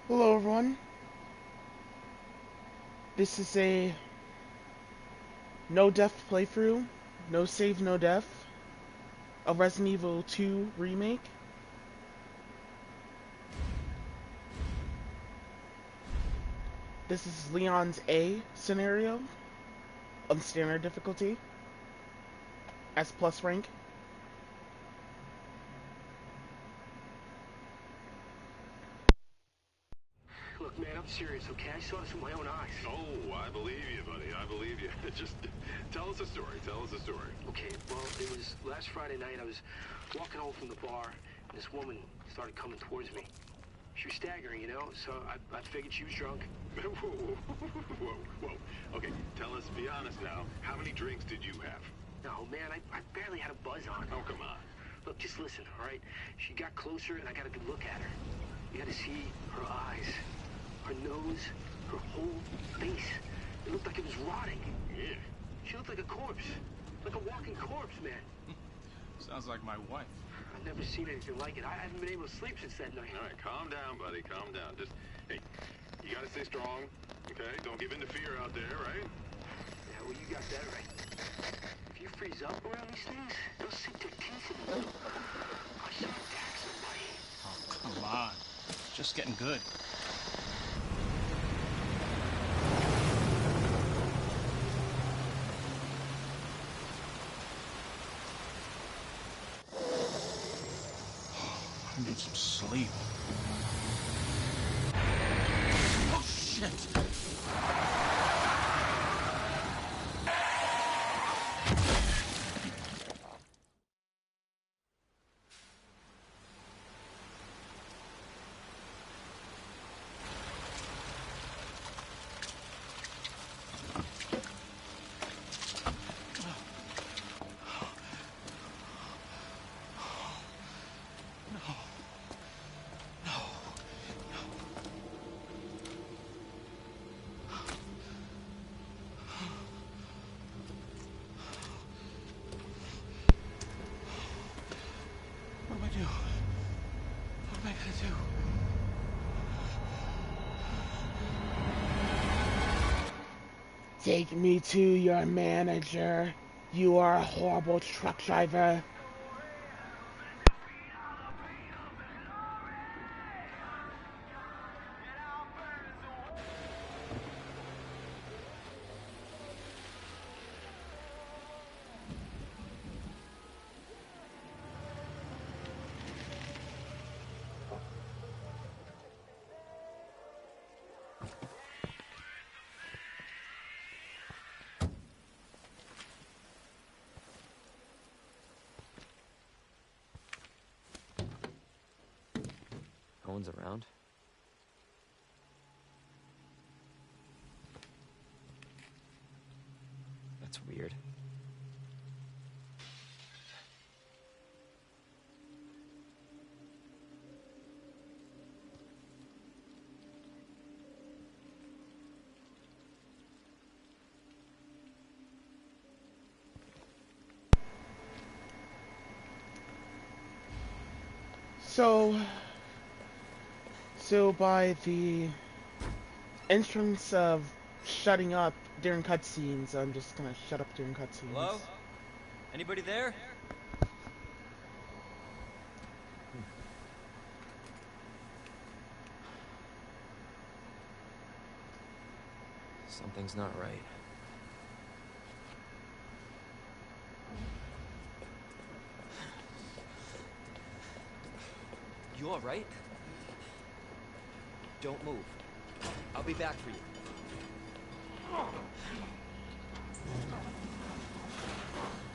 Hello everyone, this is a no death playthrough, no save, no death, of Resident Evil 2 remake. This is Leon's A scenario, on standard difficulty, S plus rank. Look, man, I'm serious, okay? I saw this with my own eyes. Oh, I believe you, buddy. I believe you. Just tell us a story. Tell us a story. Okay, well, it was last Friday night. I was walking home from the bar, and this woman started coming towards me. She was staggering, you know, so I figured she was drunk. Whoa. Okay, tell us, be honest now. How many drinks did you have? No, man, I barely had a buzz on. Oh, come on. Look, just listen, all right? She got closer, and I got a good look at her. You got to see her eyes, her nose, her whole face. It looked like it was rotting. Yeah. She looked like a corpse. Like a walking corpse, man. Sounds like my wife. I've never seen anything like it. I haven't been able to sleep since that night. All right, calm down, buddy. Calm down. Just, hey, you got to stay strong, okay? Don't give in to fear out there, right? Yeah, well, you got that right. If you freeze up around these things, they'll sink their teeth in you. I saw attack somebody. Oh, come on. It's just getting good. I need some sleep. Oh, shit! What do I do? What am I gonna do? Take me to your manager. You are a horrible truck driver. No one's around. That's weird. So by the entrance of shutting up during cutscenes, I'm just gonna shut up during cutscenes. Hello? Anybody there? Something's not right. You all right? Don't move. I'll be back for you.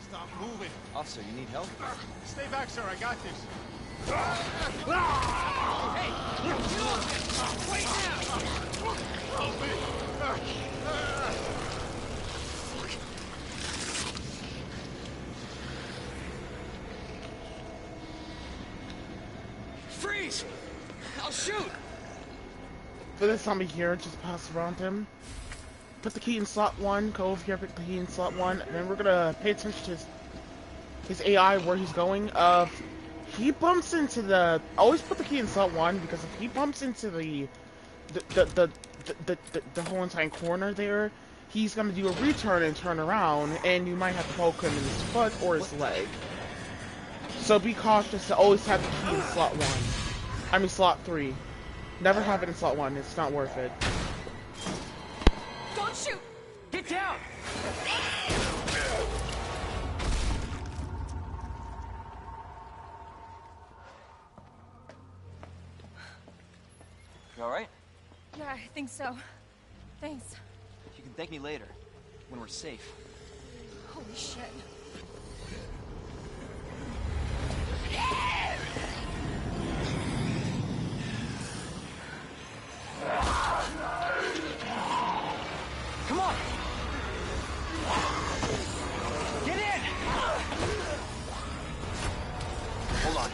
Stop moving. Officer, you need help? Stay back, sir. I got this. Freeze! I'll shoot! For this zombie here, just pass around him. Put the key in slot 1, go over here, put the key in slot 1, and then we're gonna pay attention to his AI, where he's going. He bumps into the... Always put the key in slot 1, because if he bumps into the the whole entire corner there, he's gonna do a return and turn around, and you might have to poke him in his foot or his leg. So be cautious to always have the key in slot 1. I mean slot 3. Never have it in slot 1, it's not worth it. Don't shoot! Get down! You alright? Yeah, I think so. Thanks. You can thank me later, when we're safe. Holy shit. Come on! Get in! Hold on.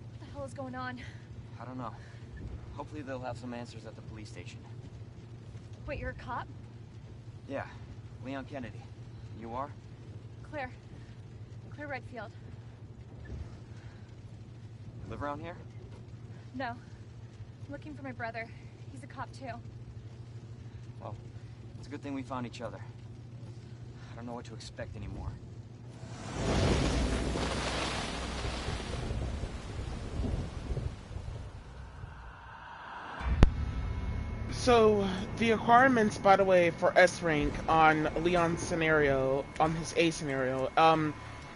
What the hell is going on? I don't know. Hopefully they'll have some answers at the police station. Wait, you're a cop? Yeah, Leon Kennedy. You are? Claire. Claire Redfield. Live around here? No. I'm looking for my brother. He's a cop too. Well, it's a good thing we found each other. I don't know what to expect anymore. So, the requirements, by the way, for S rank on Leon's scenario, on his A scenario,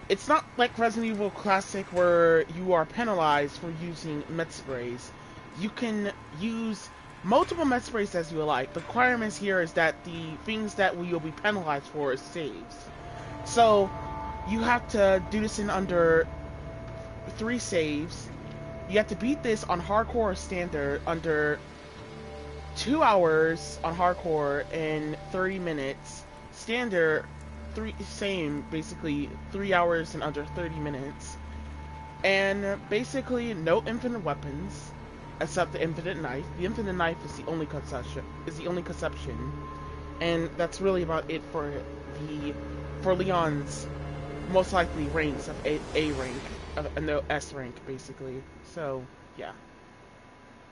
it's not like Resident Evil Classic where you are penalized for using med sprays. You can use multiple med sprays as you like. The requirements here is that the things that we will be penalized for is saves. So, you have to do this in under 3 saves. You have to beat this on hardcore or standard under 2 hours on hardcore and 30 minutes. Standard, basically 3 hours and under 30 minutes. And basically no infinite weapons, except the infinite knife. The infinite knife is the only conception. And that's really about it for Leon's most likely ranks of A rank, no S rank basically. So yeah,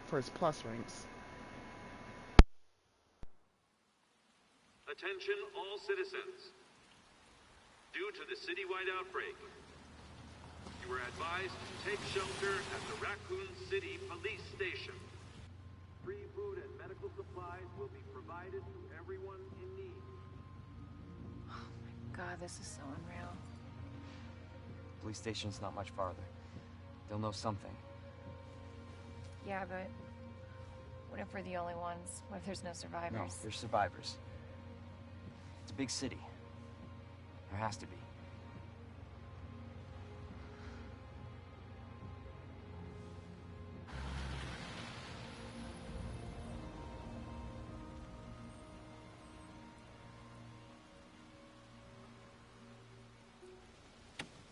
for his plus ranks. Attention all citizens. Due to the citywide outbreak, you are advised to take shelter at the Raccoon City Police Station. Free food and medical supplies will be provided to everyone in need. God, this is so unreal. Police station's not much farther. They'll know something. Yeah, but what if we're the only ones? What if there's no survivors? No, there's survivors. It's a big city. There has to be.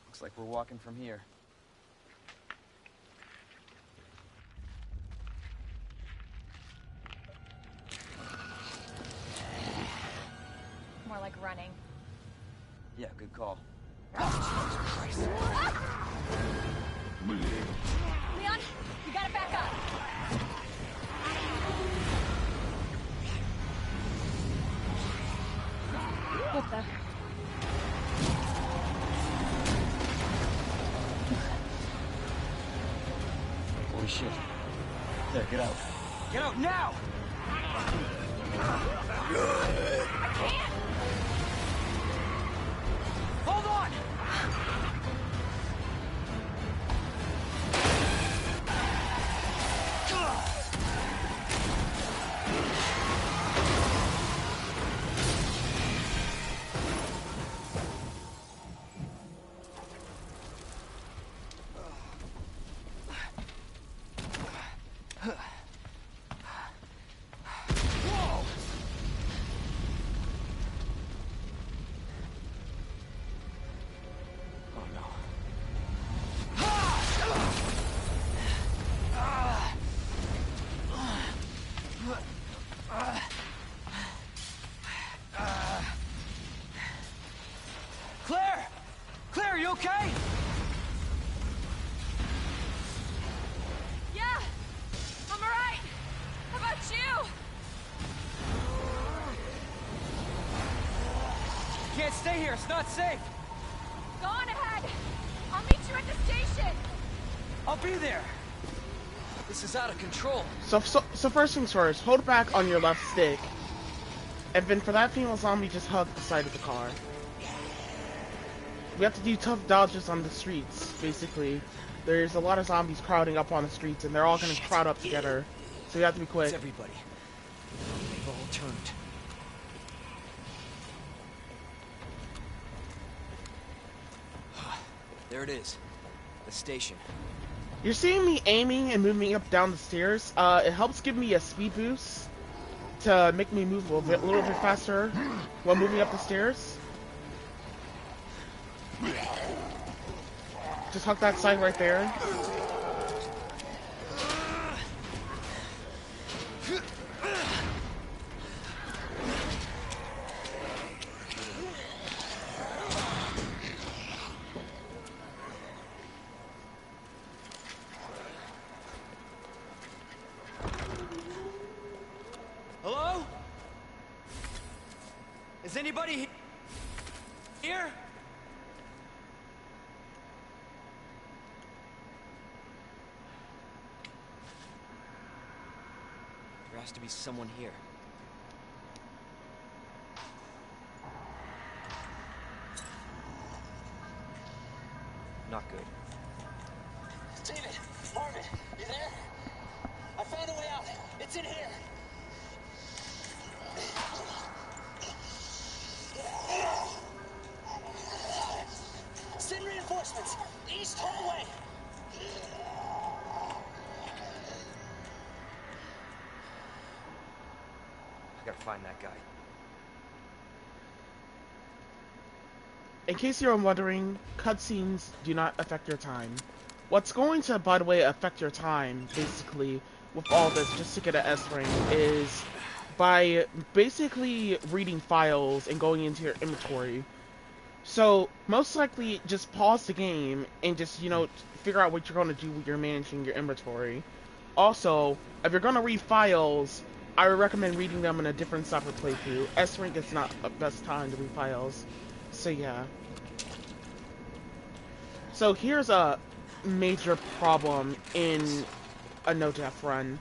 Looks like we're walking from here. More like running. Yeah, good call. Leon, you gotta back up. What the? Holy shit. There, get out. Get out now! I can't! Hold on! Stay here, it's not safe! Go on ahead! I'll meet you at the station! I'll be there! This is out of control. So first things first, hold back on your left stick. And then for that female zombie, just hug the side of the car. We have to do tough dodges on the streets, basically. There's a lot of zombies crowding up on the streets, and they're all gonna crowd up together. So you have to be quick. It's everybody. They've all turned. There it is. The station. You're seeing me aiming and moving up down the stairs. It helps give me a speed boost to make me move a little bit faster while moving up the stairs. Just hug that side right there. Hello? Is anybody here? There has to be someone here. Not good. David, Marvin, you there? I found a way out. It's in here. Send reinforcements. East hallway. I gotta find that guy. In case you're wondering, cutscenes do not affect your time. What's going to, by the way, affect your time, basically, with all this, just to get an S rank, is by basically reading files and going into your inventory. So, most likely, just pause the game and just, figure out what you're going to do when you're managing your inventory. Also, if you're going to read files, I would recommend reading them in a different separate playthrough. S rank is not the best time to read files. So yeah. So here's a major problem in a no-death run.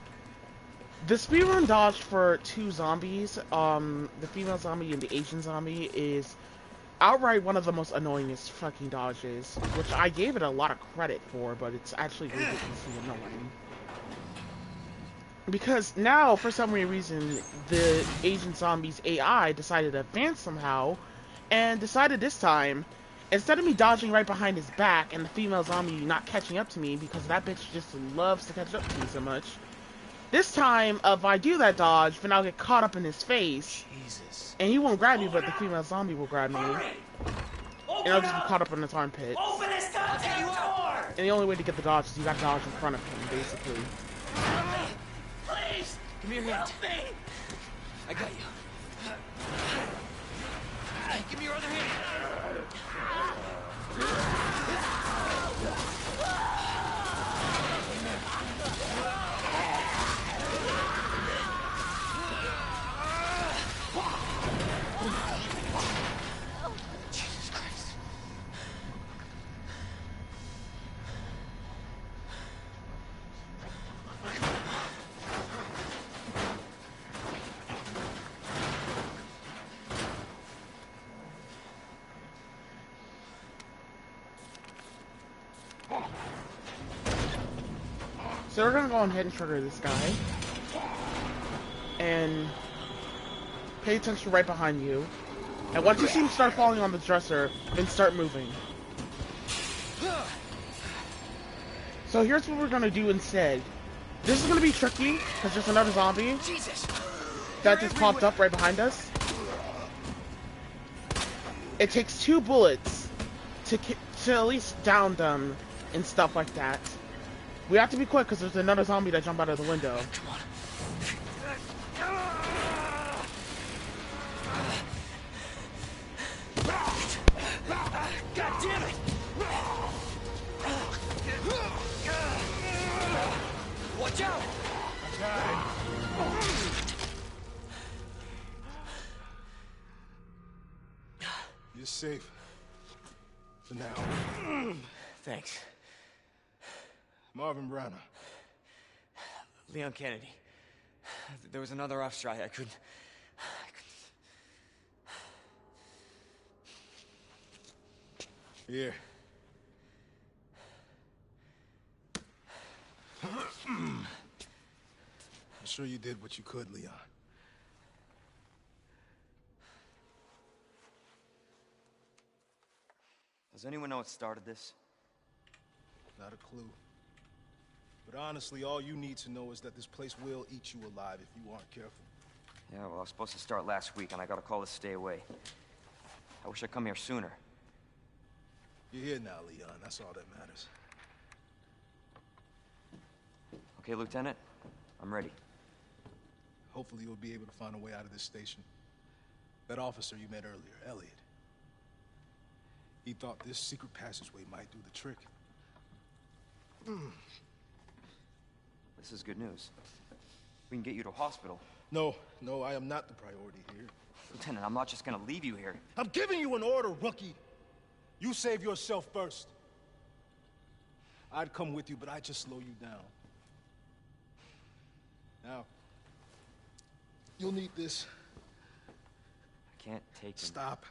The speedrun dodge for two zombies, the female zombie and the Asian zombie, is outright one of the most annoyingest fucking dodges, which I gave it a lot of credit for, but it's actually ridiculously annoying. Because now, for some weird reason, the Asian zombie's AI decided to advance somehow, and decided this time, instead of me dodging right behind his back and the female zombie not catching up to me, because that bitch just loves to catch up to me so much, this time, if I do that dodge, then I'll get caught up in his face, Jesus. and he won't grab me, but the female zombie will grab me, and I'll just be caught up in his armpits. Open this goddamn door! And the only way to get the dodge is you gotta dodge in front of him, basically. Please! Give me your hand. Help me! I got you. Give me your other hand. Jesus Christ. So we're gonna go ahead and trigger this guy. And pay attention right behind you. And once you see him start falling on the dresser, then start moving. So here's what we're gonna do instead. This is gonna be tricky, because there's another zombie that just popped up right behind us. It takes 2 bullets to at least down them and stuff like that. We have to be quick because there's another zombie that jumped out of the window. Come on. God damn it! Watch out! You're safe. For now. Thanks. Marvin Browner. Leon Kennedy. There was another off strike. I couldn't... Here. I'm sure you did what you could, Leon. Does anyone know what started this? Not a clue. But honestly, all you need to know is that this place will eat you alive if you aren't careful. Yeah, well, I was supposed to start last week, and I got a call to stay away. I wish I'd come here sooner. You're here now, Leon. That's all that matters. Okay, Lieutenant? I'm ready. Hopefully you'll be able to find a way out of this station. That officer you met earlier, Elliot. He thought this secret passageway might do the trick. This is good news. We can get you to a hospital. No, I am not the priority here. Lieutenant, I'm not just gonna leave you here. I'm giving you an order, rookie. You save yourself first. I'd come with you, but I'd just slow you down. Now, you'll need this. I can't take him. Stop.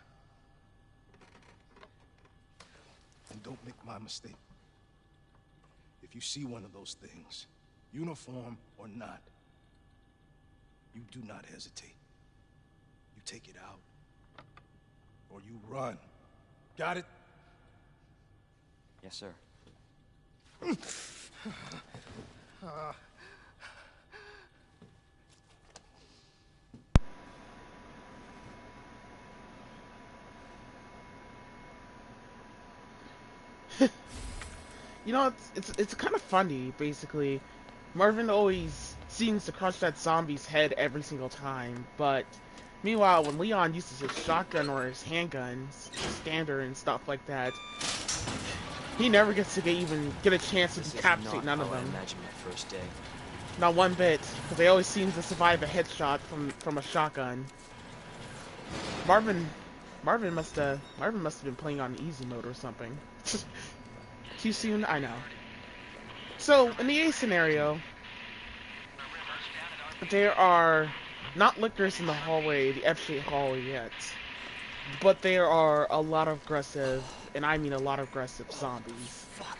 And don't make my mistake. If you see one of those things, uniform or not, you do not hesitate. You take it out, or you run. Got it? Yes, sir. You know, it's kind of funny, basically. Marvin always seems to crush that zombie's head every single time, but meanwhile, when Leon uses his shotgun or his handguns, standard and stuff like that, he never gets to even get a chance to decapitate none of them. I imagine my first day. Not one bit, because they always seem to survive a headshot from a shotgun. Marvin must have been playing on easy mode or something. Too soon, I know. So, in the A scenario, there are not lickers in the hallway, the F-shaped hallway yet, but there are a lot of aggressive, and I mean a lot of aggressive zombies. Fuck.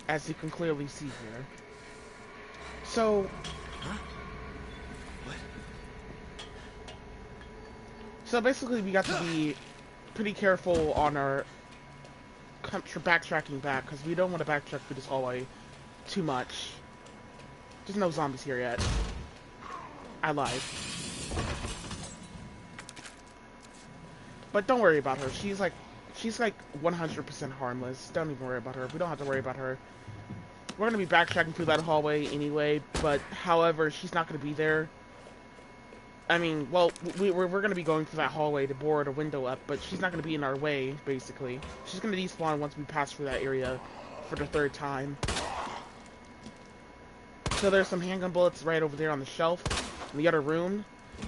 As you can clearly see here. So... Huh? What? So basically we got to be pretty careful on our backtracking back, because we don't want to backtrack through this hallway too much. There's no zombies here yet. I lied. But don't worry about her. She's like 100% harmless. Don't even worry about her. We don't have to worry about her. We're gonna be backtracking through that hallway anyway, but however, she's not gonna be there. I mean, well, we're gonna be going through that hallway to board a window up, but she's not gonna be in our way, basically. She's gonna despawn once we pass through that area for the third time. So there's some handgun bullets right over there on the shelf in the other room,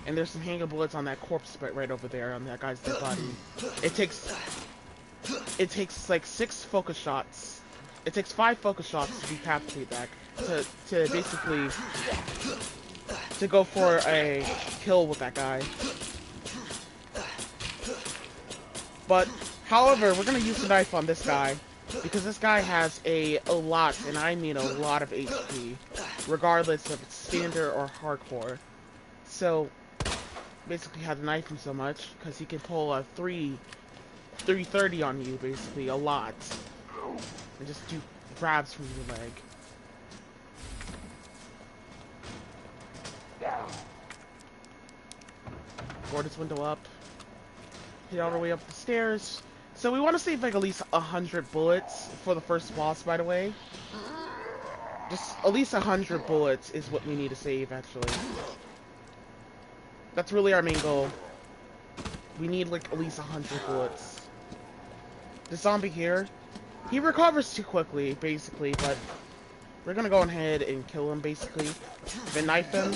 and there's some handgun bullets on that corpse right over there on that guy's dead body. It takes like 6 focus shots. It takes 5 focus shots to decapitate that, to basically to go for a kill with that guy. But however, we're gonna use the knife on this guy because this guy has a lot, and I mean a lot of HP, regardless if it's standard or hardcore. So basically, have to knife him so much because he can pull a 330 on you, basically a lot, and just do grabs from your leg. Board this window up. Hit all the way up the stairs. So we want to save like at least 100 bullets for the first boss, by the way. Just at least 100 bullets is what we need to save, actually. That's really our main goal. We need like at least 100 bullets. The zombie here, he recovers too quickly, basically, but we're gonna go ahead and kill him, basically. Then knife him.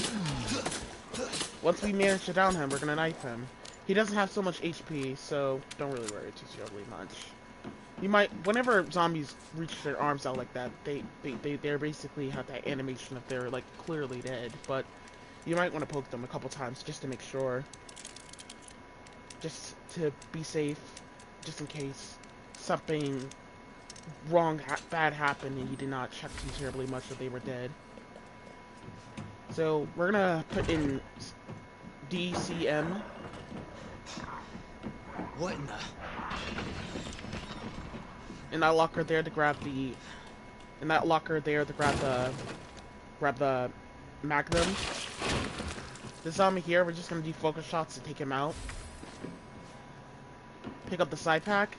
Once we manage to down him, we're gonna knife him. He doesn't have so much HP, so don't really worry too terribly much. You might, whenever zombies reach their arms out like that, they're basically have that animation of they're like clearly dead, but you might want to poke them a couple times just to make sure, just to be safe, just in case something bad happened and you did not check too terribly much that they were dead. So we're gonna put in DCM. What in the... In that locker there to grab the... In that locker there to grab the Magnum. This zombie here, we're just gonna do focus shots to take him out. Pick up the side pack.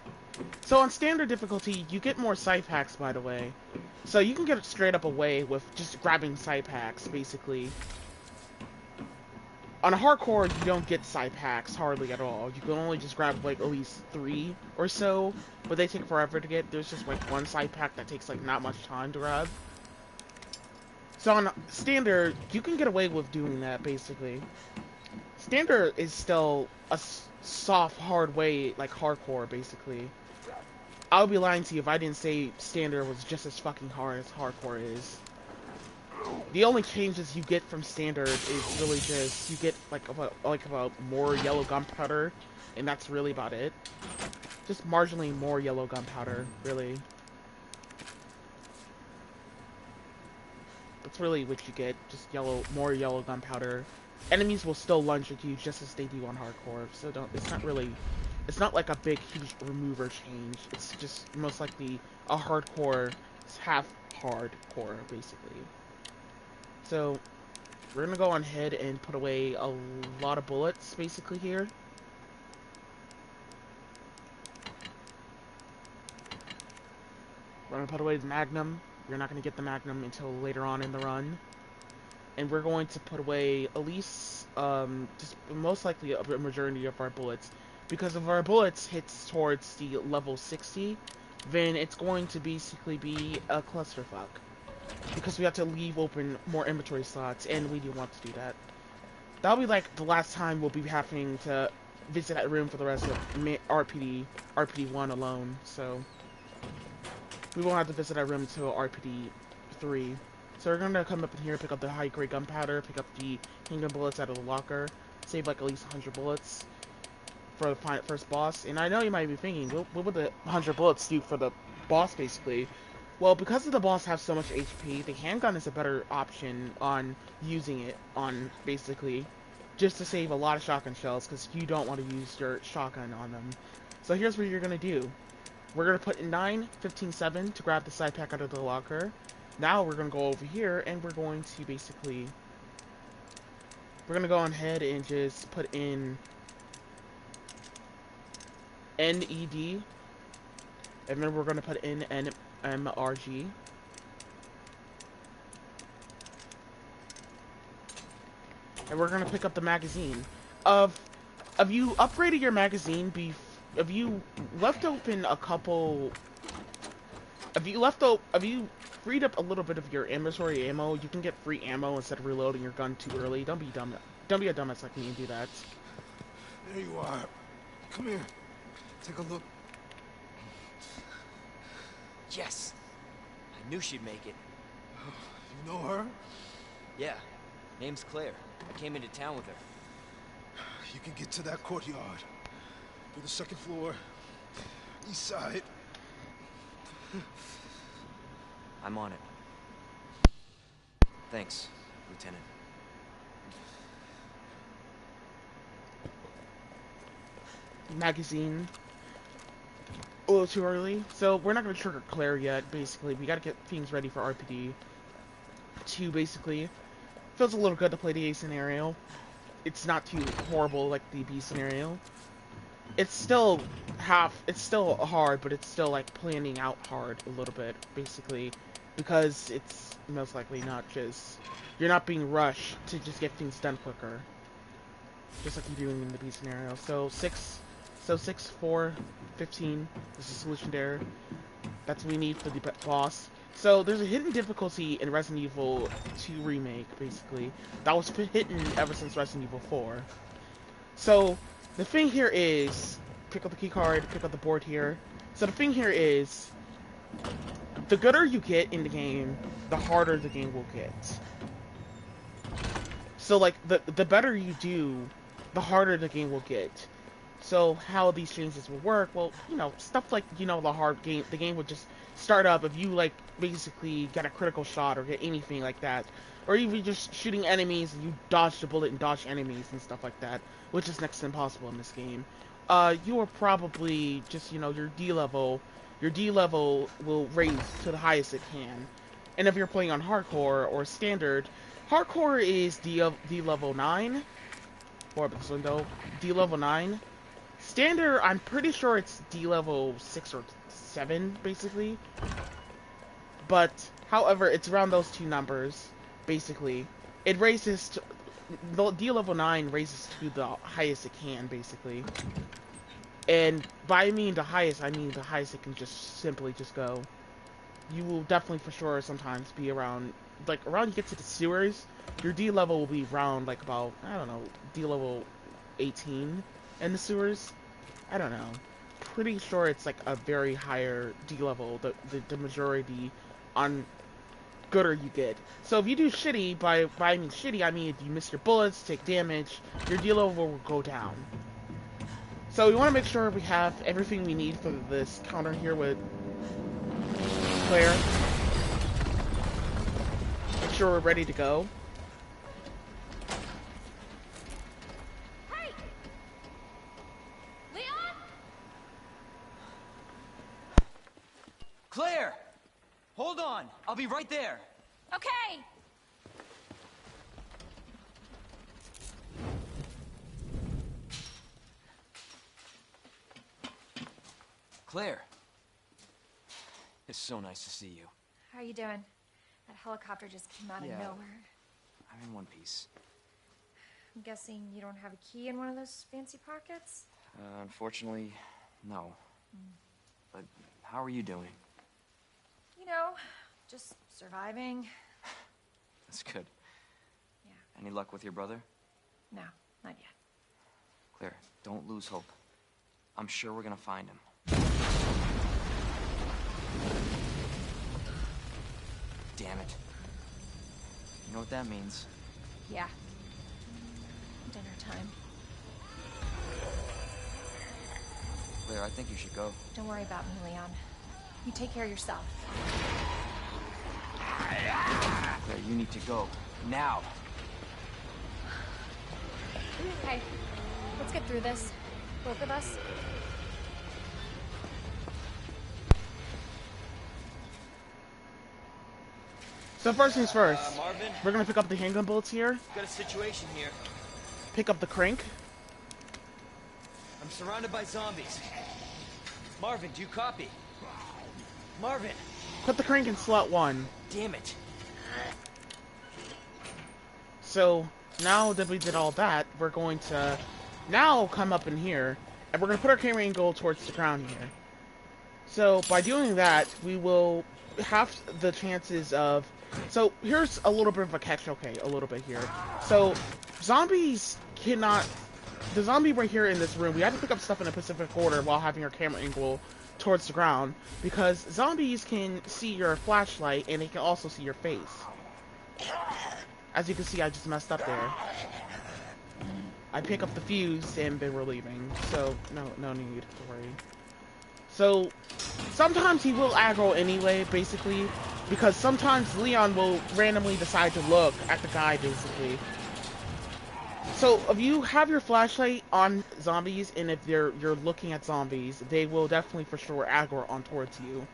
So on standard difficulty, you get more side packs, by the way. So you can get it straight up away with just grabbing side packs, basically. On a hardcore, you don't get side packs hardly at all. You can only just grab like at least 3 or so, but they take forever to get. There's just like one side pack that takes like not much time to grab. So on standard, you can get away with doing that basically. Standard is still a soft, hard way, like hardcore basically. I would be lying to you if I didn't say standard was just as fucking hard as hardcore is. The only changes you get from standard is really just you get like about more yellow gunpowder, and that's really about it. Just marginally more yellow gunpowder, really. That's really what you get. Just more yellow gunpowder. Enemies will still lunge at you just as they do on hardcore, so it's not like a big huge remover change. It's just most likely a hardcore, half hardcore basically. So, we're gonna go on ahead and put away a lot of bullets, basically, here. We're gonna put away the Magnum. You're not gonna get the Magnum until later on in the run. And we're going to put away at least, just most likely a majority of our bullets. Because if our bullets hits towards the level 60, then it's going to basically be a clusterfuck. Because we have to leave open more inventory slots, and we do want to do that. That'll be like the last time we'll be having to visit that room for the rest of RPD 1 alone, so we won't have to visit that room until RPD 3. So we're gonna come up in here, pick up the high grade gunpowder, pick up the handgun bullets out of the locker, save like at least 100 bullets for the first boss. And I know you might be thinking, what would the 100 bullets do for the boss basically? Well, because the boss has so much HP, the handgun is a better option on using it on, basically, just to save a lot of shotgun shells, because you don't want to use your shotgun on them. So here's what you're going to do. We're going to put in 9, 15, 7 to grab the side pack out of the locker. Now we're going to go over here, and we're going to basically... We're going to go on ahead and just put in NED, and then we're going to put in MRG. And we're gonna pick up the magazine. Have you upgraded your magazine? Have you left open a couple? Have you freed up a little bit of your inventory ammo? You can get free ammo instead of reloading your gun too early. Don't be dumb. Don't be a dumbass like me and do that. There you are. Come here. Take a look. Yes! I knew she'd make it. You know her? Yeah. Name's Claire. I came into town with her. You can get to that courtyard. Through the second floor. East side. I'm on it. Thanks, Lieutenant. Magazine. A little too early, so we're not going to trigger Claire yet, basically. We got to get things ready for RPD 2, basically. Feels a little good to play the A scenario. It's not too horrible like the B scenario. It's still hard, but it's still like planning out hard a little bit, basically. Because it's most likely not just... You're not being rushed to just get things done quicker. Just like you're doing in the B scenario. So 6, 4, 15 is the solution there. That's what we need for the boss. So there's a hidden difficulty in Resident Evil 2 Remake, basically. That was hidden ever since Resident Evil 4. So The thing here is, pick up the key card, pick up the board here. So the thing here is, the gooder you get in the game, the harder the game will get. So like, the better you do, the harder the game will get. So how these changes will work, well, you know, stuff like, you know, the game would just start up if you, like, basically get a critical shot or get anything like that. Or even just shooting enemies and you dodge the bullet and dodge enemies and stuff like that, which is next to impossible in this game. You are probably just, you know, your D level will raise to the highest it can. And if you're playing on hardcore or standard, hardcore is D level 9, or this window, D level 9. Standard, I'm pretty sure it's D level 6 or 7, basically. But, however, it's around those two numbers, basically. It raises to... The D level 9 raises to the highest it can, basically. And by I mean the highest it can just simply just go. You will definitely for sure sometimes be around... Like, around you get to the sewers, your D level will be around, like, about, I don't know, D level 18 in the sewers. I don't know. Pretty sure it's like a very higher D level, the majority on gooder you get. So if you do shitty, by I mean shitty, I mean if you miss your bullets, take damage, your D level will go down. So we want to make sure we have everything we need for this counter here with Claire. Make sure we're ready to go. Claire! Hold on! I'll be right there! Okay! Claire! It's so nice to see you. How are you doing? That helicopter just came out of nowhere. I'm in one piece. I'm guessing you don't have a key in one of those fancy pockets? Unfortunately, no. But how are you doing? You know, just surviving. That's good. Yeah. Any luck with your brother? No, not yet. Claire, don't lose hope. I'm sure we're gonna find him. Damn it. You know what that means? Yeah. Dinner time. Claire, I think you should go. Don't worry about me, Leon. You take care of yourself. Claire, you need to go. Now! Hey, let's get through this. Both of us. So first things first, Marvin? we're gonna pick up the handgun bullets here, Got a situation here. pick up the crank. I'm surrounded by zombies. Marvin, do you copy? Marvin! Put the crank in slot 1. Damn it. So, now that we did all that, we're going to now come up in here, and we're going to put our camera angle towards the ground here. So, by doing that, we will have the chances of... So, here's a little bit of a catch, okay, a little bit here. So, zombies cannot... The zombie right here in this room, we have to pick up stuff in a specific order while having our camera angle towards the ground, because zombies can see your flashlight, and they can also see your face. As you can see, I just messed up there. I pick up the fuse, and then we're leaving, so no need to worry. So, sometimes he will aggro anyway, basically, because sometimes Leon will randomly decide to look at the guy, basically. So, if you have your flashlight on zombies, and if you're looking at zombies, they will definitely for sure aggro on towards you.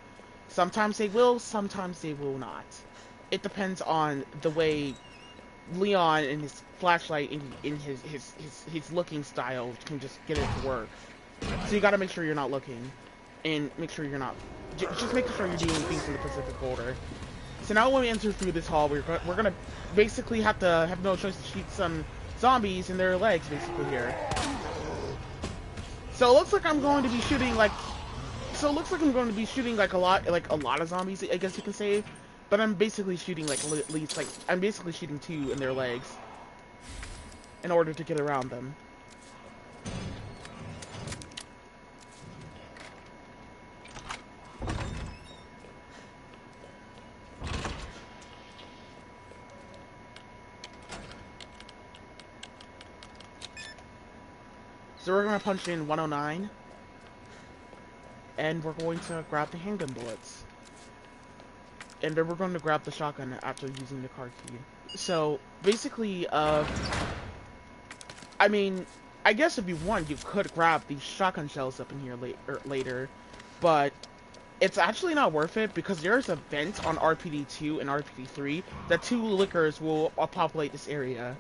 Sometimes they will, sometimes they will not. It depends on the way Leon and his flashlight in his looking style can just get it to work. So you gotta make sure you're not looking, and make sure you're not... Just making sure you're doing things in the specific order. So now when we enter through this hall, we're gonna basically have no choice to shoot some zombies in their legs, basically, here. So it looks like I'm going to be shooting, like... So it looks like I'm going to be shooting, like, a lot of zombies, I guess you can say. But I'm basically shooting, like, at least, like... I'm basically shooting 2 in their legs. In order to get around them. So we're gonna punch in 109, and we're going to grab the handgun bullets. And then we're going to grab the shotgun after using the car key. So, basically, I mean, I guess if you want, you could grab these shotgun shells up in here later, but it's actually not worth it because there's a vent on RPD2 and RPD3 that 2 liquors will populate this area.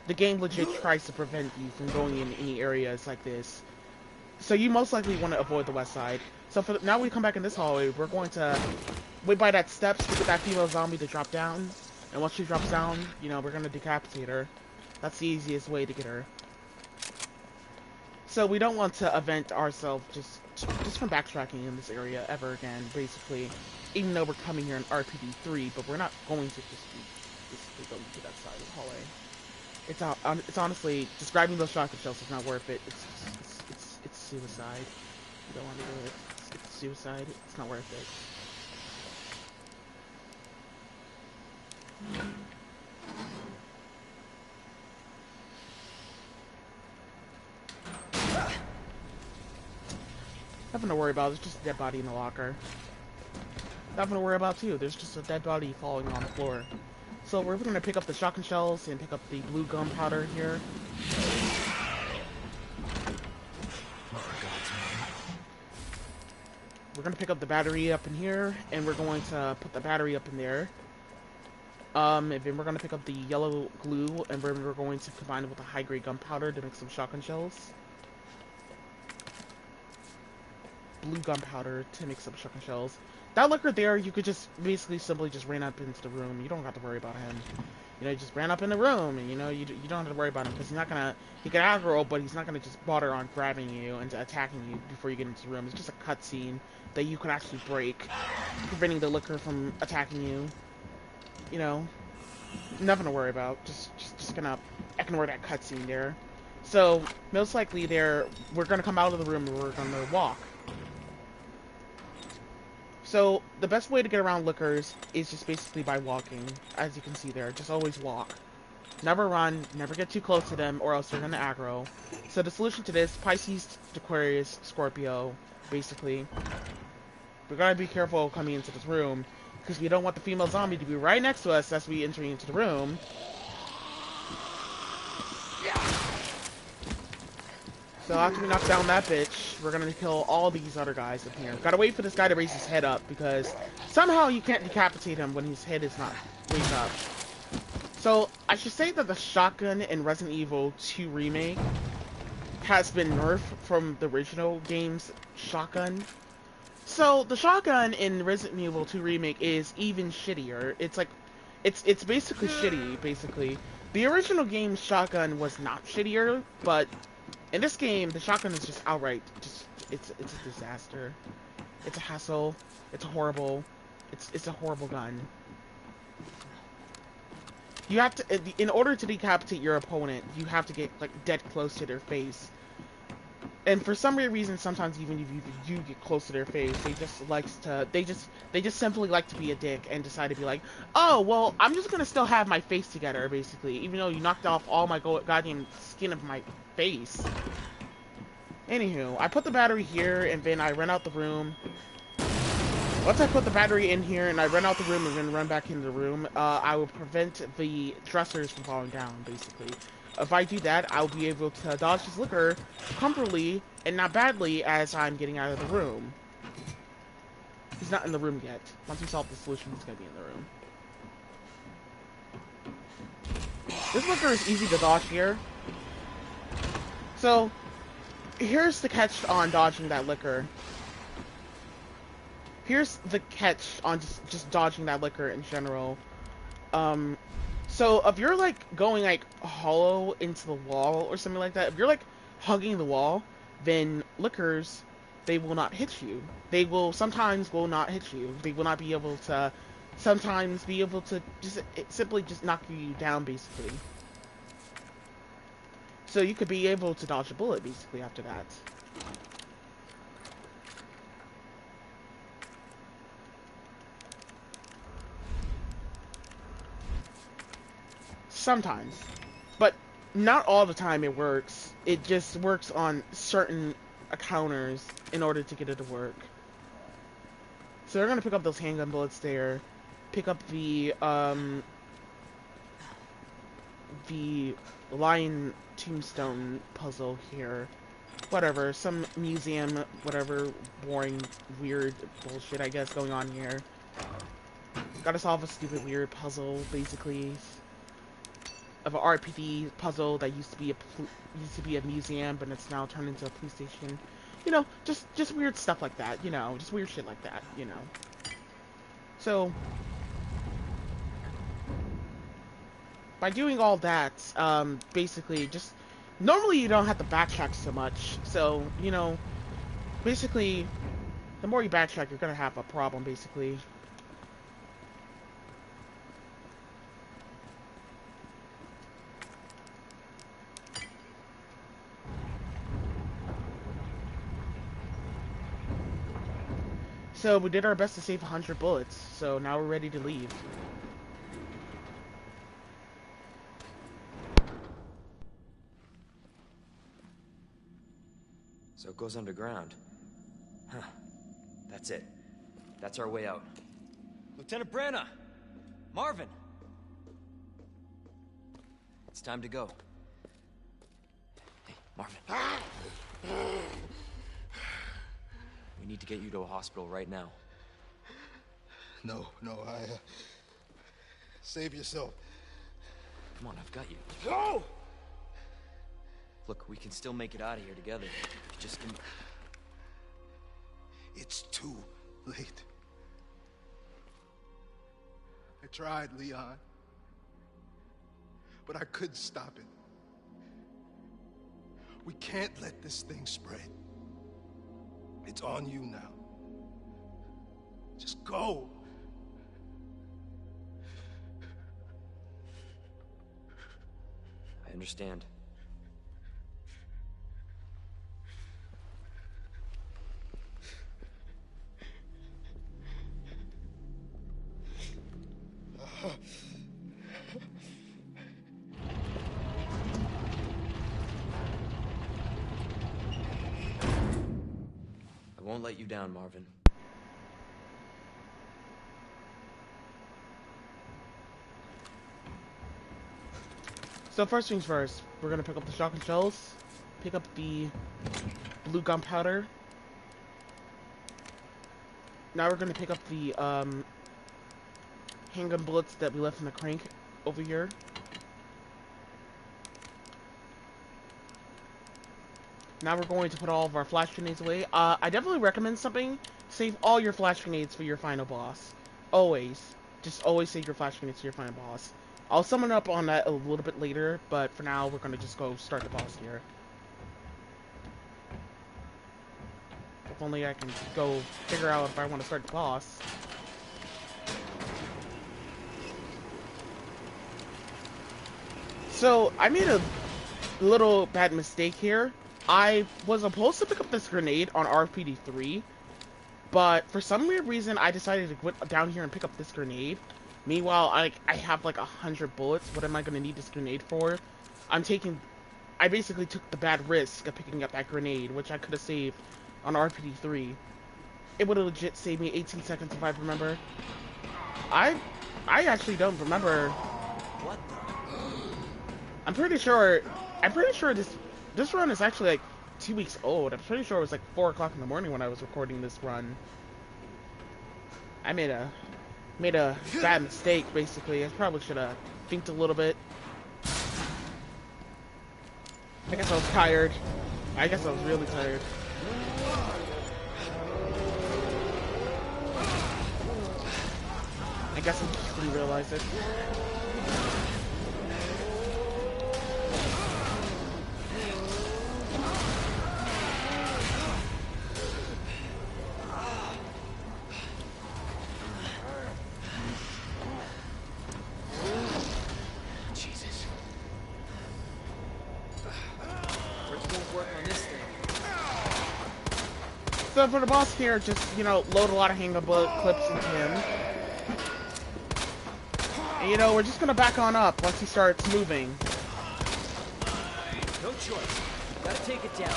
The game legit tries to prevent you from going in any areas like this. So you most likely want to avoid the west side. So now we come back in this hallway, we're going to wait by that steps to get that female zombie to drop down. And once she drops down, you know, we're going to decapitate her. That's the easiest way to get her. So we don't want to event ourselves just from backtracking in this area ever again, basically. Even though we're coming here in RPD3, but we're not going to just go to that side of the hallway. It's honestly, just grabbing those shotgun shells is not worth it. It's suicide. You don't want to do it. It's suicide. It's not worth it. Nothing to worry about, there's just a dead body in the locker. Nothing to worry about too, there's just a dead body falling on the floor. So we're gonna pick up the shotgun shells and pick up the blue gunpowder here. We're gonna pick up the battery up in here, and we're going to put the battery up in there. And then we're gonna pick up the yellow glue, and we're going to combine it with the high-grade gunpowder to make some shotgun shells. Blue gunpowder to make some shotgun shells. That liquor there, you could just basically simply just ran up into the room. You don't have to worry about him. You know, he just ran up in the room, and you know, you don't have to worry about him because he's not gonna, he can aggro, but he's not gonna just bother on grabbing you and attacking you before you get into the room. It's just a cutscene that you can actually break, preventing the liquor from attacking you. You know, nothing to worry about. Just gonna ignore that cutscene there. So most likely there, we're gonna come out of the room and we're gonna walk. So, the best way to get around liquors is just basically by walking, as you can see there. Just always walk. Never run, never get too close to them, or else they're gonna aggro. So the solution to this, Pisces, Aquarius, Scorpio, basically. We're gotta be careful coming into this room, because we don't want the female zombie to be right next to us as we enter into the room. So after we knock down that bitch, we're gonna kill all these other guys up here. Gotta wait for this guy to raise his head up, because somehow you can't decapitate him when his head is not raised up. So, I should say that the shotgun in Resident Evil 2 Remake has been nerfed from the original game's shotgun. So, the shotgun in Resident Evil 2 Remake is even shittier. It's like, it's basically shitty, basically. The original game's shotgun was not shittier, but in this game, the shotgun is just outright, it's a disaster. It's a hassle. It's horrible. It's a horrible gun. You have to, in order to decapitate your opponent, you have to get, like, dead close to their face. And for some weird reason, sometimes even if you get close to their face, they just simply like to be a dick and decide to be like, oh, well, I'm just gonna still have my face together, basically, even though you knocked off all my goddamn skin of my face. Anywho, I put the battery here, and then I run out the room. Once I put the battery in here, and I run out the room and then run back into the room, I will prevent the dressers from falling down, basically. If I do that, I'll be able to dodge this liquor comfortably, and not badly, as I'm getting out of the room. He's not in the room yet. Once we solve the solution, he's gonna be in the room. This liquor is easy to dodge here. So, here's the catch on dodging that liquor. Here's the catch on just dodging that liquor in general. So if you're like going like hollow into the wall or something like that, if you're like hugging the wall, then liquors, they will not hit you. They will sometimes will not hit you. They will not be able to sometimes be able to simply just knock you down, basically. So you could be able to dodge a bullet basically after that. Sometimes. But not all the time it works. It just works on certain counters in order to get it to work. So they're gonna pick up those handgun bullets there, pick up the lion tombstone puzzle here. Whatever, some museum, whatever, boring, weird bullshit, I guess, going on here. Gotta solve a stupid, weird puzzle, basically, of an RPD puzzle that used to be a museum, but it's now turned into a police station. You know, just weird stuff like that. You know, just weird shit like that. You know. So, by doing all that, basically, just normally you don't have to backtrack so much. So, you know, basically, the more you backtrack, you're gonna have a problem, basically. So we did our best to save 100 bullets, so now we're ready to leave. So it goes underground. Huh. That's it. That's our way out. Lieutenant Branna! Marvin! It's time to go. Hey, Marvin. We need to get you to a hospital right now. No, save yourself. Come on, I've got you. Go! Look, we can still make it out of here together. Just give me... It's too late. I tried, Leon. But I couldn't stop it. We can't let this thing spread. It's on you now. Just go. I understand. I won't let you down, Marvin. So first things first, we're gonna pick up the shotgun shells, pick up the blue gunpowder. Now we're gonna pick up the handgun bullets that we left in the crank over here. Now we're going to put all of our flash grenades away. I definitely recommend something. Save all your flash grenades for your final boss. Always. Just always save your flash grenades for your final boss. I'll summon up on that a little bit later, but for now, we're going to just go start the boss here. If only I can go figure out if I want to start the boss. So, I made a little bad mistake here. I was supposed to pick up this grenade on RPD 3, but for some weird reason, I decided to go down here and pick up this grenade. Meanwhile, I have like 100 bullets. What am I going to need this grenade for? I basically took the bad risk of picking up that grenade, which I could have saved on RPD 3. It would have legit saved me 18 seconds if I remember. I actually don't remember. What the? I'm pretty sure this run is actually like 2 weeks old. I'm pretty sure it was like 4 o'clock in the morning when I was recording this run. I made a bad mistake, basically. I probably should have thinked a little bit. I guess I was tired. I guess I was really tired. I guess I just didn't realize it. So for the boss here, just, you know, load a lot of handgun bullet clips into him. And, you know, we're just gonna back on up once he starts moving. No choice. Gotta take it down.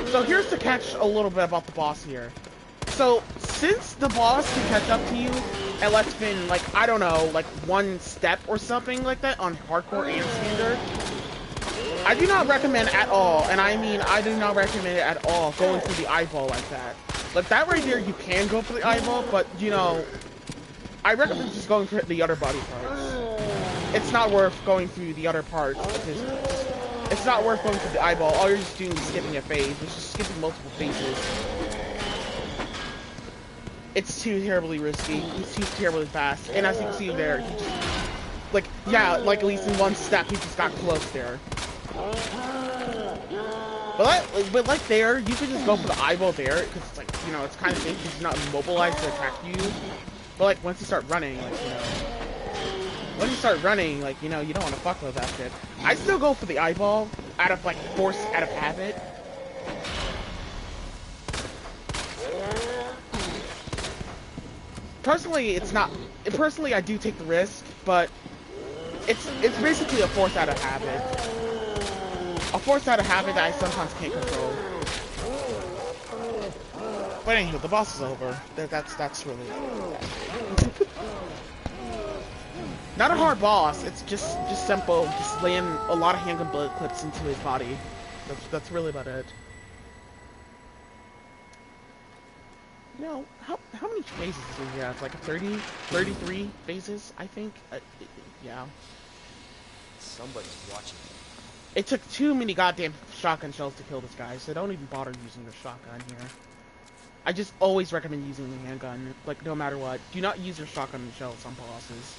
So here's the catch a little bit about the boss here. So, since the boss can catch up to you, and let's been, like, I don't know, like, one step or something like that on hardcore and standard, I do not recommend at all, and I mean I do not recommend it at all, going for the eyeball like that. Like, that right there, you can go for the eyeball, but, you know, I recommend just going for the other body parts. It's not worth going through the other parts, because it's not worth going for the eyeball. All you're just doing is skipping a phase, which is skipping multiple phases. It's too terribly risky, it's too terribly fast, and as you can see there, he just, like, yeah, like at least in one step, he just got close there. But like there, you could just go for the eyeball there, because it's like, you know, it's kind of safe because he's not immobilized to attack you. But like, once you start running, like, you know, once you start running, like, you know, you don't want to fuck with that shit. I still go for the eyeball, out of, like, force, out of habit. Personally, it's not, personally, I do take the risk, but it's basically a force out of habit. A force out of habit that I sometimes can't control. But anyway, the boss is over. That's really not a hard boss. It's just simple. Just laying a lot of handgun bullet clips into his body. That's really about it. You know, how many phases do we have? Like 30, 33 phases, I think. Yeah. Somebody's watching. It took too many goddamn shotgun shells to kill this guy, so don't even bother using the shotgun here. I just always recommend using the handgun, like, no matter what. Do not use your shotgun shells on bosses.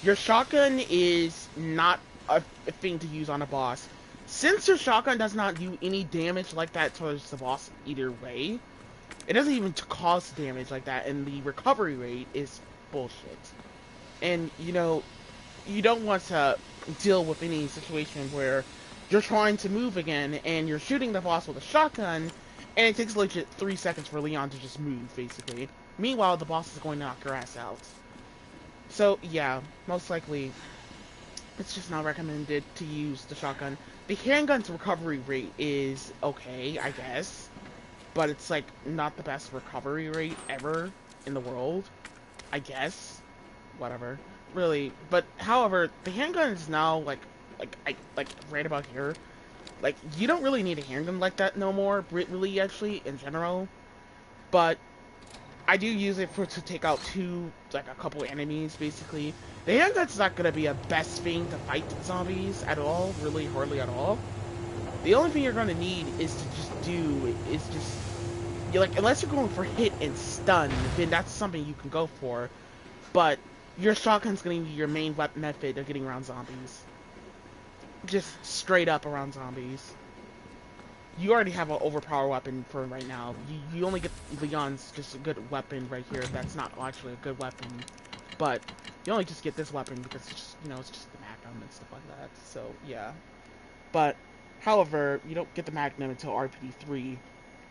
Your shotgun is not a thing to use on a boss. Since your shotgun does not do any damage like that towards the boss either way, it doesn't even cause damage like that, and the recovery rate is bullshit. And, you know, you don't want to deal with any situation where you're trying to move again, and you're shooting the boss with a shotgun, and it takes legit 3 seconds for Leon to just move, basically. Meanwhile, the boss is going to knock your ass out. So, yeah, most likely, it's just not recommended to use the shotgun. The handgun's recovery rate is okay, I guess, but it's, like, not the best recovery rate ever in the world, I guess. Whatever. Really, but, however, the handgun is now, like, right about here. Like, you don't really need a handgun like that no more, really, actually, in general. But I do use it to take out a couple enemies, basically. The handgun's not gonna be a best thing to fight zombies at all, really, hardly at all. The only thing you're gonna need is like, unless you're going for hit and stun, then that's something you can go for. But your shotgun's gonna be your main method of getting around zombies. Just straight up around zombies. You already have an overpowered weapon for right now. You only get Leon's just a good weapon right here. That's not actually a good weapon, but you only just get this weapon because it's just, you know, it's just the Magnum and stuff like that. So yeah, but however, you don't get the Magnum until RPD 3,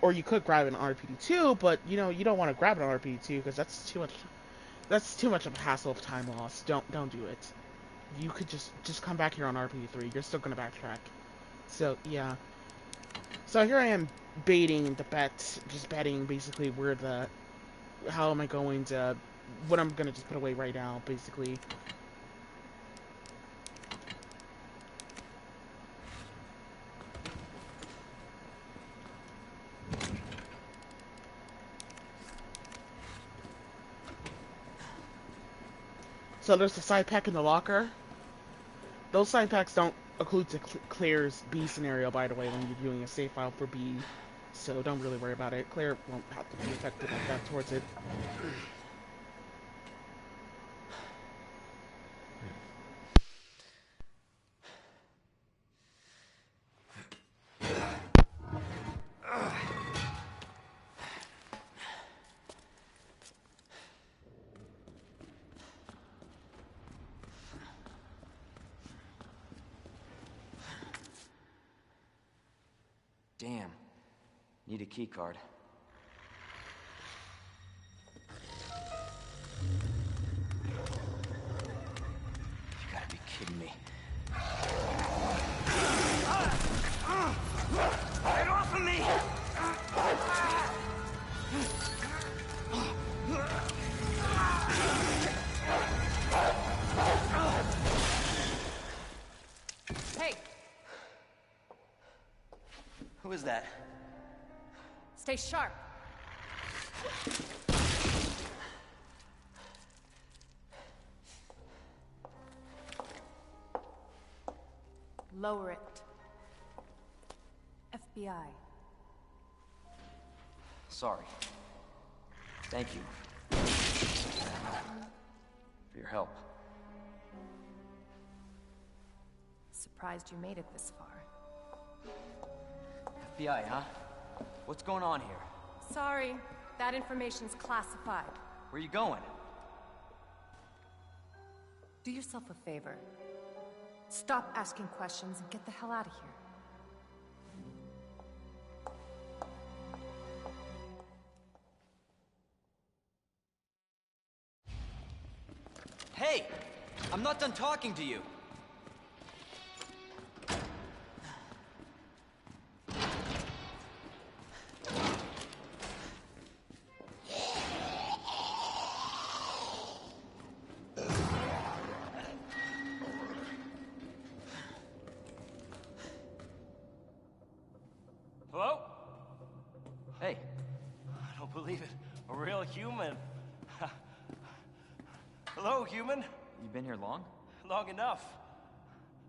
or you could grab an RPD 2, but you know you don't want to grab an RPD 2 because that's too much. That's too much of a hassle of time loss. Don't do it. You could just come back here on RPD 3. You're still gonna backtrack. So yeah. So here I am baiting the bet, just betting basically how am I going to, what I'm gonna just put away right now, basically. So there's a side pack in the locker. Those side packs don't include to Claire's B scenario, by the way, when you're doing a save file for B. So don't really worry about it. Claire won't have to be affected like that towards it. Damn. Need a key card. kidding me. Get off of me! Hey, Who is that? stay sharp. Lower it. FBI. Sorry. Thank you. For your help. Surprised you made it this far. FBI, huh? What's going on here? Sorry, that information's classified. Where you going? Do yourself a favor. Stop asking questions and get the hell out of here. Hey! I'm not done talking to you! Hello? Hey, I don't believe it. A real human. Hello, human. you been here long? Long enough.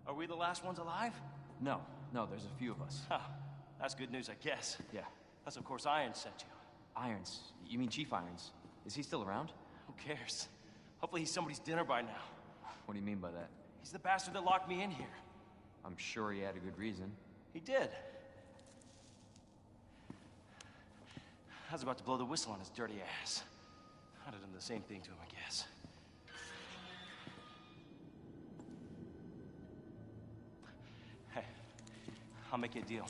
Are we the last ones alive? No, there's a few of us. Huh. That's good news, I guess. Yeah. That's of course Irons sent you. Irons. You mean Chief Irons? Is he still around? Who cares? Hopefully he's somebody's dinner by now. What do you mean by that? He's the bastard that locked me in here. I'm sure he had a good reason. He did. I was about to blow the whistle on his dirty ass. I'd have done the same thing to him, I guess. Hey, I'll make you a deal.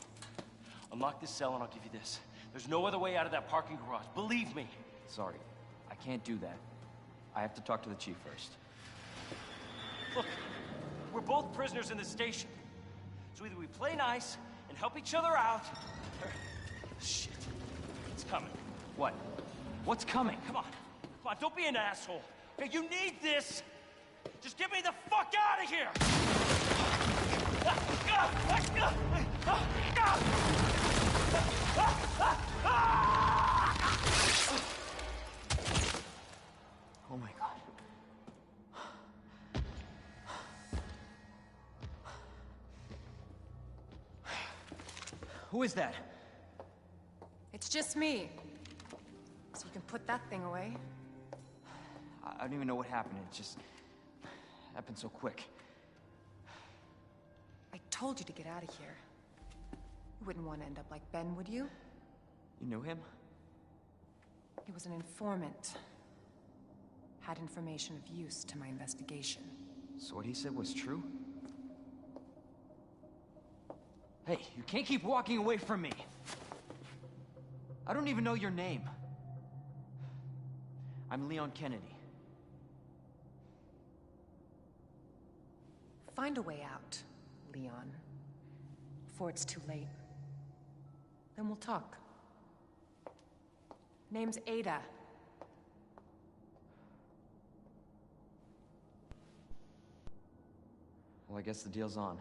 Unlock this cell and I'll give you this. There's no other way out of that parking garage. Believe me. Sorry, I can't do that. I have to talk to the chief first. Look, we're both prisoners in this station. So either we play nice and help each other out, or... Shit. It's coming. What? What's coming? Come on. Come on, don't be an asshole. Okay, you need this. Just get me the fuck out of here! Oh my god. Who is that? It's just me. So you can put that thing away. I don't even know what happened. It just happened so quick. I told you to get out of here. You wouldn't want to end up like Ben, would you? You knew him? He was an informant. Had information of use to my investigation. So what he said was true? Hey, you can't keep walking away from me! I don't even know your name. I'm Leon Kennedy. Find a way out, Leon. Before it's too late. Then we'll talk. Name's Ada. Well, I guess the deal's on.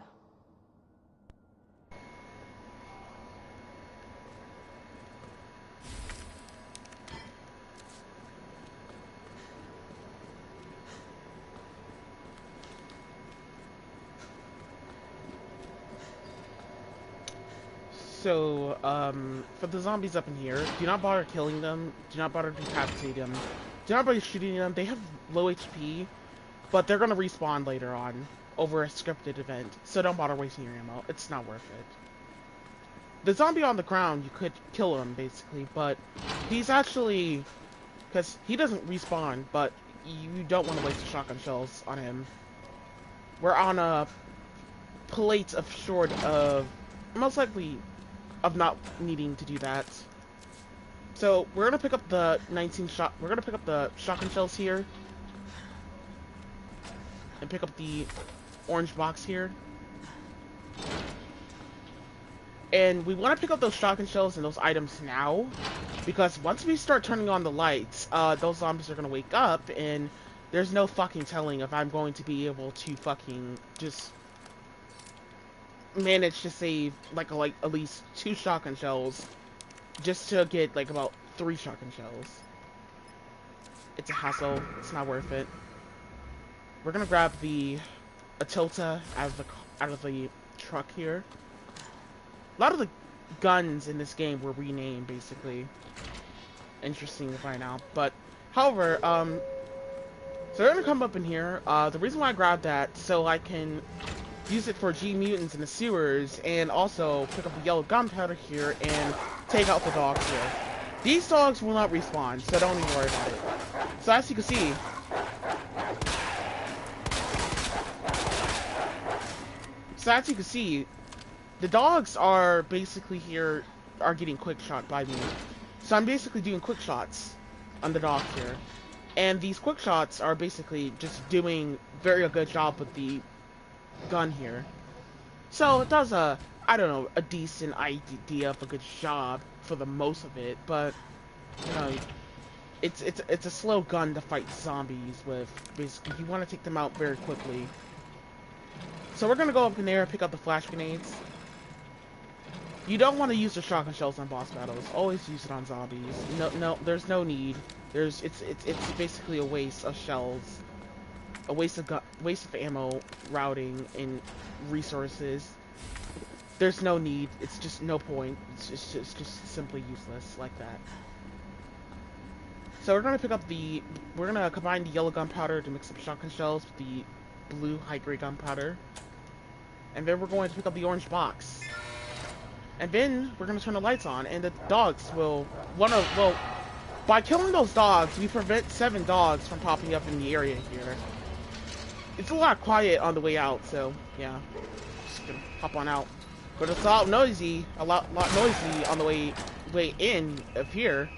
So, for the zombies up in here, do not bother killing them, do not bother decapitating them, do not bother shooting them. They have low HP, but they're gonna respawn later on over a scripted event, so don't bother wasting your ammo. It's not worth it. The zombie on the ground, you could kill him, basically, but he's actually... because he doesn't respawn, but you don't want to waste shotgun shells on him. We're on a plate of short of... most likely... of not needing to do that. So we're gonna pick up the we're gonna pick up the shotgun shells here. And pick up the orange box here. And we want to pick up those shotgun shells and those items now, because once we start turning on the lights, those zombies are going to wake up, and there's no fucking telling if I'm going to be able to fucking just manage to save like at least 2 shotgun shells just to get like about 3 shotgun shells. It's a hassle. It's not worth it. We're gonna grab the Atilta out of the truck here. A lot of the guns in this game were renamed, basically. Interesting to find out. But, however, so they're gonna come up in here. The reason why I grabbed that, so I can use it for G mutants in the sewers, and also pick up the yellow gunpowder here and take out the dogs here. These dogs will not respawn, so don't even worry about it. So as you can see, the dogs are basically here, are getting quick shot by me. So I'm basically doing quick shots on the dogs here. And these quick shots are basically just doing very good job with the gun here. So it does I don't know, a decent idea of a good job for the most of it, but, you know, it's a slow gun to fight zombies with. Basically, you want to take them out very quickly. So we're gonna go up in there and pick up the flash grenades. You don't want to use the shotgun shells on boss battles. Always use it on zombies. No, there's no need. It's basically a waste of shells, a waste of ammo, routing, and resources. There's no need. It's just no point. It's just simply useless like that. So we're gonna combine the yellow gunpowder to mix up shotgun shells with the blue high-grade gunpowder, and then we're going to pick up the orange box. And then we're gonna turn the lights on, and the dogs will by killing those dogs, we prevent 7 dogs from popping up in the area here. It's a lot quiet on the way out, so yeah, just gonna hop on out. But it's a lot noisy on the way in of here.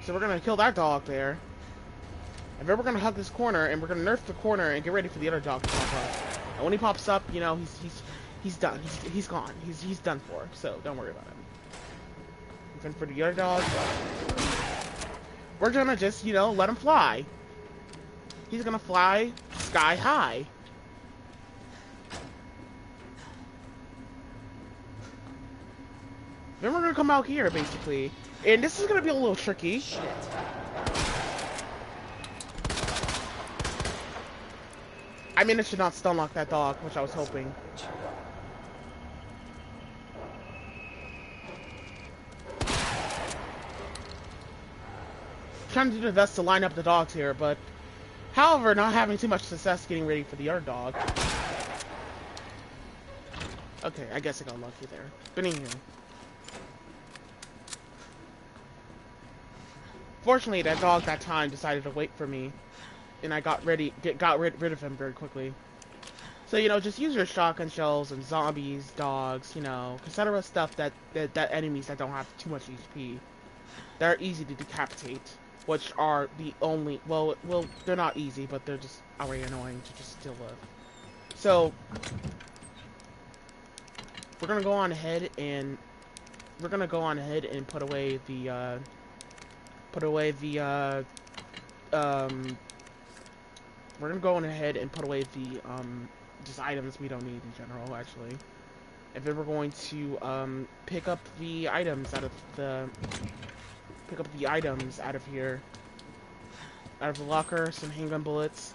So we're gonna kill that dog there, and then we're gonna hug this corner, and we're gonna nerf the corner and get ready for the other dog to pop up. And when he pops up, you know, he's done. He's gone. He's done for. So don't worry about him. And then for the other dog, we're gonna just, you know, let him fly. He's gonna fly sky high. Then we're gonna come out here, basically. And this is gonna be a little tricky. Shit. I mean, it should not stun lock that dog, which I was hoping. Trying to do the best to line up the dogs here, but however, not having too much success getting ready for the other dog. Okay, I guess I got lucky there. Spinning here. Fortunately, that dog that time decided to wait for me, and I got rid of him very quickly. So, you know, just use your shotgun shells and zombies, dogs, you know, etc. stuff that enemies that don't have too much HP. They're easy to decapitate, which are the only, well, they're not easy, but they're just already annoying to just deal with. So, we're gonna go on ahead and put away the we're gonna go on ahead and put away the just items we don't need in general, actually. And then we're going to pick up the items out of here, out of the locker. Some handgun bullets,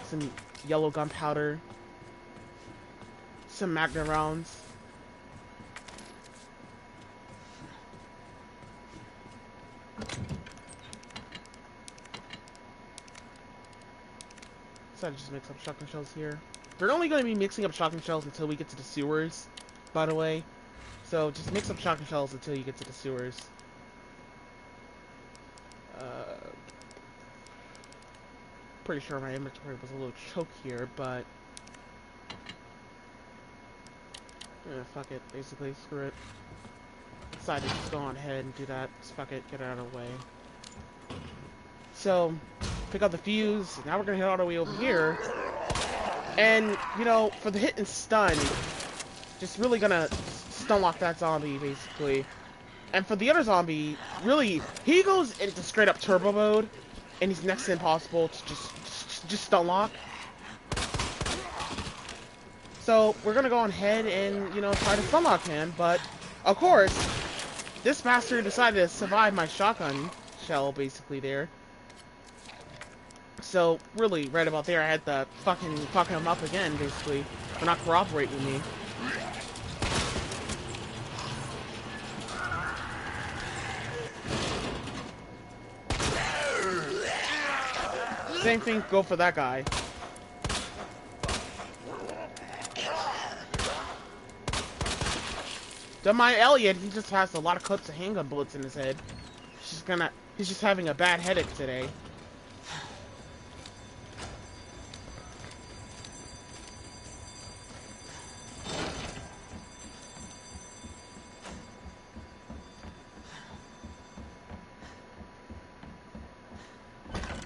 some yellow gunpowder, some magnum rounds. So I just mix up shotgun shells here. We're only going to be mixing up shotgun shells until we get to the sewers, by the way. So just mix up shotgun shells until you get to the sewers. Pretty sure my inventory was a little choked here, but fuck it, basically, screw it. Decided to just go on ahead and do that. Just fuck it, get it out of the way. So, pick up the fuse. Now we're gonna head all the way over here. And, you know, for the hit and stun, just really gonna stun lock that zombie, basically. And for the other zombie, really, he goes into straight up turbo mode, and he's next to impossible to just stun lock. So we're gonna go ahead and, you know, try to stun lock him, but of course, this bastard decided to survive my shotgun shell, basically there. So really, right about there, I had to fucking fuck him up again, basically, for not cooperating with me. Same thing, go for that guy. Then my Aaliyah, he just has a lot of clips of handgun bullets in his head. He's just having a bad headache today.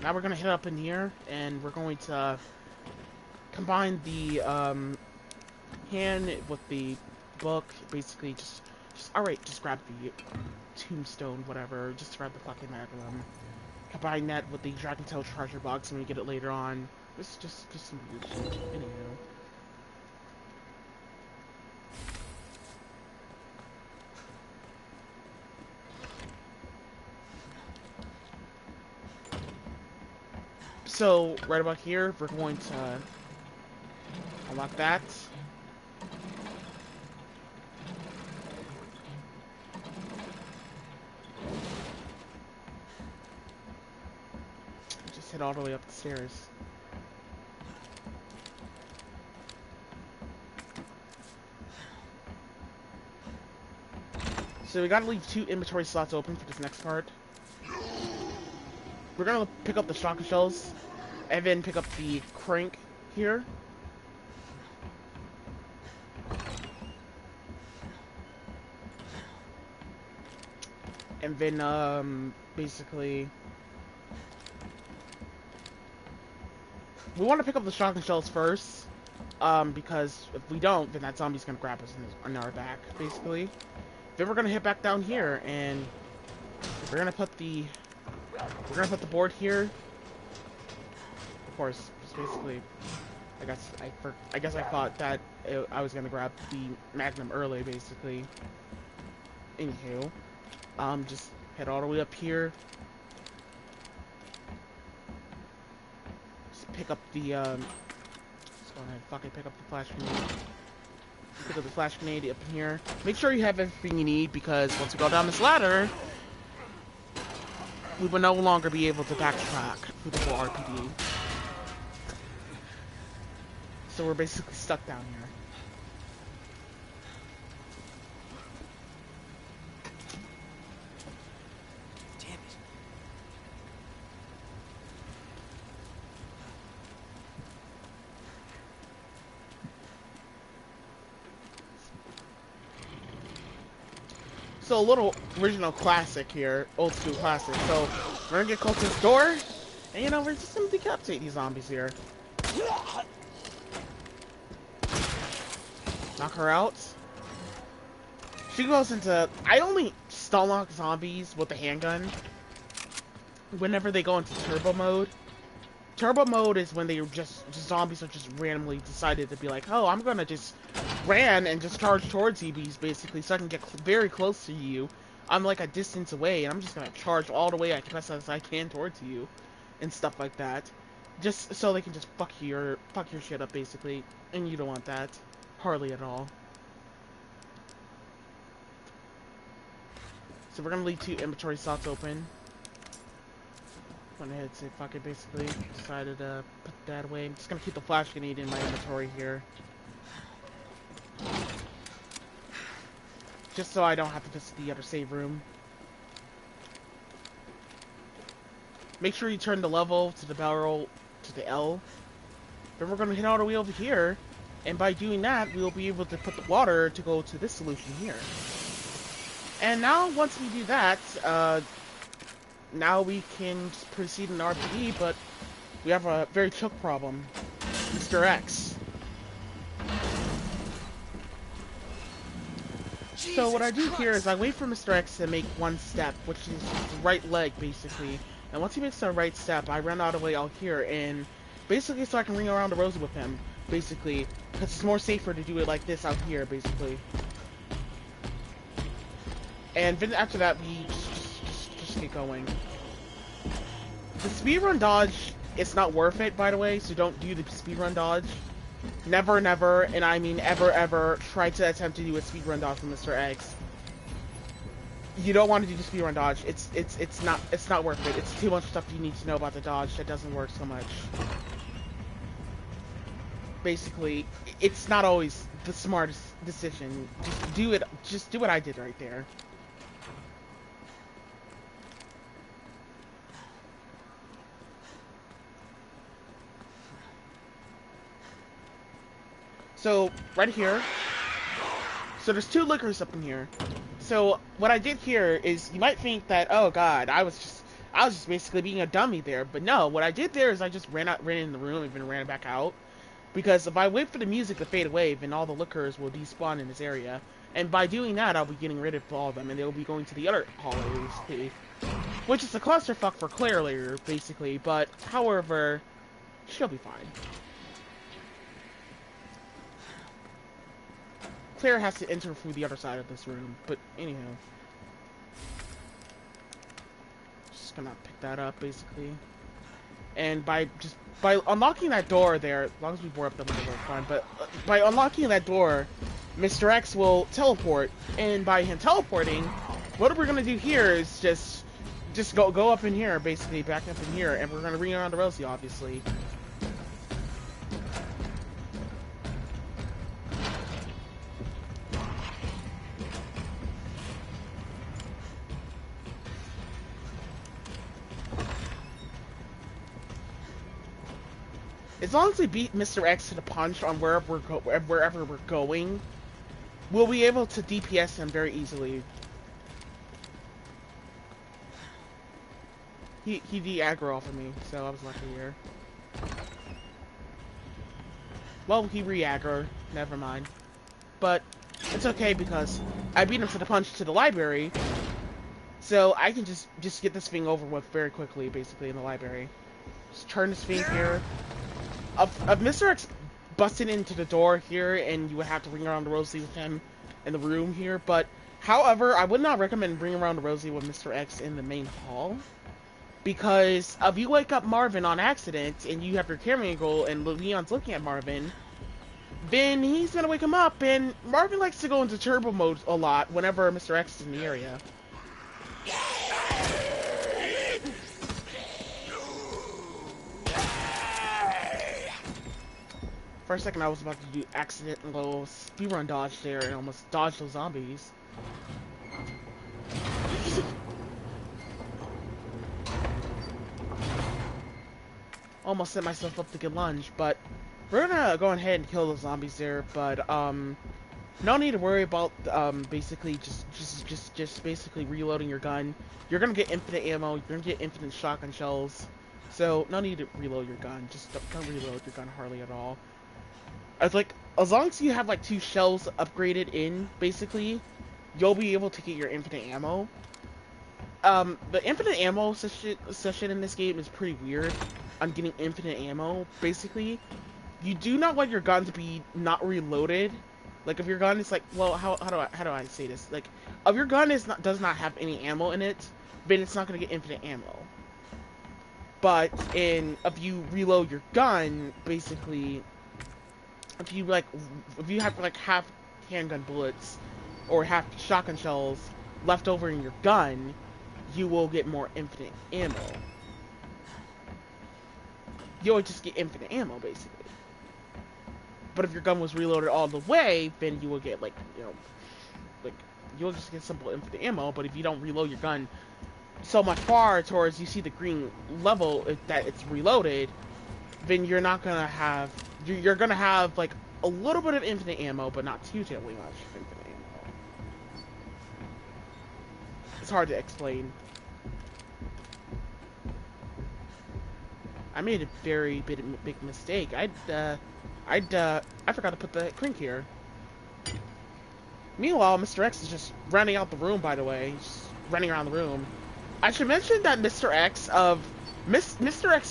Now we're gonna hit up in here, and we're going to combine the hand with the book. Basically, just alright, just grab the tombstone, whatever. Just grab the fucking magnum. Combine that with the Dragon Tail treasure box, and we get it later on. It's just some weird shit. Anywho. So, right about here, we're going to unlock that. Just head all the way up the stairs. So we gotta leave 2 inventory slots open for this next part. We're gonna pick up the shotgun shells, and then pick up the crank here. And then, basically, we want to pick up the shotgun shells first, because if we don't, then that zombie's gonna grab us in our back, basically. Then we're gonna hit back down here, and we're gonna put the board here. Of course, just basically, I guess I thought that I was gonna grab the magnum early, basically. Anywho, just head all the way up here. Just pick up the let's go ahead and fucking pick up the flash grenade. Pick up the flash grenade up in here. Make sure you have everything you need, because once we go down this ladder, we will no longer be able to backtrack through the whole RPD. So we're basically stuck down here. Damn it. So a little original classic here, old school classic. So we're gonna get close to this door, and you know, we're just gonna decapitate these zombies here. Knock her out. She goes into... I only stun lock zombies with the handgun whenever they go into turbo mode. Turbo mode is when they just zombies are just randomly decided to be like, oh, I'm gonna just ran and just charge towards you, basically, so I can get very close to you. I'm like a distance away, and I'm just gonna charge all the way as best as I can towards you, and stuff like that, just so they can just fuck your shit up, basically. And you don't want that, hardly at all. So we're gonna leave 2 inventory slots open. Went ahead and say fuck it, basically. Decided to put that away. I'm just gonna keep the flash grenade in my inventory here. Just so I don't have to visit the other save room. Make sure you turn the level to the barrel to the L. Then we're gonna hit all the way over here. And by doing that, we'll be able to put the water to go to this solution here. And now, once we do that, now we can proceed in RPD, but we have a very choke problem. Mr. X. So what I do here is I wait for Mr. X to make one step, which is just the right leg, basically. And once he makes the right step, I run out of the way out here, and basically so I can ring around the rosy with him, basically. Because it's more safer to do it like this out here, basically. And then after that, we just get going. The speedrun dodge, it's not worth it, by the way, so don't do the speedrun dodge. Never, never, and I mean ever, ever, try to attempt to do a speedrun dodge with Mr. X. You don't want to do the speedrun dodge. It's not worth it. It's too much stuff you need to know about the dodge that doesn't work so much. Basically, it's not always the smartest decision. Just do what I did right there. So, right here. So there's two liquors up in here. So what I did here is, you might think that, oh god, I was just basically being a dummy there. But no, what I did there is I just ran in the room and then ran back out. Because if I wait for the music to fade away, then all the liquors will despawn in this area. And by doing that, I'll be getting rid of all of them, and they'll be going to the other hallways, basically. Which is a clusterfuck for Claire later, basically. But, however, she'll be fine. Claire has to enter through the other side of this room, but anyhow. Just gonna pick that up, basically. And by unlocking that door there, as long as we board up the window, we're fine, but by unlocking that door, Mr. X will teleport, and by him teleporting, what we're gonna do here is just go up in here, basically, back up in here, and we're gonna ring around the Rosie, obviously. As long as we beat Mr. X to the punch on wherever we're going, we'll be able to DPS him very easily. He de-aggro off of me, so I was lucky here. Well, he re-aggroed. Never mind. But it's okay because I beat him to the punch to the library, so I can just get this thing over with very quickly, basically, in the library. Just turn this thing here. Of Mr. X busting into the door here, and you would have to ring around the Rosie with him in the room here, but however, I would not recommend bringing around the Rosie with Mr. X in the main hall, because if you wake up Marvin on accident, and you have your camera angle, and Leon's looking at Marvin, then he's gonna wake him up, and Marvin likes to go into turbo mode a lot whenever Mr. X is in the area. For a second, I was about to do accidental speedrun dodge there and almost dodge those zombies. Almost set myself up to get lunge, but we're gonna go ahead and kill those zombies there. But no need to worry about basically just basically reloading your gun. You're gonna get infinite ammo. You're gonna get infinite shotgun shells. So no need to reload your gun. Just don't reload your gun hardly at all. As long as you have like 2 shells upgraded in, basically, you'll be able to get your infinite ammo. The infinite ammo session in this game is pretty weird. On getting infinite ammo, basically, you do not want your gun to be not reloaded. Like if your gun is like, well, how do I say this? Like, if your gun does not have any ammo in it, then it's not gonna get infinite ammo. But if you reload your gun, basically, if you have like half handgun bullets or half shotgun shells left over in your gun, you will get more infinite ammo. You'll just get infinite ammo, basically. But if your gun was reloaded all the way, then you will get like, you'll just get simple infinite ammo. But if you don't reload your gun so much far towards you see the green level that it's reloaded, then you're not gonna have, you're gonna have like a little bit of infinite ammo, but not too terribly much infinite ammo. It's hard to explain. I made a very big mistake. I forgot to put the crank here. Meanwhile, Mr. X is just running out the room, by the way. He's just running around the room. I should mention that Mr. X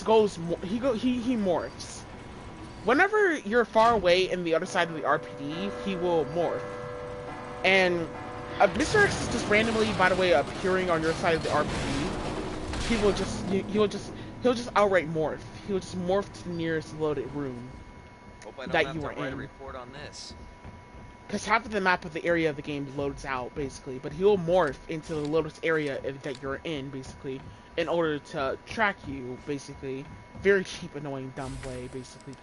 goes, he morphs. Whenever you're far away in the other side of the RPD, he will morph. And Mr. X is just randomly, by the way, appearing on your side of the RPD. He'll just outright morph. He'll just morph to the nearest loaded room Hope I don't that have you to are write a in. report on this. Because half of the map of the area of the game loads out, basically. But he'll morph into the loaded area that you're in, basically, in order to track you, basically. Very cheap, annoying, dumb way, basically.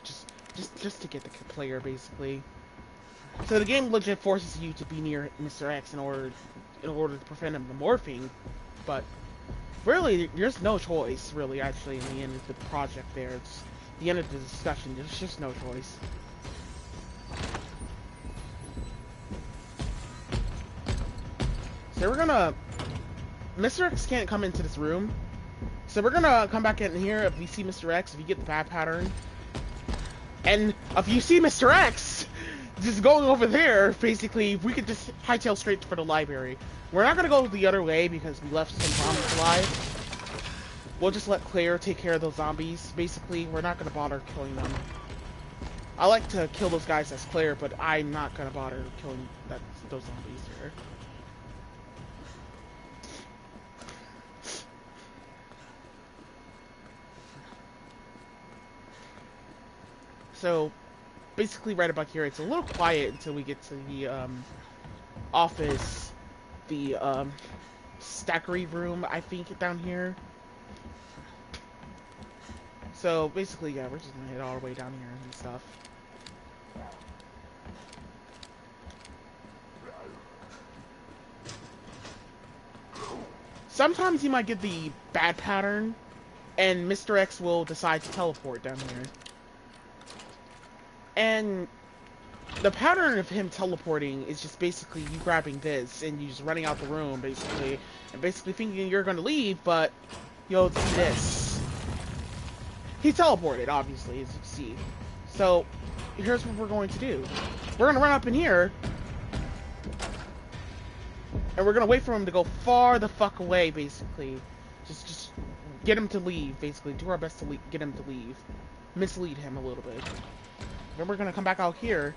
Just to get the player, basically. So the game legit forces you to be near Mr. X in order to prevent him from morphing. But really, there's no choice, really, actually, in the end of the project there. It's the end of the discussion. There's just no choice. So we're gonna... Mr. X can't come into this room. So we're gonna come back in here if we see Mr. X, if you get the bad pattern. And if you see Mr. X just going over there, basically, we could just hightail straight for the library. We're not gonna go the other way because we left some zombies alive. We'll just let Claire take care of those zombies. Basically, we're not gonna bother killing them. I like to kill those guys as Claire, but I'm not gonna bother killing those zombies here. So, basically right about here, it's a little quiet until we get to the, office, the, stackery room, I think, down here. So, basically, yeah, we're just gonna head all the way down here and stuff. Sometimes you might get the bad pattern, and Mr. X will decide to teleport down here. And the pattern of him teleporting is just basically you grabbing this and you just running out the room, basically, and basically thinking you're gonna leave, but you'll see this. He teleported, obviously, as you can see. So, here's what we're going to do. We're gonna run up in here, and we're gonna wait for him to go far the fuck away, basically. Just get him to leave, basically. Do our best to get him to leave. Mislead him a little bit. Then we're gonna come back out here,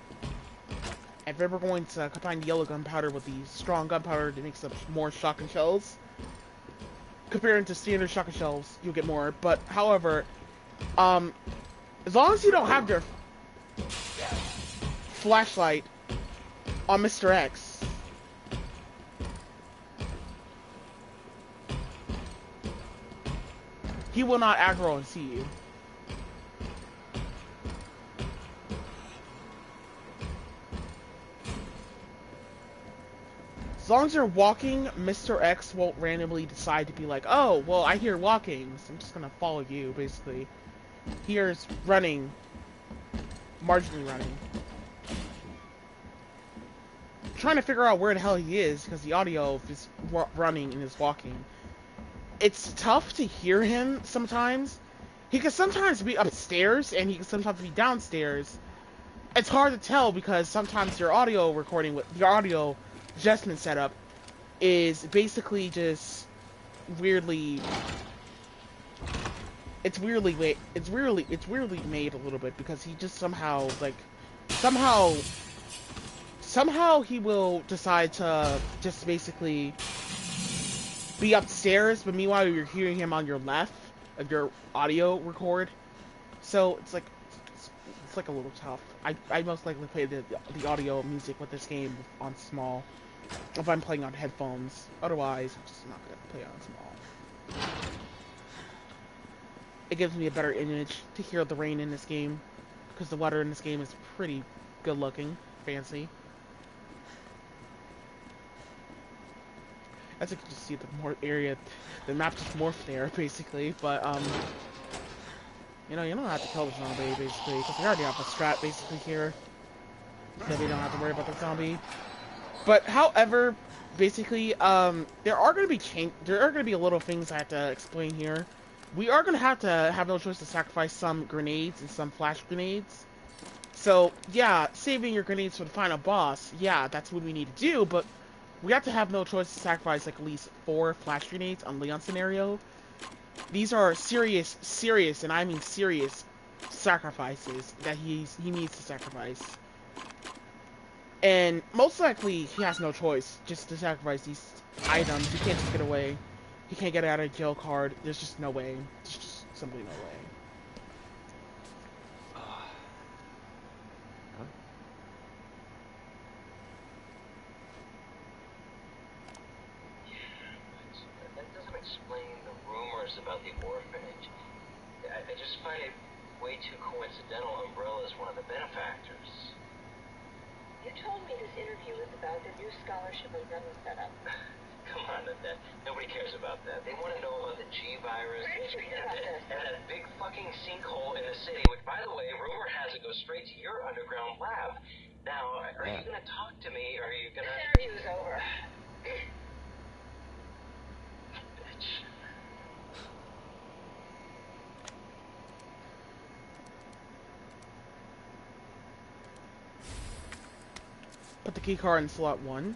and then we're going to combine the yellow gunpowder with the strong gunpowder that makes up more shotgun shells. Comparing to standard shotgun shells, you'll get more. But, however, as long as you don't have your flashlight on Mr. X, he will not aggro and see you. As long as you're walking, Mr. X won't randomly decide to be like, oh, well, I hear walking, so I'm just gonna follow you, basically. He hears running. Marginally running. I'm trying to figure out where the hell he is, because the audio of his running and his walking. It's tough to hear him sometimes. He can sometimes be upstairs, and he can sometimes be downstairs. It's hard to tell, because sometimes your audio recording with your audio adjustment setup is basically just weirdly made a little bit, because he just somehow he will decide to just basically be upstairs, but meanwhile you're hearing him on your left of your audio record. So it's like a little tough. I most likely play the audio music with this game on small if I'm playing on headphones. Otherwise, I'm just not gonna play on small. It gives me a better image to hear the rain in this game, because the weather in this game is pretty good looking, fancy. As you can just see, the map just morphed there, basically. But you know, you don't have to kill the zombie, basically, because we already have a strat basically here, so we don't have to worry about the zombie. But however, basically, there are gonna be little things I have to explain here. We are gonna have no choice to sacrifice some grenades and some flash grenades So, yeah, saving your grenades for the final boss, yeah, that's what we need to do, but we have to have no choice to sacrifice like at least 4 flash grenades on Leon's scenario. These are serious, and I mean serious sacrifices that he needs to sacrifice. And most likely, he has no choice just to sacrifice these items. He can't just get away. He can't get out of jail card. There's just no way. There's just simply no way. That doesn't explain the rumors about the orphanage. I just find it way too coincidental Umbrella's one of the benefactors. You told me this interview was about the new scholarship Umbrella set up. Come on, Annette. Nobody cares about that. They want to know about the G virus Where did you hear about this? and that big fucking sinkhole in the city, which, by the way, rumor has it goes straight to your underground lab. Now, are you going to talk to me, or are you going to... This interview is over. Bitch. Put the key card in slot 1.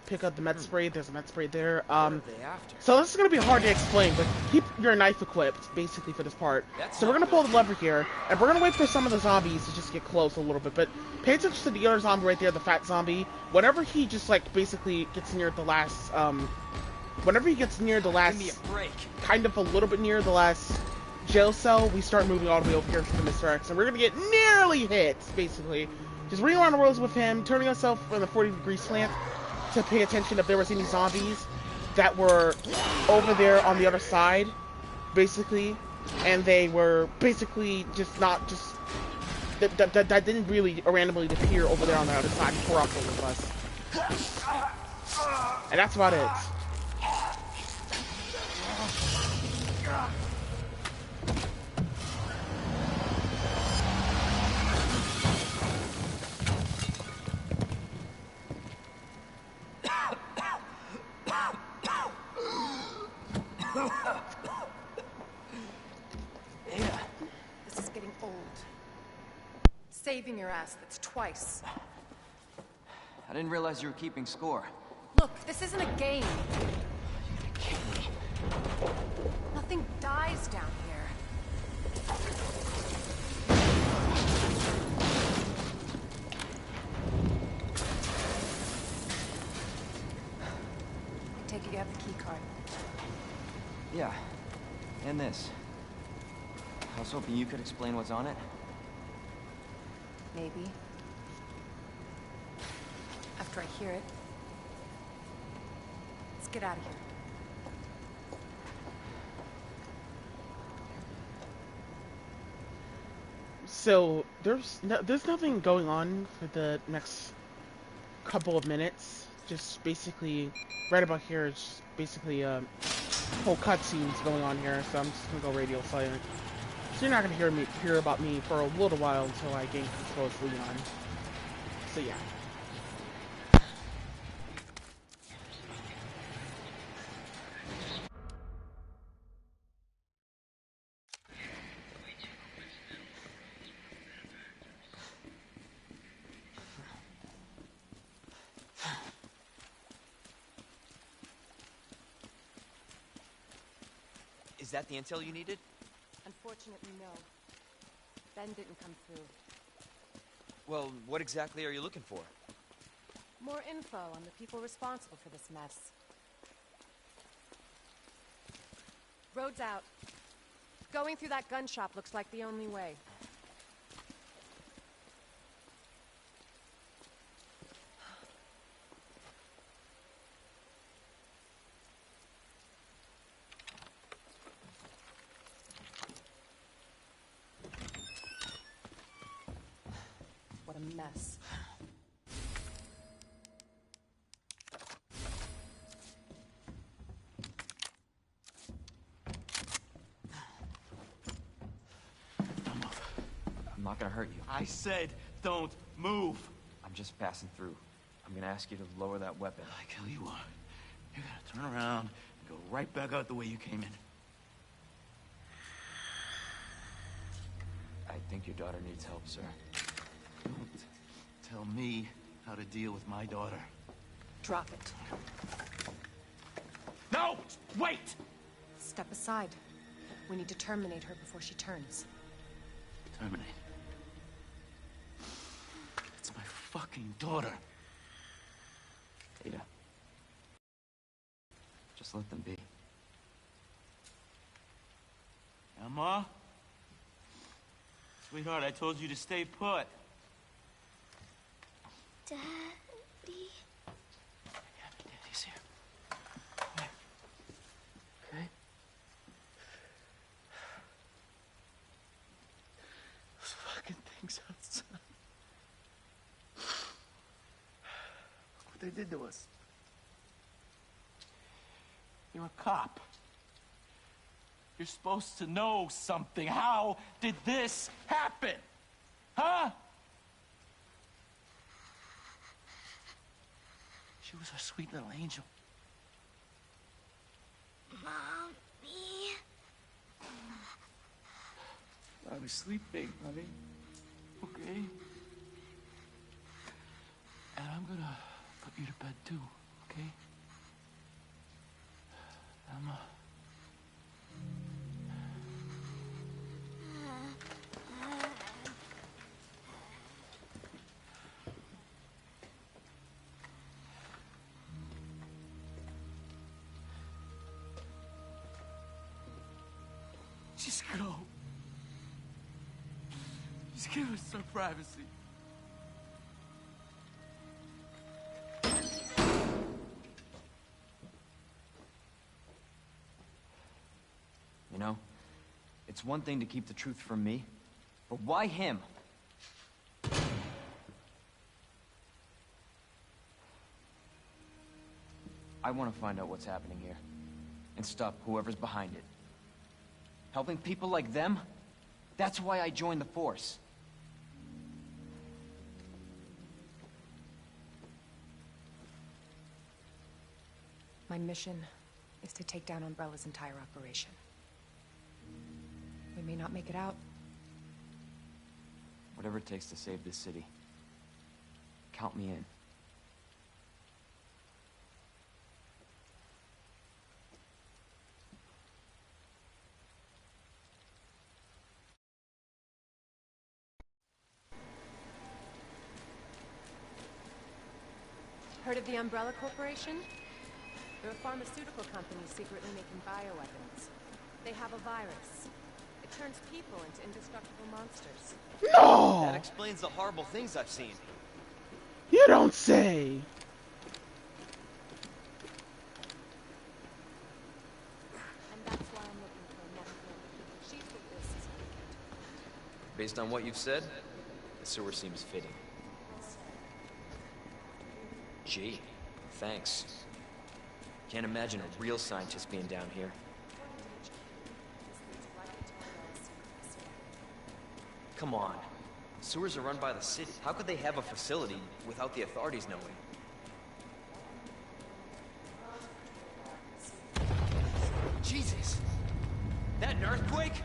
Pick up the med spray. There's a med spray there. What are they after? So this is gonna be hard to explain, but keep your knife equipped, basically, for this part. That's So we're not gonna pull good. the lever here, and we're gonna wait for some of the zombies to just get close a little bit, but pay attention to the other zombie right there, the fat zombie. Whenever he just, like, basically gets near the last, whenever he gets near the last, Give me a break. kind of a little bit near the last jail cell, we start moving all the way over here to Mr. X, and we're gonna get nearly hit, basically. Just running around the roads with him, turning yourself in a 40-degree slant to pay attention if there was any zombies that were over there on the other side, basically, and they were basically just not just that didn't really randomly appear over there on the other side and pour off over us. And that's about it. This is getting old. Saving your ass, that's twice. I didn't realize you were keeping score. Look, this isn't a game. Nothing dies down here. I take it you have the key card. Yeah. And this. I was hoping you could explain what's on it. Maybe. After I hear it. Let's get out of here. So there's nothing going on for the next couple of minutes. Just basically, right about here is basically whole cutscenes going on here. So I'm just gonna go radio silent. So you're not gonna hear about me for a little while until I gain control of Leon. So yeah. Is that the intel you needed? Unfortunately, no. Ben didn't come through. Well, what exactly are you looking for? More info on the people responsible for this mess. Road's out. Going through that gun shop looks like the only way. What a mess. I'm not gonna hurt you. I said, don't move. I'm just passing through. I'm gonna ask you to lower that weapon. I kill you are. You gotta turn around and go right back out the way you came in. I think your daughter needs help, sir. Don't tell me how to deal with my daughter. Drop it. No! Wait! Step aside. We need to terminate her before she turns. Terminate. It's my fucking daughter. Ada. Just let them be. Emma? Sweetheart, I told you to stay put. Daddy? Yeah, Daddy's here. Here. Okay? Those fucking things outside. Look what they did to us. You're a cop. You're supposed to know something. How did this happen? Huh? She was our sweet little angel. Mommy? I was sleeping, honey. Okay? And I'm gonna put you to bed too, okay? Emma. Just go. Just give us some privacy. You know, it's one thing to keep the truth from me, but why him? I want to find out what's happening here, and stop whoever's behind it. Helping people like them? That's why I joined the force. My mission is to take down Umbrella's entire operation. We may not make it out. Whatever it takes to save this city. Count me in. Heard of the Umbrella Corporation? They're a pharmaceutical company secretly making bioweapons. They have a virus. It turns people into indestructible monsters. No! That explains the horrible things I've seen. You don't say! And that's why I'm looking for a medical. She's what this is. Based on what you've said, the sewer seems fitting. Gee, thanks. Can't imagine a real scientist being down here. Come on. Sewers are run by the city. How could they have a facility without the authorities knowing? Jesus! That an earthquake?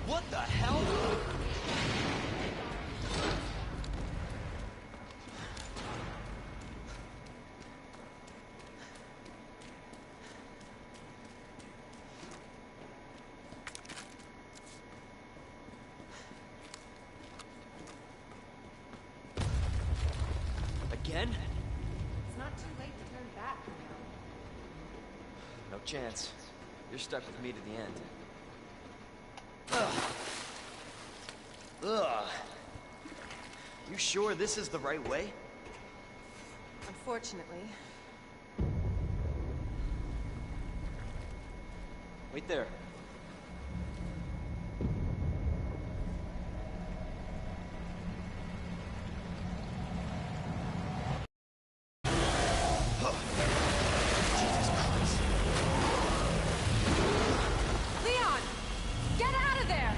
What the hell? Again? It's not too late to turn back, you know. No chance. You're stuck with me to the end. Ugh. Ugh. You sure this is the right way? Unfortunately. Wait there. Leon! Get out of there!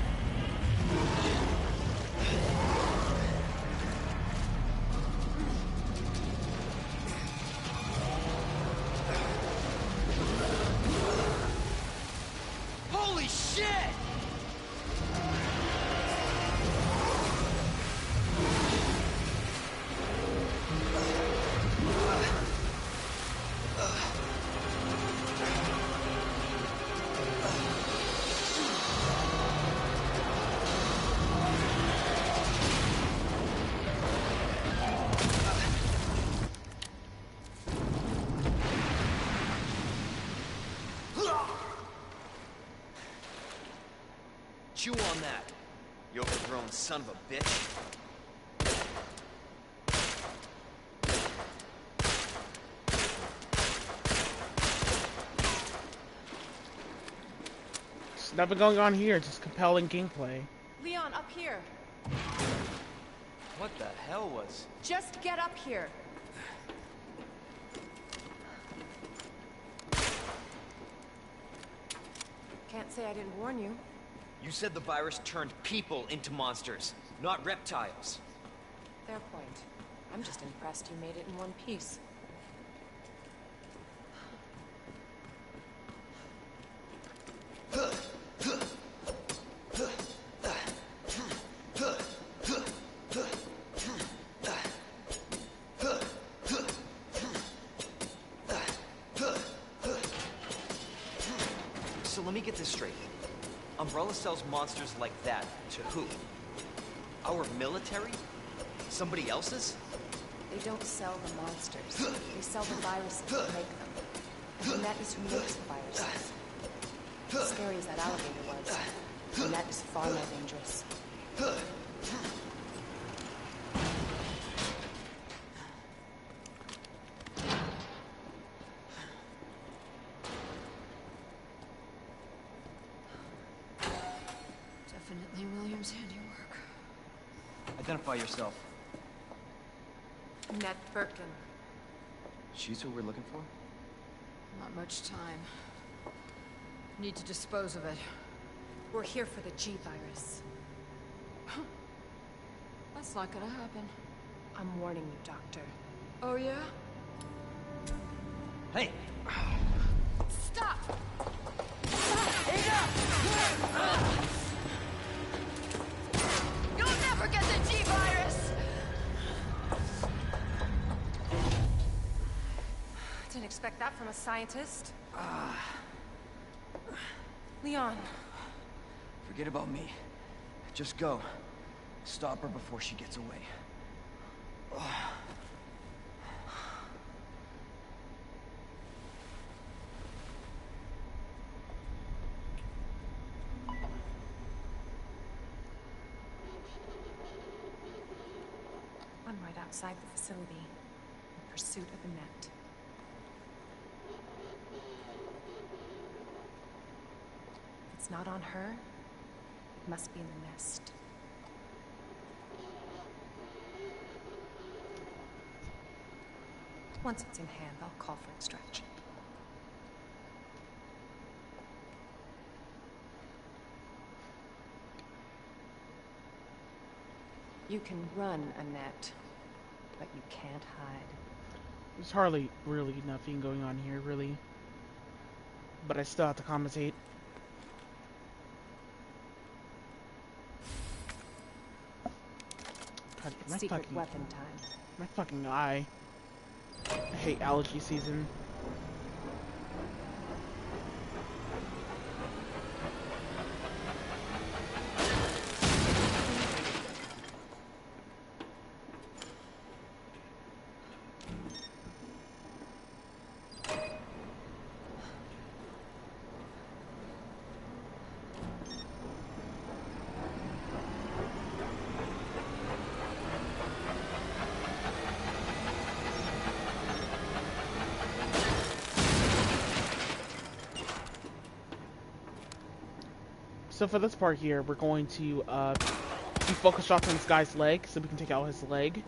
Chew on that, you overgrown son of a bitch. There's nothing going on here, just compelling gameplay. Leon, up here. What the hell was... Just get up here. Can't say I didn't warn you. You said the virus turned people into monsters, not reptiles. Fair point. I'm just impressed you made it in one piece. So let me get this straight. Umbrella sells monsters like that to who? Our military? Somebody else's? They don't sell the monsters. They sell the viruses that make them. And the net is who makes the viruses. As scary as that alligator was, the net is far more dangerous. Definitely William's handiwork. Identify yourself. Net Birkin. She's who we're looking for? Not much time. Need to dispose of it. We're here for the G virus. That's not gonna happen. I'm warning you, Doctor. Oh, yeah? Hey! Stop! You'll never get the G virus! Didn't expect that from a scientist. Leon. Forget about me. Just go. Stop her before she gets away. I'm right outside the facility, in pursuit of the net. If it's not on her, it must be in the nest. Once it's in hand, I'll call for extraction. You can run, Annette, but you can't hide. There's hardly really nothing going on here, really. But I still have to compensate. God, my Secret fucking, weapon time. my fucking eye. I hate allergy season. So for this part here, we're going to be focused off on this guy's leg, so we can take out his leg.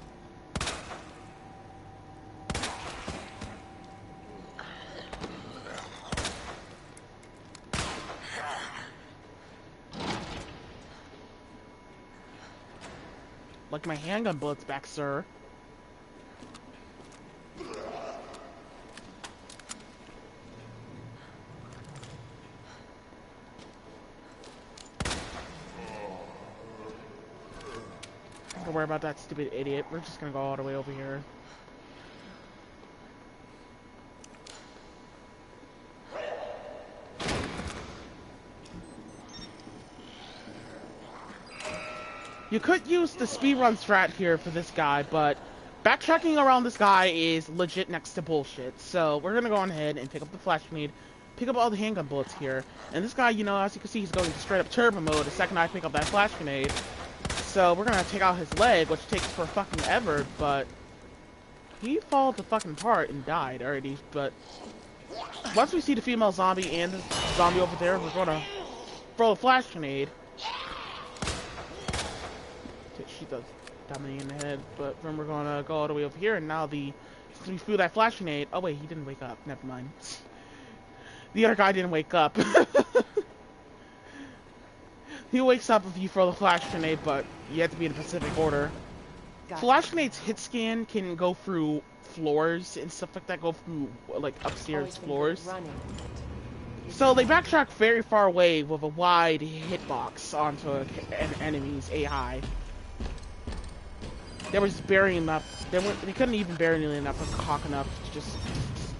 Like my handgun bullets back, sir. Don't worry about that stupid idiot. We're just gonna go all the way over here. You could use the speedrun strat here for this guy, but backtracking around this guy is legit next to bullshit. So we're gonna go on ahead and pick up the flash grenade, pick up all the handgun bullets here. And this guy, you know, as you can see, he's going straight up turbo mode the second I pick up that flash grenade. So we're gonna take out his leg, which takes for fucking ever, but he fell fucking apart and died already. But once we see the female zombie and the zombie over there, we're gonna throw a flash grenade. She does me in the head, but then we're gonna go all the way over here, and now since we threw that flash grenade. Oh wait, he didn't wake up. Never mind. The other guy didn't wake up. He wakes up if you throw the flash grenade, but you have to be in a specific order. Flash grenades hit scan can go through floors and stuff like that, go through like upstairs floors. So they backtrack very far away with a wide hitbox onto an enemy's AI. They were just burying enough. They couldn't even bury nearly enough or cock enough to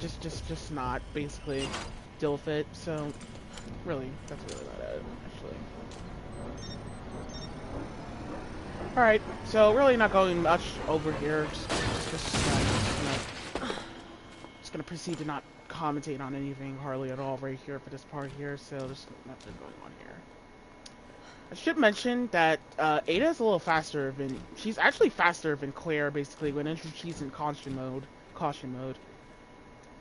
just not basically deal with it. So really, that's really about it, actually. Alright, so really not going much over here. Just gonna proceed to not commentate on anything hardly at all right here for this part here. So there's nothing going on here. I should mention that Ada is a little faster than she's actually faster than Claire basically when she's in caution mode.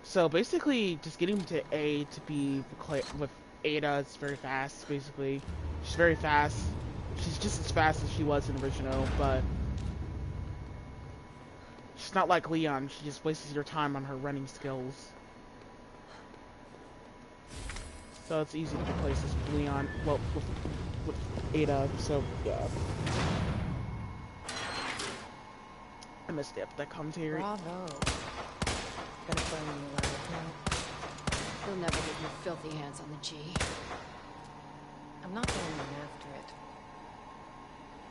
So basically, just getting to A to B with Ada is very fast. Basically, she's very fast. She's just as fast as she was in the original, but she's not like Leon. She just wastes your time on her running skills. So it's easy to get places with Leon. Well, with Ada. So yeah. I missed it. That commentary. Bravo. Gonna burn you alive now. You'll never get your filthy hands on the G. I'm not going in after it.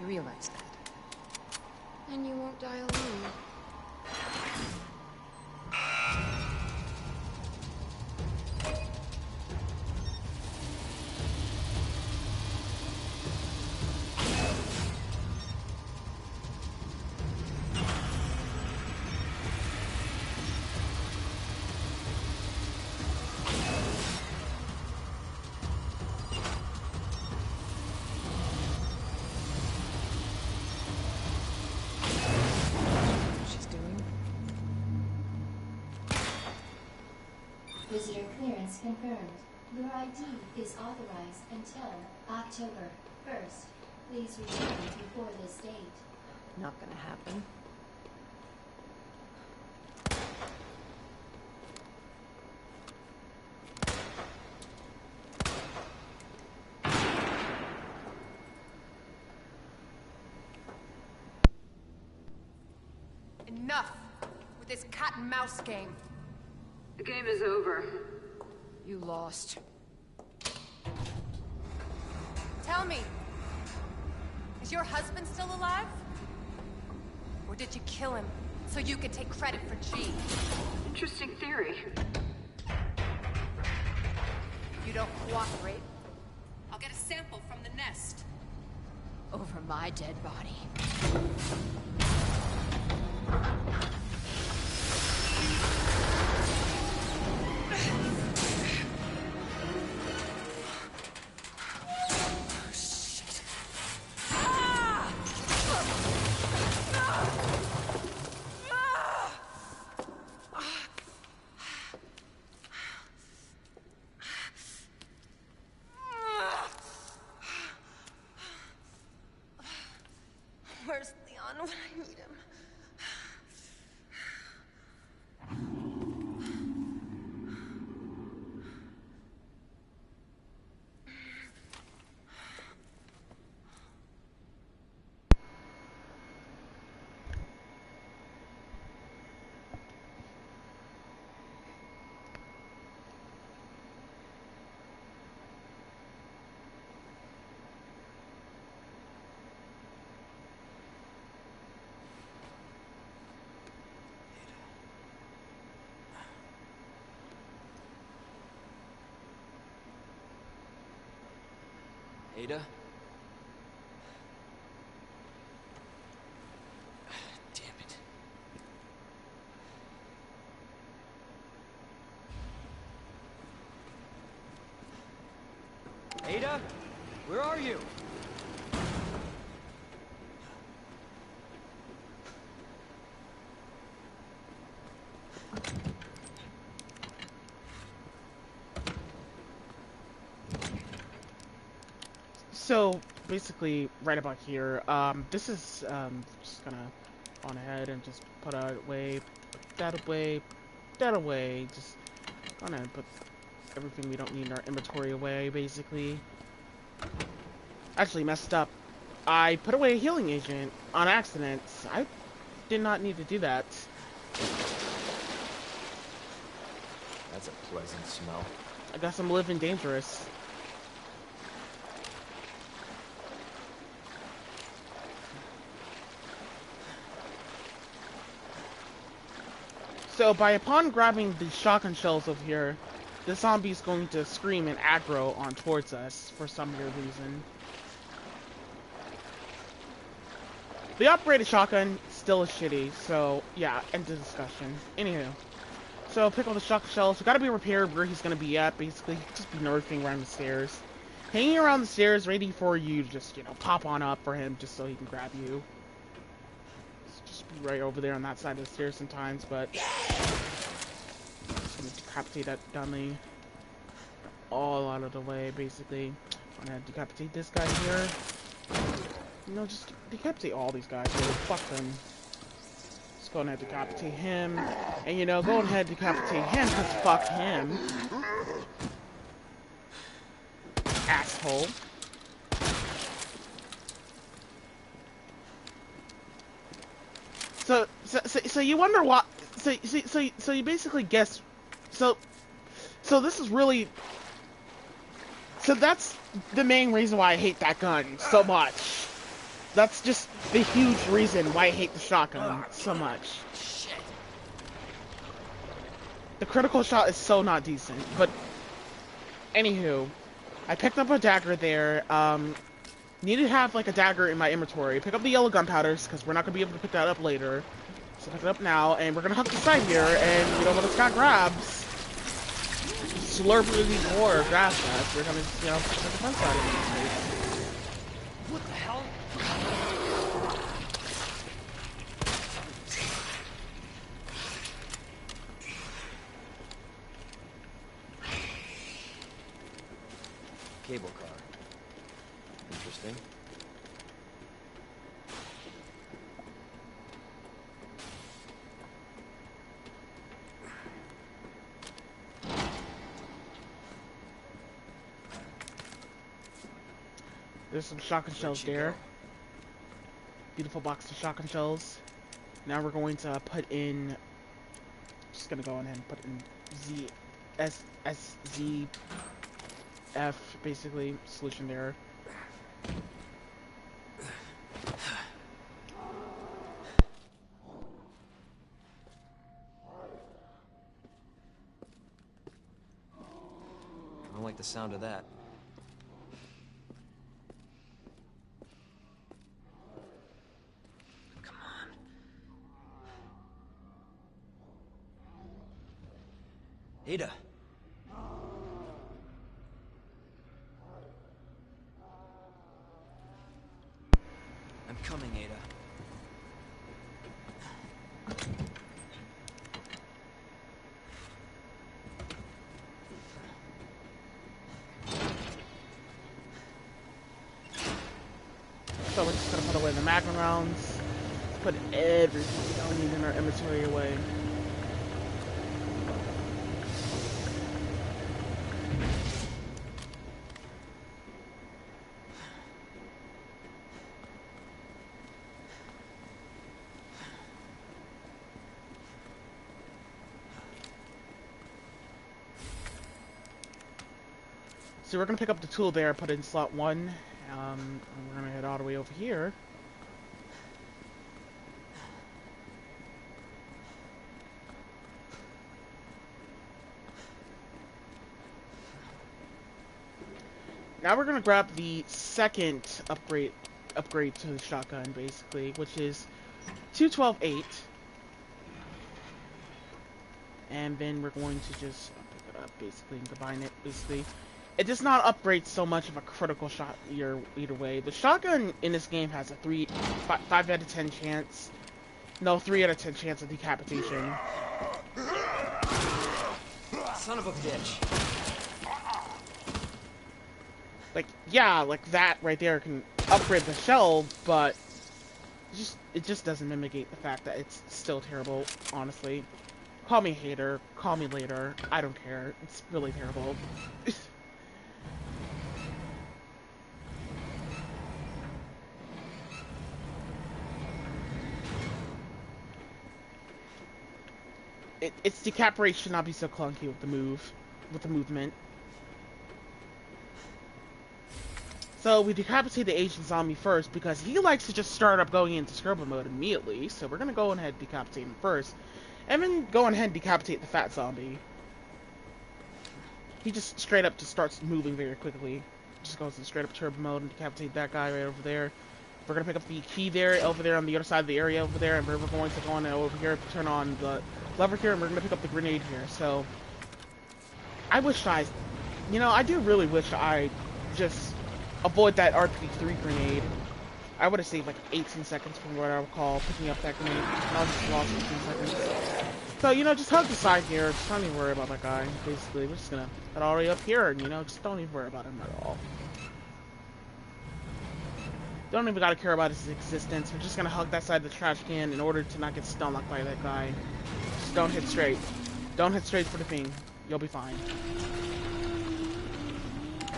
You realize that. And you won't die alone. Visitor clearance confirmed. Your ID is authorized until October 1st. Please return before this date. Not gonna happen. Enough with this cat and mouse game. The game is over. You lost. Tell me, is your husband still alive? Or did you kill him so you could take credit for G? Interesting theory. If you don't cooperate, I'll get a sample from the nest. Over my dead body. Where's Leon when I need him? Ada? Damn it. Ada? Where are you? So basically, right about here, this is just gonna on ahead and just put that away, that away. Just gonna put everything we don't need in our inventory away, basically. Actually, messed up. I put away a healing agent on accident. I did not need to do that. That's a pleasant smell. I guess I'm living dangerous. So upon grabbing the shotgun shells over here, the zombie's going to scream and aggro on towards us for some weird reason. The operated shotgun still is shitty, so yeah, end of discussion. Anywho, so pick up the shotgun shells. We gotta be prepared where he's gonna be at. Basically, just be nerfing around the stairs, hanging around the stairs, ready for you to just, you know, pop on up for him just so he can grab you. Just be right over there on that side of the stairs sometimes, but just gonna decapitate that dummy all out of the way. Basically, I'm gonna decapitate this guy here. You know, just decapitate all these guys. Really, fuck them. Just go ahead and decapitate him. And, you know, go ahead and decapitate him, because fuck him. Asshole. So you wonder why... So you basically guess... So this is really... So that's the main reason why I hate that gun so much. That's just the huge reason why I hate the shotgun so much. The critical shot is so not decent, but anywho, I picked up a dagger there. Needed to have like a dagger in my inventory. Pick up the yellow gunpowders because we're not gonna be able to pick that up later. So pick it up now, and we're gonna hook the side here, and you know when it's got grabs, slurp really more grabs us. We're gonna, you know, put the front side of it. What the hell? Cable car. Interesting. There's some shotgun shells there. Beautiful box of shotgun shells. Now we're going to put in... Just gonna go ahead and put in ZF, basically, solution there. I don't like the sound of that. Come on. Ada. I'm coming, Ada. So we're just gonna put away the magnum rounds. Put everything we don't need in our inventory away. So we're gonna pick up the tool there, put it in slot 1. And we're gonna head all the way over here. Now we're gonna grab the second upgrade to the shotgun, basically, which is 212-8. And then we're going to just pick it up, basically, and combine it, basically. it does not upgrade so much of a critical shot either way. The shotgun in this game has a 5 out of 10 chance. No, 3 out of 10 chance of decapitation. Son of a bitch. Like, yeah, like that right there can upgrade the shell, but it just doesn't mitigate the fact that it's still terrible, honestly. Call me a hater, call me later, I don't care. It's really terrible. Its decapitation should not be so clunky with the movement. So we decapitate the Asian zombie first because he likes to just start up going into scribble mode immediately. So we're gonna go ahead and decapitate him first, and then go ahead and decapitate the fat zombie. He just straight up just starts moving very quickly. Just goes in straight up turbo mode and decapitate that guy right over there. We're gonna pick up the key there, over there on the other side of the area over there, and we're going to go on over here, turn on the lever here, and we're gonna pick up the grenade here. So I wish I do really wish I just avoid that RP3 grenade. I would have saved like 18 seconds from what I recall picking up that grenade. I just lost 18 seconds. So, just hug the side here. Just don't even worry about that guy. Basically, we're just gonna head all the way up here and, just don't even worry about him at all. Don't even gotta care about his existence. We're just gonna hug that side of the trash can in order to not get stun locked by that guy. Just don't hit straight. Don't hit straight for the thing. You'll be fine.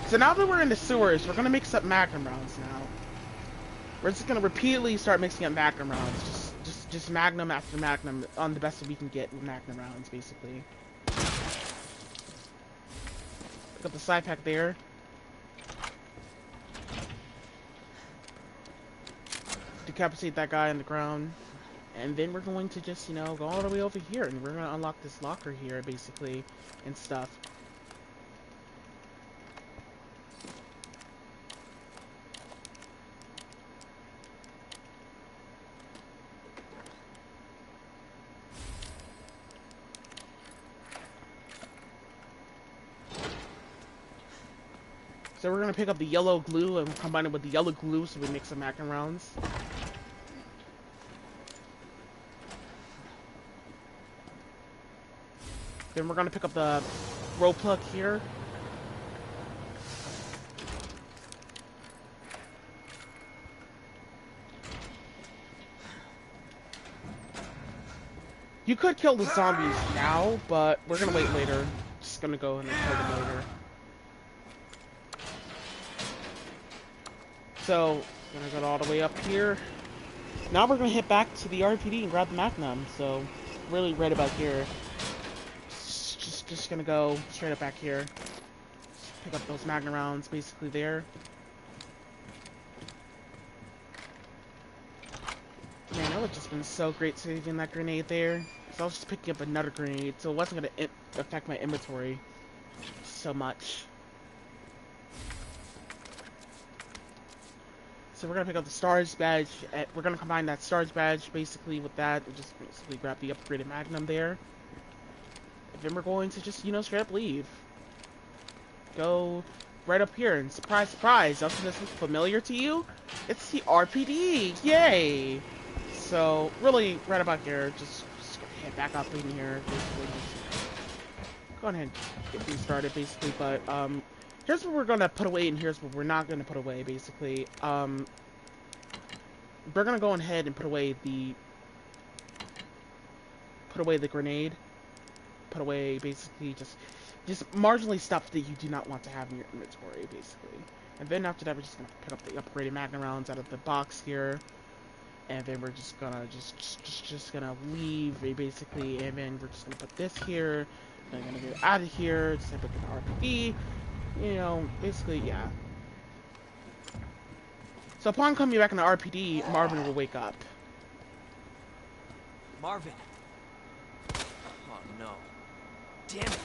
So now that we're in the sewers, we're gonna mix up magnum rounds now. We're just gonna repeatedly start mixing up magnum rounds. Just magnum after magnum on the best that we can get with magnum rounds, basically. Pick up the side pack there. Decapitate that guy on the ground. And then we're going to just, go all the way over here, and we're gonna unlock this locker here, basically, and stuff. So we're gonna pick up the yellow glue and combine it with the yellow glue so we make some magnum rounds. Then we're gonna pick up the rope plug here. You could kill the zombies now, but we're gonna wait later. Just gonna go and kill them later. So, gonna go all the way up here. Now we're gonna hit back to the RPD and grab the Magnum. So, really right about here. Just gonna go straight up back here. Pick up those Magnum rounds basically there. Man, that would just been so great saving that grenade there. So I was just picking up another grenade, so it wasn't gonna affect my inventory so much. So we're gonna pick up the Stars badge. We're gonna combine that Stars badge basically with that. We'll just basically grab the upgraded Magnum there. And then we're going to just, straight up leave. Go right up here, and surprise, surprise, doesn't this look familiar to you? It's the RPD! Yay! So, really, right about here, just head back up in here, basically. Go ahead and get things started, basically, but, here's what we're gonna put away, and here's what we're not gonna put away, basically. We're gonna go ahead and put away the grenade. Put away, basically, just marginally stuff that you do not want to have in your inventory, basically. And then after that, we're just gonna pick up the upgraded Magnum rounds out of the box here. And then we're just gonna just gonna leave, basically, and then we're just gonna put this here. Then I'm gonna get out of here, just put the RPD. Basically, yeah. So upon coming back in the RPD, Marvin will wake up. Marvin. Oh no. Damn it.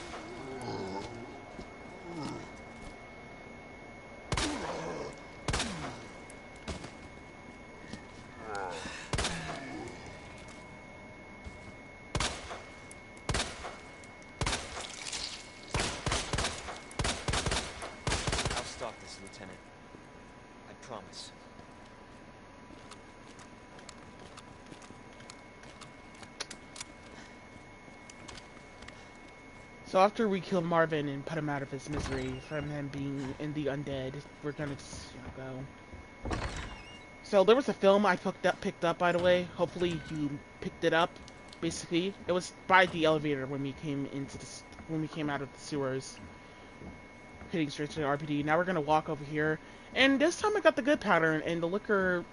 this, Lieutenant. I promise. So after we kill Marvin and put him out of his misery from him being in the undead, we're gonna just, go. So there was a film I picked up, by the way. Hopefully you picked it up. Basically, it was by the elevator when we came out of the sewers, heading straight to the RPD. Now we're gonna walk over here, and this time I got the good pattern, and the liquor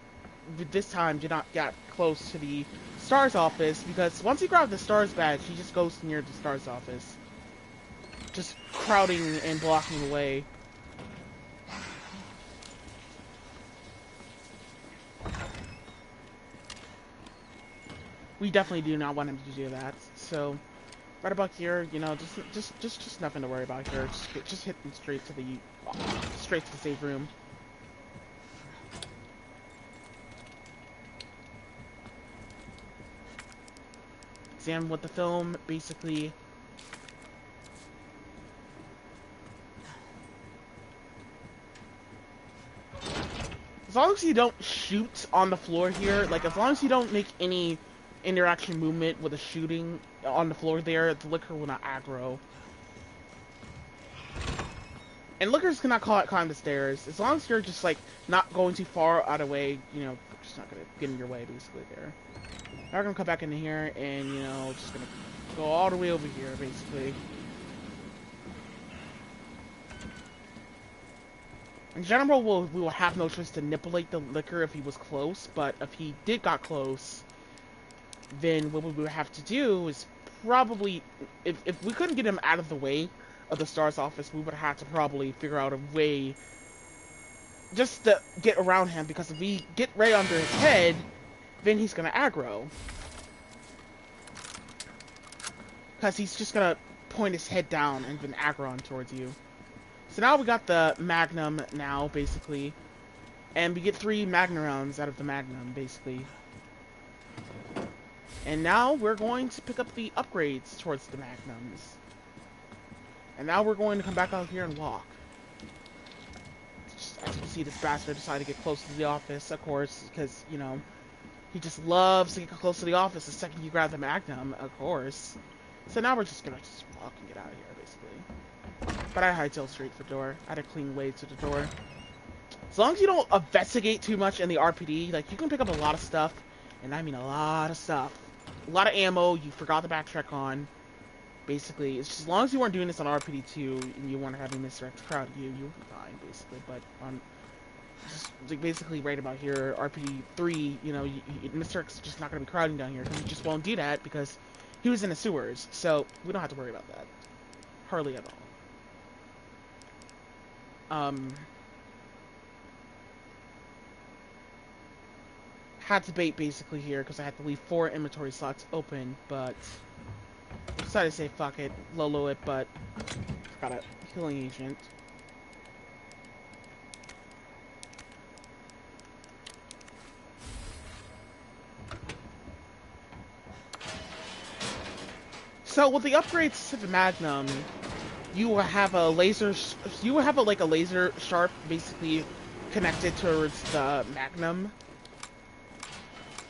this time did not get close to the STARS office, because once you grab the STARS badge, he just goes near the STARS office, just crowding and blocking the way. We definitely do not want him to do that. So, right about here, just nothing to worry about here. Just hit them straight to the safe room. Examine with the film, basically. As long as you don't shoot on the floor here, like as long as you don't make any interaction movement with the shooting on the floor there, the liquor will not aggro. And liquors cannot climb the stairs. As long as you're just like not going too far out of the way, just not gonna get in your way basically there. Now we're gonna come back in here and just gonna go all the way over here basically. In general, we will have no choice to manipulate the liquor if he was close, but if he got close, then what we would have to do is probably, if we couldn't get him out of the way of the STARS office, we would have to probably figure out a way just to get around him, because if we get right under his head, then he's gonna aggro. Because he's just gonna point his head down and then aggro on towards you. So now we got the Magnum now, basically. And we get 3 Magnum rounds out of the Magnum, basically. And now we're going to pick up the upgrades towards the Magnums. And now we're going to come back out here and walk. Just, as you can see, this bastard decided to get close to the office, of course, because, he just loves to get close to the office the second you grab the Magnum, of course. So now we're just gonna walk and get out of here, basically. But I hightailed straight for the door. I had a clean way to the door. As long as you don't investigate too much in the RPD, like, you can pick up a lot of stuff, and I mean a lot of stuff. A lot of ammo you forgot to backtrack on. Basically, it's just, as long as you weren't doing this on RPD2 and you weren't having misdirect crowd you'll be fine, basically. But on just like basically right about here, RPD3, Misdirect's just not gonna be crowding down here. He just won't do that because he was in the sewers, so we don't have to worry about that. Hardly at all. Had to bait basically here because I had to leave 4 inventory slots open, but decided to say fuck it, Lolo it, but got a healing agent. So with the upgrades to the Magnum, you will have a laser. You will have a laser sharp, basically connected towards the Magnum,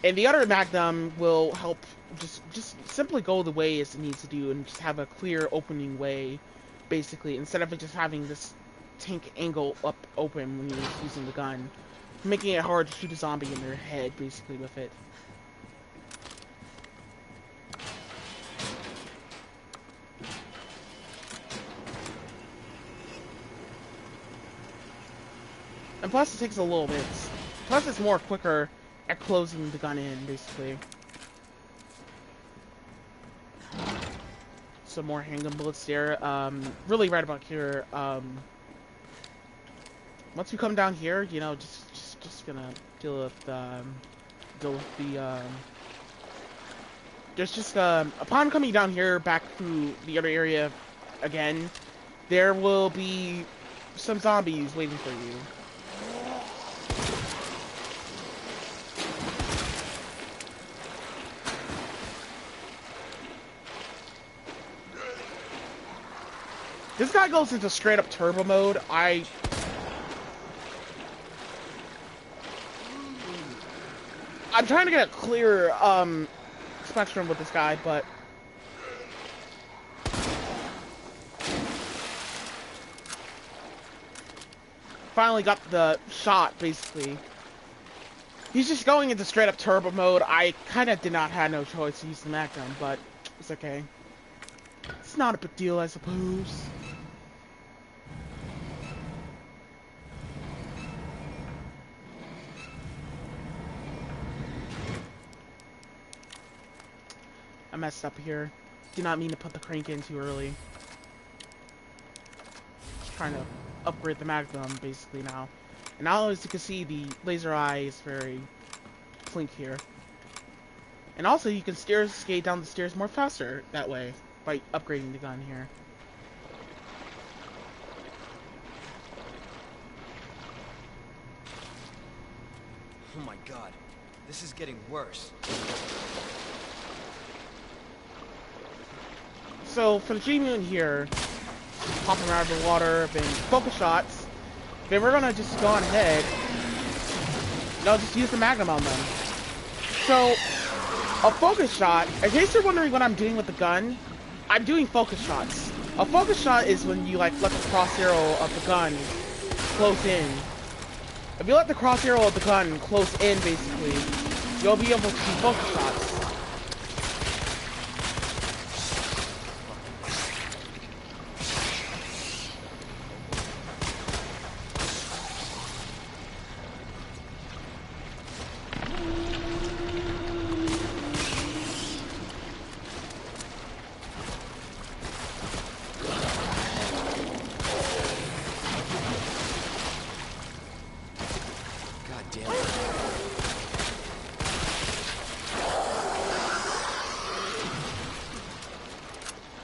and the other Magnum will help just simply go the way as it needs to do, and just have a clear opening way, basically, instead of it just having this tank angle up open when you're using the gun, making it hard to shoot a zombie in their head, basically, with it. And plus it takes a little bit. Plus it's more quicker at closing the gun in, basically. Some more handgun bullets there. Really right about here. Once we come down here, just gonna deal with the there's just upon coming down here back to the other area again, there will be some zombies waiting for you. This guy goes into straight up turbo mode. I I'm trying to get a clear spectrum with this guy, but finally got the shot, basically. He's just going into straight up turbo mode. I kind of did not have no choice to use the Magnum, but it's okay. It's not a big deal, I suppose. I messed up here. Did not mean to put the crank in too early. Just trying to upgrade the Magnum, basically, now. And now, as you can see, the laser eye is very flink here. And also, you can skate down the stairs more faster that way by upgrading the gun here. Oh my god, this is getting worse. So, for the G-Moon here, popping out of the water, then focus shots, then we're gonna just go on ahead. No, just use the Magnum on them. So, a focus shot, in case you're wondering what I'm doing with the gun, I'm doing focus shots. A focus shot is when you, like, let the cross arrow of the gun close in. If you let the cross arrow of the gun close in, basically, you'll be able to do focus shots.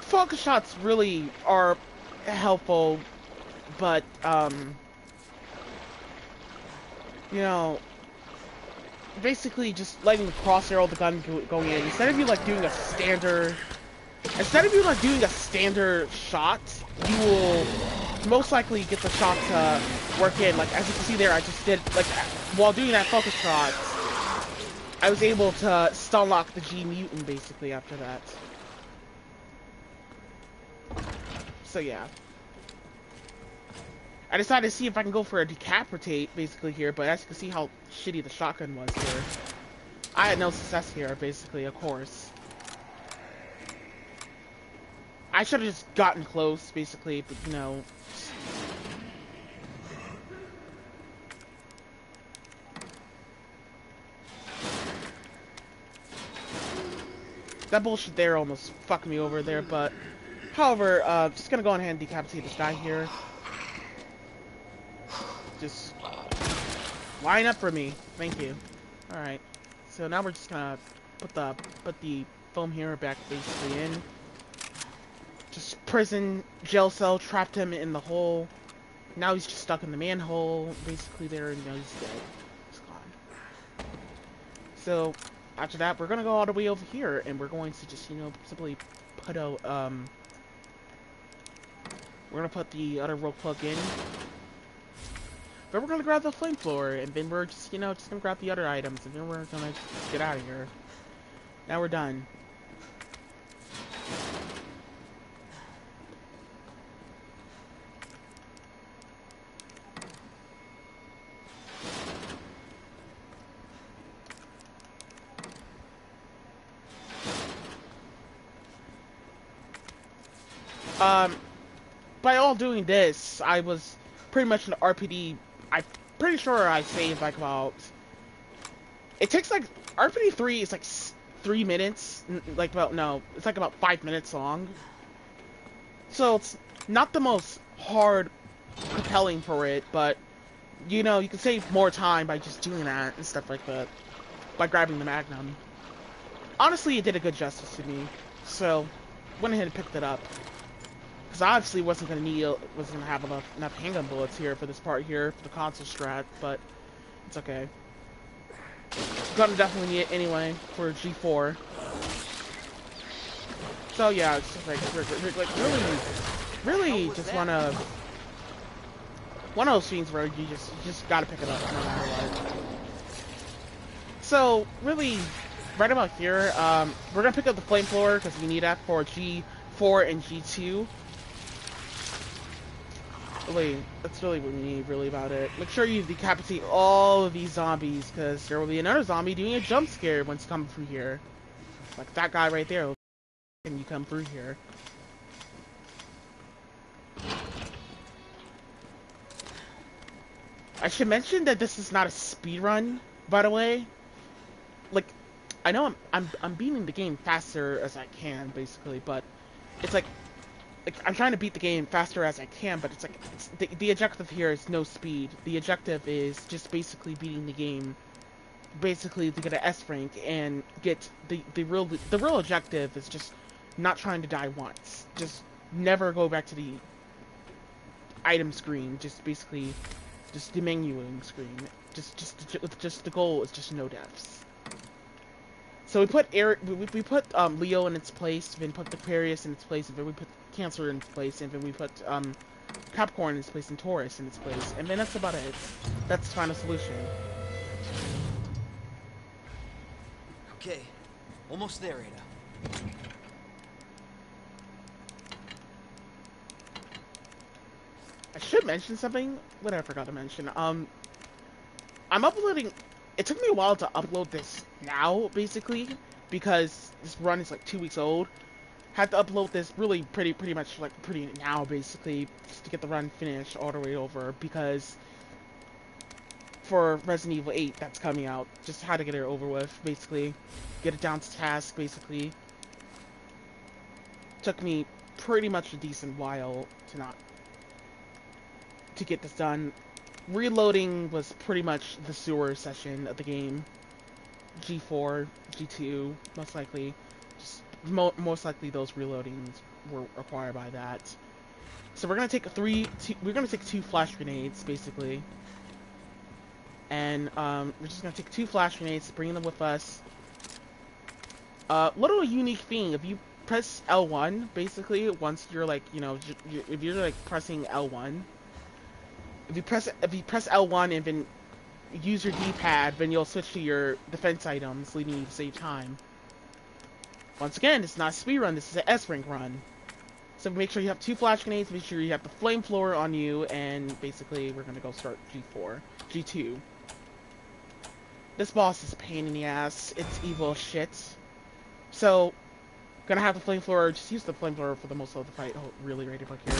Focus shots really are helpful, but, you know, basically just letting the cross arrow of the gun going in, instead of you, like, doing a standard shot, you will most likely get the shot to work in. Like, as you can see there, I just did, like, while doing that focus shot, I was able to stun lock the G mutant, basically, after that. So yeah, I decided to see if I can go for a decapitate basically here, but as you can see how shitty the shotgun was here, I had no success here basically, of course. I should have just gotten close basically, but you know. That bullshit there almost fucked me over there, but however, just gonna go ahead and decapitate this guy here. Just line up for me. Thank you. Alright. So now we're just gonna put the foam here back basically in. Just prison, jail cell, trapped him in the hole. Now he's just stuck in the manhole, basically there, and now he's dead. He's gone. So after that, we're gonna go all the way over here, and we're going to just, you know, simply put out, we're gonna put the other rope plug in. Then we're gonna grab the flamethrower, and then we're just, you know, just gonna grab the other items, and then we're gonna just get out of here. Now we're done. By all doing this, I was pretty much an RPD. I'm pretty sure I saved like about. It takes like RPD 3 is like 3 minutes. Like about no, it's like about 5 minutes long. So it's not the most hard, compelling for it, but you know you can save more time by just doing that and stuff like that. By grabbing the Magnum. Honestly, it did a good justice to me. So went ahead and picked it up. Because I obviously wasn't gonna have enough handgun bullets here for this part here for the console strat, but it's okay. Gonna definitely need it anyway for G4. So yeah, it's just like really just one of those scenes where you just gotta pick it up no matter what. So, really, right about here, we're gonna pick up the flamethrower because we need that for G4 and G2. Really, that's really what we need, really, about it. Make sure you decapitate all of these zombies, because there will be another zombie doing a jump scare once you come through here. Like that guy right there, and you come through here. I should mention that this is not a speed run, by the way. Like, I know I'm beating the game faster as I can, basically, but it's like I'm trying to beat the game faster as I can, but it's like the objective here is no speed. The objective is just basically beating the game, basically to get an S rank and get the real objective is just not trying to die once. Just never go back to the item screen. Just basically just the menuing screen. Just the goal is just no deaths. So we put Leo in its place, then put Aquarius in its place, and then we put Cancer in its place, and then we put Capricorn in its place, and Taurus in its place, and then that's about it. That's the final solution. Okay, almost there, Ada. I should mention something. What I forgot to mention. I'm uploading. It took me a while to upload this now, basically, because this run is like 2 weeks old. Had to upload this really pretty much like pretty now, basically, just to get the run finished all the way over, because for Resident Evil 8 that's coming out, just had to get it over with, basically, get it down to task, basically. Took me pretty much a decent while to get this done. Reloading was pretty much the sewer session of the game. G4, G2, most likely. Just most likely those reloadings were required by that. So we're gonna take two flash grenades, basically. And we're just gonna take 2 flash grenades, bring them with us. Little unique thing, if you press L1, basically, once you're like, you know, if you're like pressing L1, if you press L1 and then use your D-pad, then you'll switch to your defense items, leaving you to save time. Once again, it's not a speed run, this is an S rank run. So make sure you have 2 flash grenades, make sure you have the flamethrower on you, and basically we're gonna go start G2. This boss is a pain in the ass, it's evil as shit. So, gonna have the flamethrower, just use the flamethrower for the most of the fight. Oh, really right about here.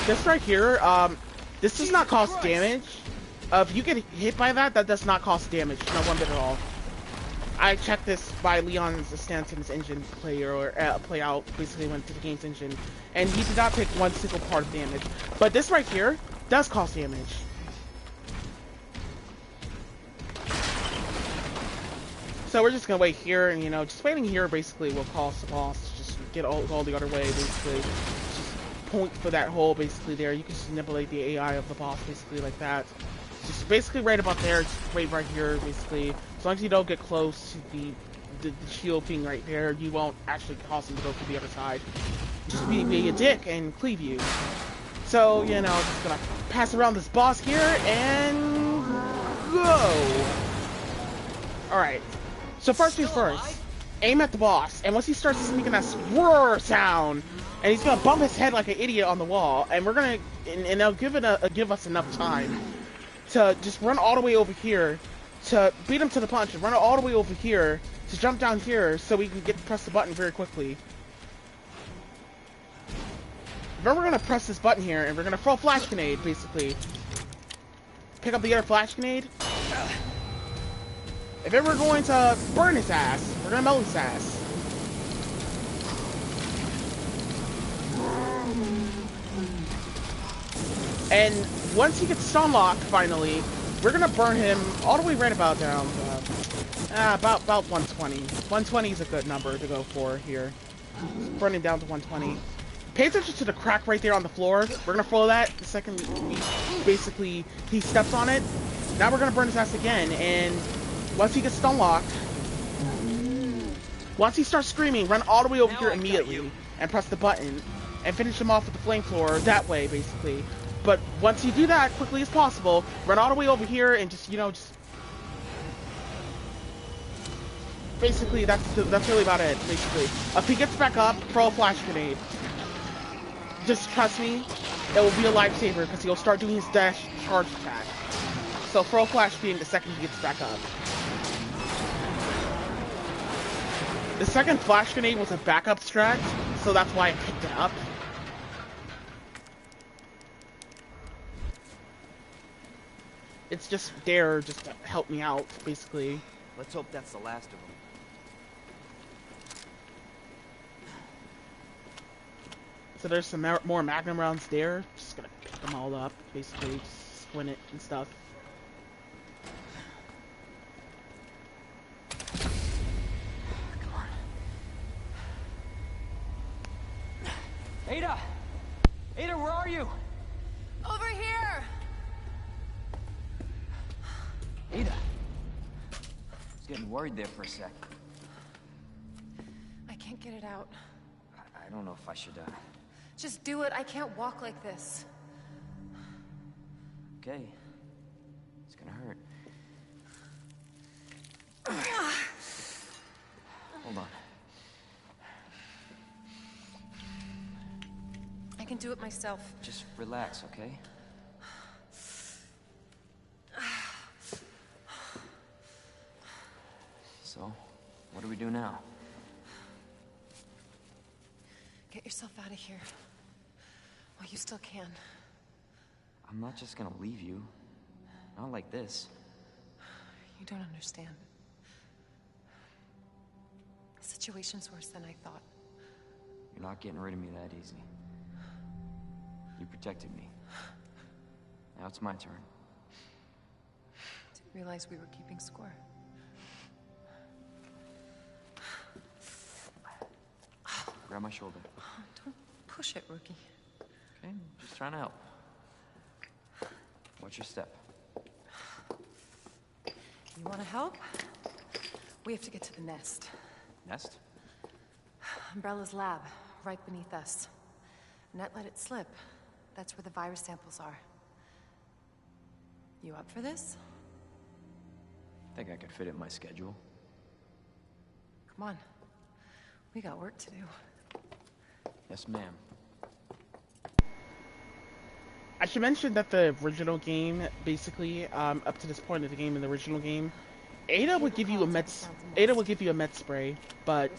This right here, this does not cost damage. If you get hit by that, that does not cost damage, not one bit at all. I checked this by Leon's Stanton's engine play out, basically went to the game's engine, and he did not take one single part of damage. But this right here does cost damage. So we're just gonna wait here, and you know, just waiting here basically will cause the boss to just get all the other way, basically. Just point for that hole, basically there. You can just manipulate the AI of the boss, basically like that. Just basically right about there, just wait right here, basically. As long as you don't get close to the shield thing right there, you won't actually cause him to go to the other side. Just be a dick and cleave you. So, you know, just gonna pass around this boss here, and go! Alright. So first things first, aim at the boss, and once he starts making that roar sound, and he's gonna bump his head like an idiot on the wall, and we're gonna, and they'll give us enough time to just run all the way over here, to beat him to the punch, and run all the way over here, to jump down here, so we can press the button very quickly. Then we're gonna press this button here, and we're gonna throw a flash grenade, basically. Pick up the other flash grenade. And then we're going to burn his ass. We're gonna melt his ass. And once he gets unlocked, finally, we're gonna burn him all the way right about down. About 120. 120 is a good number to go for here. Burn him down to 120. Pay attention to the crack right there on the floor. We're gonna follow that the second he steps on it. Now we're gonna burn his ass again, and once he gets unlocked, once he starts screaming, run all the way over here immediately and press the button and finish him off with the flamethrower that way, basically. But once you do that quickly as possible, run all the way over here and just, you know, just Basically, that's really about it. Basically, if he gets back up, throw a flash grenade. Just trust me, it will be a lifesaver because he'll start doing his dash charge attack. So throw a flash grenade the second he gets back up. The second flash grenade was a backup strat, so that's why I picked it up. It's just there just to help me out, basically. Let's hope that's the last of them. So there's some more Magnum rounds there. Just gonna pick them all up, basically. Just squint it and stuff. Come on. Ada! Ada, where are you? Over here! Ada! I was getting worried there for a sec. I can't get it out. I don't know if I should, Just do it. I can't walk like this. Okay. It's gonna hurt. Hold on. I can do it myself. Just relax, okay? So, what do we do now? Get yourself out of here. Well, you still can. I'm not just gonna leave you. Not like this. You don't understand. The situation's worse than I thought. You're not getting rid of me that easy. You protected me. Now it's my turn. Didn't realize we were keeping score. Grab my shoulder. Don't push it, rookie. Okay, I'm just trying to help. Watch your step. You want to help? We have to get to the nest. Nest? Umbrella's lab, right beneath us. Net let it slip. That's where the virus samples are. You up for this? Think I could fit it in my schedule. Come on. We got work to do. Yes, ma'am. I should mention that the original game, basically, up to this point of the game in the original game, Ada would give you a med spray, but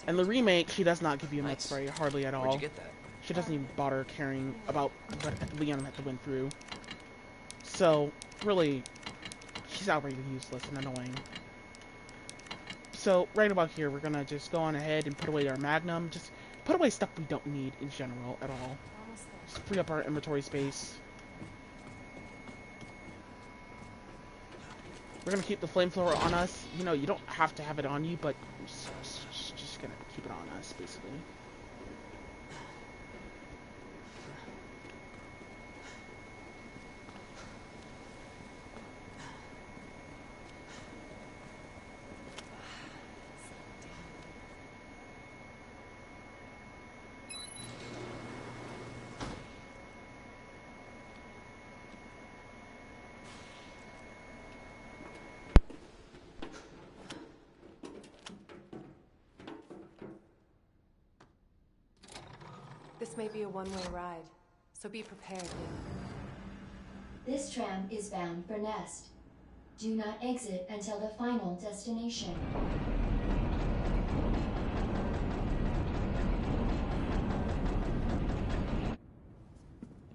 in the remake, she does not give you a med spray, hardly at all. Where'd you get that? She doesn't even bother caring about what Leon had to win through. So, really, she's outright useless and annoying. So, right about here, we're gonna just go on ahead and put away our Magnum. Just put away stuff we don't need in general at all. Just free up our inventory space. We're gonna keep the flamethrower on us. You know, you don't have to have it on you, but just gonna keep it on us, basically. This may be a one-way ride, so be prepared, Leon. This tram is bound for Nest. Do not exit until the final destination.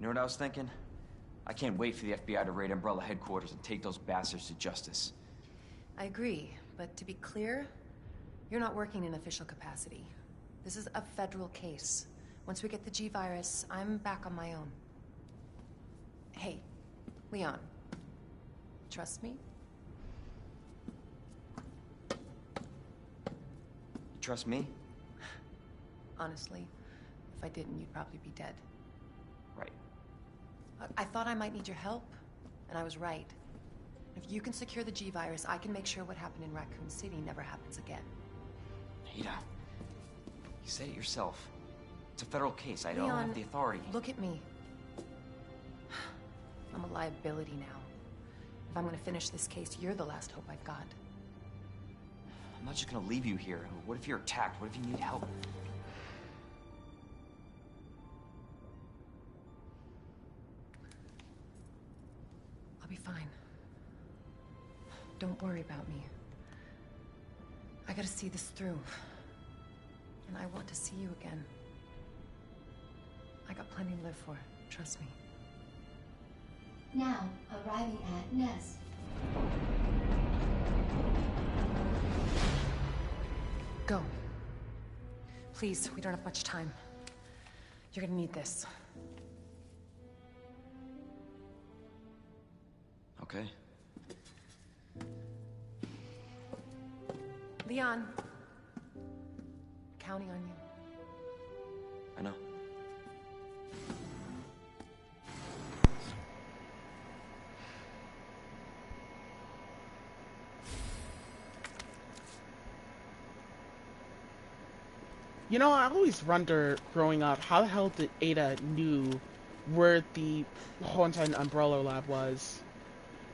You know what I was thinking? I can't wait for the FBI to raid Umbrella headquarters and take those bastards to justice. I agree, but to be clear, you're not working in official capacity. This is a federal case. Once we get the G-Virus, I'm back on my own. Hey, Leon, trust me? You trust me? Honestly, if I didn't, you'd probably be dead. Right. I thought I might need your help, and I was right. If you can secure the G-Virus, I can make sure what happened in Raccoon City never happens again. Ada, you said it yourself. It's a federal case. I don't Leon, have the authority. Look at me. I'm a liability now. If I'm gonna finish this case, you're the last hope I've got. I'm not just gonna leave you here. What if you're attacked? What if you need help? I'll be fine. Don't worry about me. I gotta see this through. And I want to see you again. I got plenty to live for, trust me. Now, arriving at Nest. Go. Please, we don't have much time. You're gonna need this. Okay. Leon. Counting on you. I know. You know, I always wonder, growing up, how the hell did Ada knew where the Haunted Umbrella Lab was?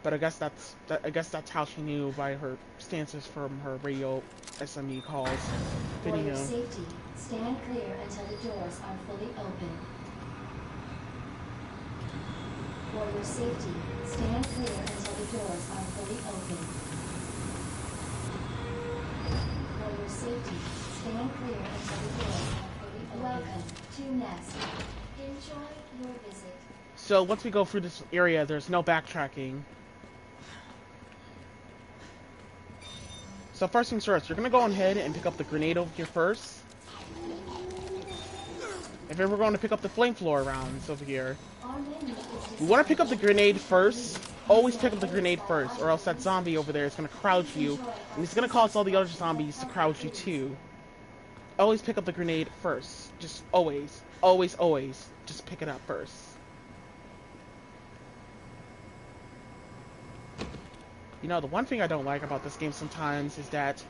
But I guess that's how she knew, by her stances from her radio SME calls. For your safety, stand clear until the doors are fully open. For your safety, stand clear until the doors are fully open. For your safety, stand clear until the doors are fully open. Welcome to Nest. Enjoy your visit. So once we go through this area, there's no backtracking. So first things first, you're gonna go ahead and pick up the grenade over here first. And then we're going to pick up the flamethrower rounds over here. We want to pick up the grenade first. Always pick up the grenade first, or else that zombie over there is gonna crouch you, and it's gonna cause all the other zombies to crouch you too. Always pick up the grenade first. Just always, always, always. Just pick it up first. You know, the one thing I don't like about this game sometimes is that,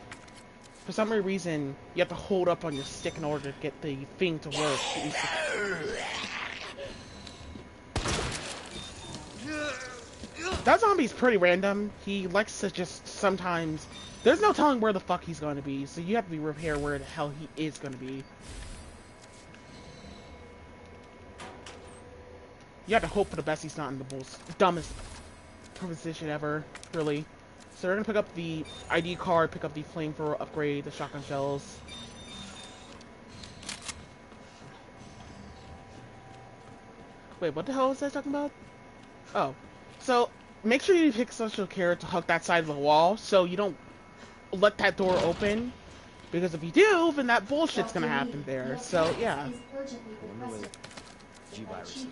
for some reason, you have to hold up on your stick in order to get the thing to work. That zombie's pretty random. He likes to just sometimes... There's no telling where the fuck he's going to be, so you have to be prepared where the hell he is going to be. You have to hope for the best he's not in the most dumbest position ever, really. So we're gonna pick up the ID card, pick up the flamethrower upgrade, the shotgun shells. Wait, what the hell was I talking about? Oh. So, make sure you pick social care to hug that side of the wall, so you don't let that door open. Because if you do, then that bullshit's gonna happen there. So, yeah. Chief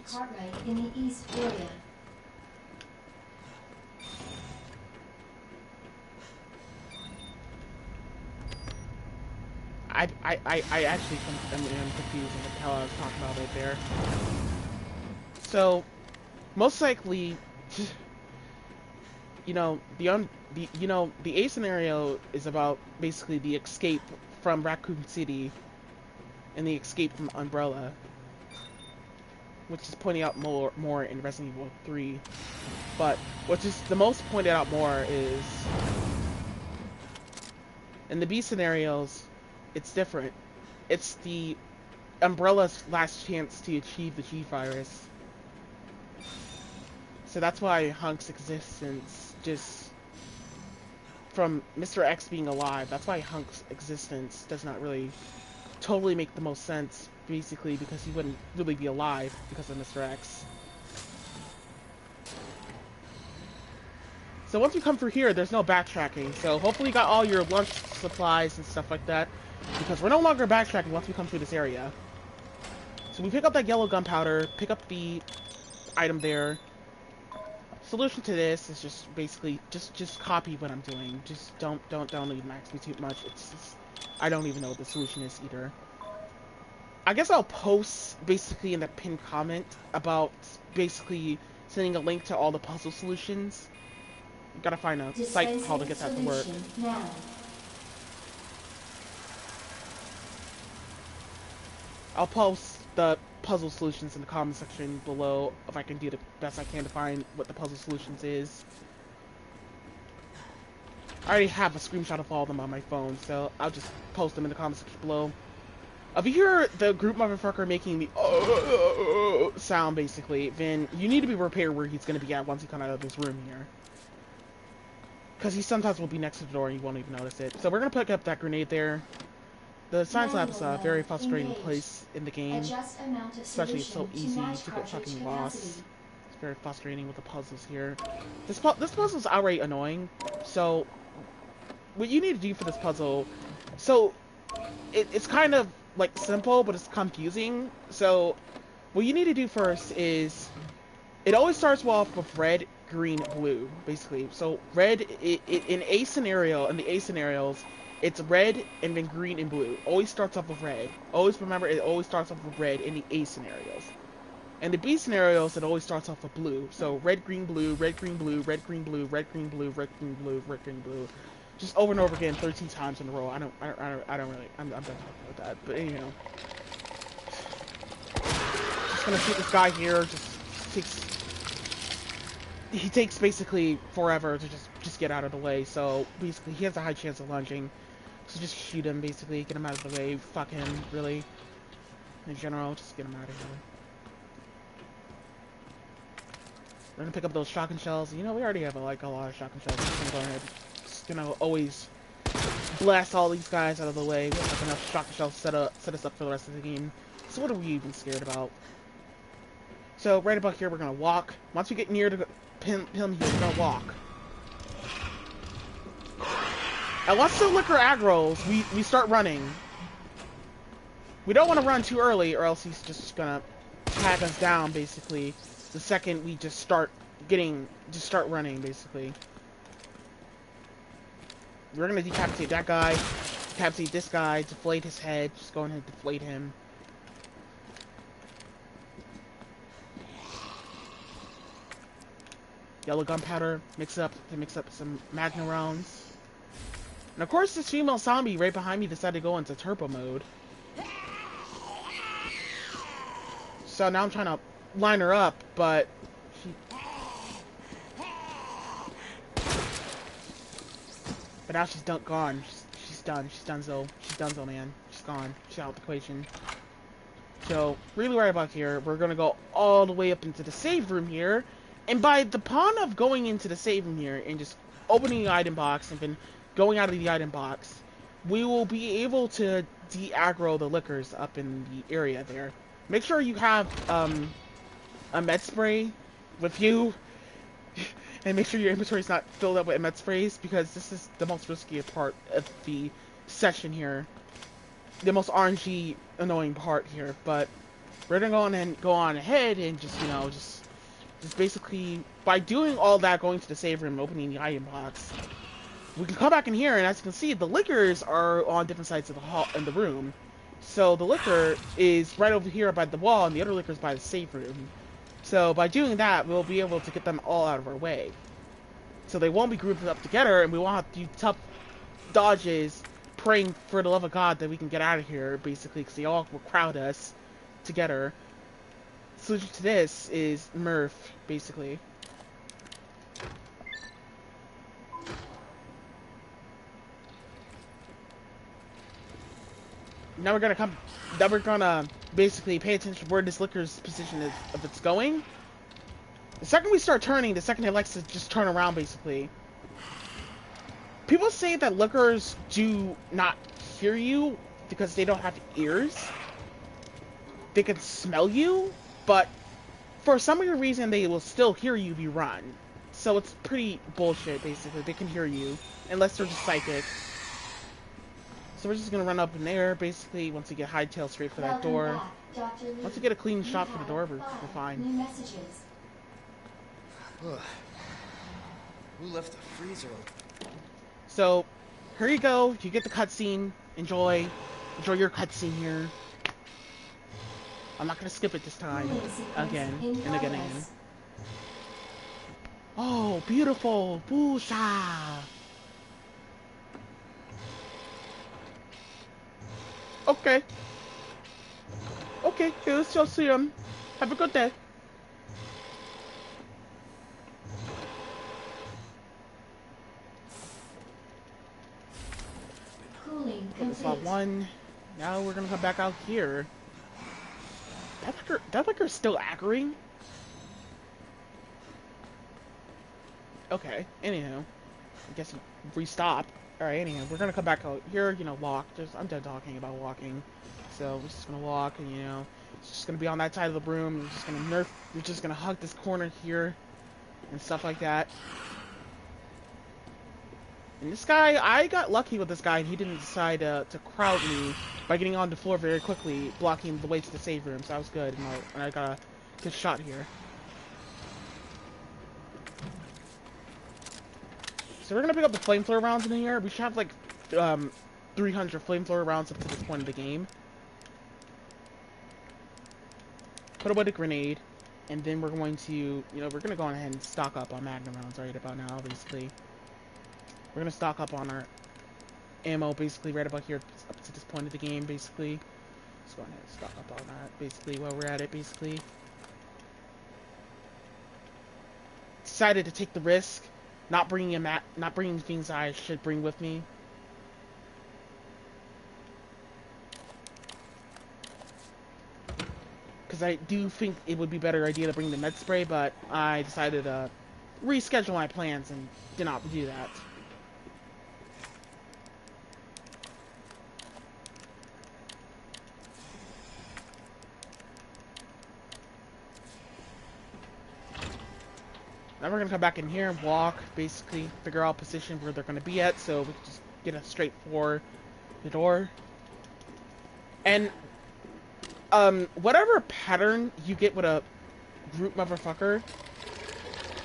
Cartwright in the East area. I actually am confused on what the hell I was talking about right there. So, most likely, you know, the A scenario is about basically the escape from Raccoon City and the escape from Umbrella, which is pointing out more in Resident Evil 3. But what is the most pointed out more is in the B scenarios, it's different. It's the Umbrella's last chance to achieve the G-Virus. So that's why Hunk's existence, just from Mr. X being alive, that's why Hunk's existence does not really totally make the most sense, basically, because he wouldn't really be alive because of Mr. X. So once we come through here, there's no backtracking, so hopefully you got all your lunch supplies and stuff like that, because we're no longer backtracking once we come through this area. So we pick up that yellow gunpowder, pick up the item there. Solution to this is just basically just copy what I'm doing. Just don't even ask me too much. It's just, I don't even know what the solution is either. I guess I'll post basically in the pinned comment about basically sending a link to all the puzzle solutions. You gotta find a site call to get that to work. Now. I'll post the puzzle solutions in the comment section below if I can do the best I can to find what the puzzle solutions is. I already have a screenshot of all of them on my phone, so I'll just post them in the comments section below. If you hear the group motherfucker making the sound, basically, then you need to be prepared where he's going to be at once he comes out of this room here. Because he sometimes will be next to the door and you won't even notice it. So we're going to pick up that grenade there. The science lab is a very frustrating place in the game. Especially it's so easy to get fucking lost. It's very frustrating with the puzzles here. This puzzle's outright annoying. So, what you need to do for this puzzle... So, it's kind of, like, simple, but it's confusing. So, what you need to do first is... It always starts off with red, green, blue, basically. So, red, in A scenario, in the A scenarios... It's red and then green and blue. Always starts off with red. Always remember it always starts off with red in the A scenarios. And the B scenarios, it always starts off with blue. So red, green, blue, red, green, blue, red, green, blue, red, green, blue, red, green, blue, red, green, blue. Just over and over again 13 times in a row. I don't really, I'm done talking about that. But anyhow. Just gonna shoot this guy here. He takes basically forever to just get out of the way. So basically he has a high chance of lunging. So just shoot him, basically. Get him out of the way. Fuck him, really. In general, just get him out of here. We're gonna pick up those shotgun shells. You know, we already have, like, a lot of shotgun shells. We're gonna go ahead. Just gonna always blast all these guys out of the way. We have enough shotgun shells set us up for the rest of the game. So what are we even scared about? So, right about here, we're gonna walk. Once we get near to him here, we're gonna walk. And once the liquor aggroes, we start running. We don't want to run too early, or else he's just gonna tag us down, basically. The second we just start running, basically. We're gonna decapitate that guy, decapitate this guy, deflate his head, just go ahead and deflate him. Yellow gunpowder, mix up some Magnum rounds. And of course, this female zombie right behind me decided to go into turbo mode. So now I'm trying to line her up, but now she's gone. She's done. She's donezo. She's donezo, man. She's gone. She's out of the equation. So, really right about here, we're gonna go all the way up into the save room here. And by the pawn of going into the save room here and just opening the item box and then going out of the item box, we will be able to de-aggro the liquors up in the area there. Make sure you have a med spray with you, and make sure your inventory is not filled up with med sprays, because this is the most risky part of the session here. The most RNG annoying part here, but we're gonna go on ahead and just, you know, just basically, by doing all that, going to the save room, opening the item box, we can come back in here, and as you can see, the liquors are on different sides of the hall in the room. So the liquor is right over here by the wall, and the other liquor is by the save room. So by doing that, we'll be able to get them all out of our way. So they won't be grouped up together, and we won't have to do tough dodges, praying for the love of God that we can get out of here, basically, because they all will crowd us together. Solution to this is Murph, basically. Now we're gonna basically pay attention to where this liquor's position is, if it's going. The second we start turning, the second it likes to just turn around, basically. People say that liquors do not hear you because they don't have ears. They can smell you, but for some weird reason, they will still hear you if you run. So it's pretty bullshit, basically. They can hear you, unless they're just psychic. So we're just gonna run up in there, basically, once we get hightail straight for that door. Once we get a clean shot for the door, we're fine. Who left the freezer open? So, here you go. You get the cutscene. Enjoy your cutscene here. I'm not gonna skip it this time. Again and again. Oh, beautiful! Woosha! Okay. Okay, let's just see him. Have a good day. slot 1. Now we're gonna come back out here. That licker's still aggroing? Okay, anyhow. I guess restop. Alright, anyhow, we're gonna come back out here, you know, walk. I'm done talking about walking. So we're just gonna walk and, you know, it's just gonna be on that side of the room. We're just gonna hug this corner here and stuff like that. And this guy, I got lucky with this guy, and he didn't decide to crowd me by getting on the floor very quickly, blocking the way to the save room, so that was good, and I got a good shot here. So we're gonna pick up the flamethrower rounds in here. We should have like 300 flamethrower rounds up to this point of the game. Put away the grenade, and then we're going to, you know, we're gonna go ahead and stock up on magnum rounds right about now, basically. We're gonna stock up on our ammo, basically, right about here, up to this point of the game, basically. Let's go ahead and stock up on that, basically, while we're at it, basically. Decided to take the risk, not bringing things I should bring with me. Because I do think it would be a better idea to bring the med spray, but I decided to reschedule my plans and did not do that. Now we're gonna come back in here and walk, basically figure out position where they're gonna be at, so we can just get us straight for the door. And whatever pattern you get with a group motherfucker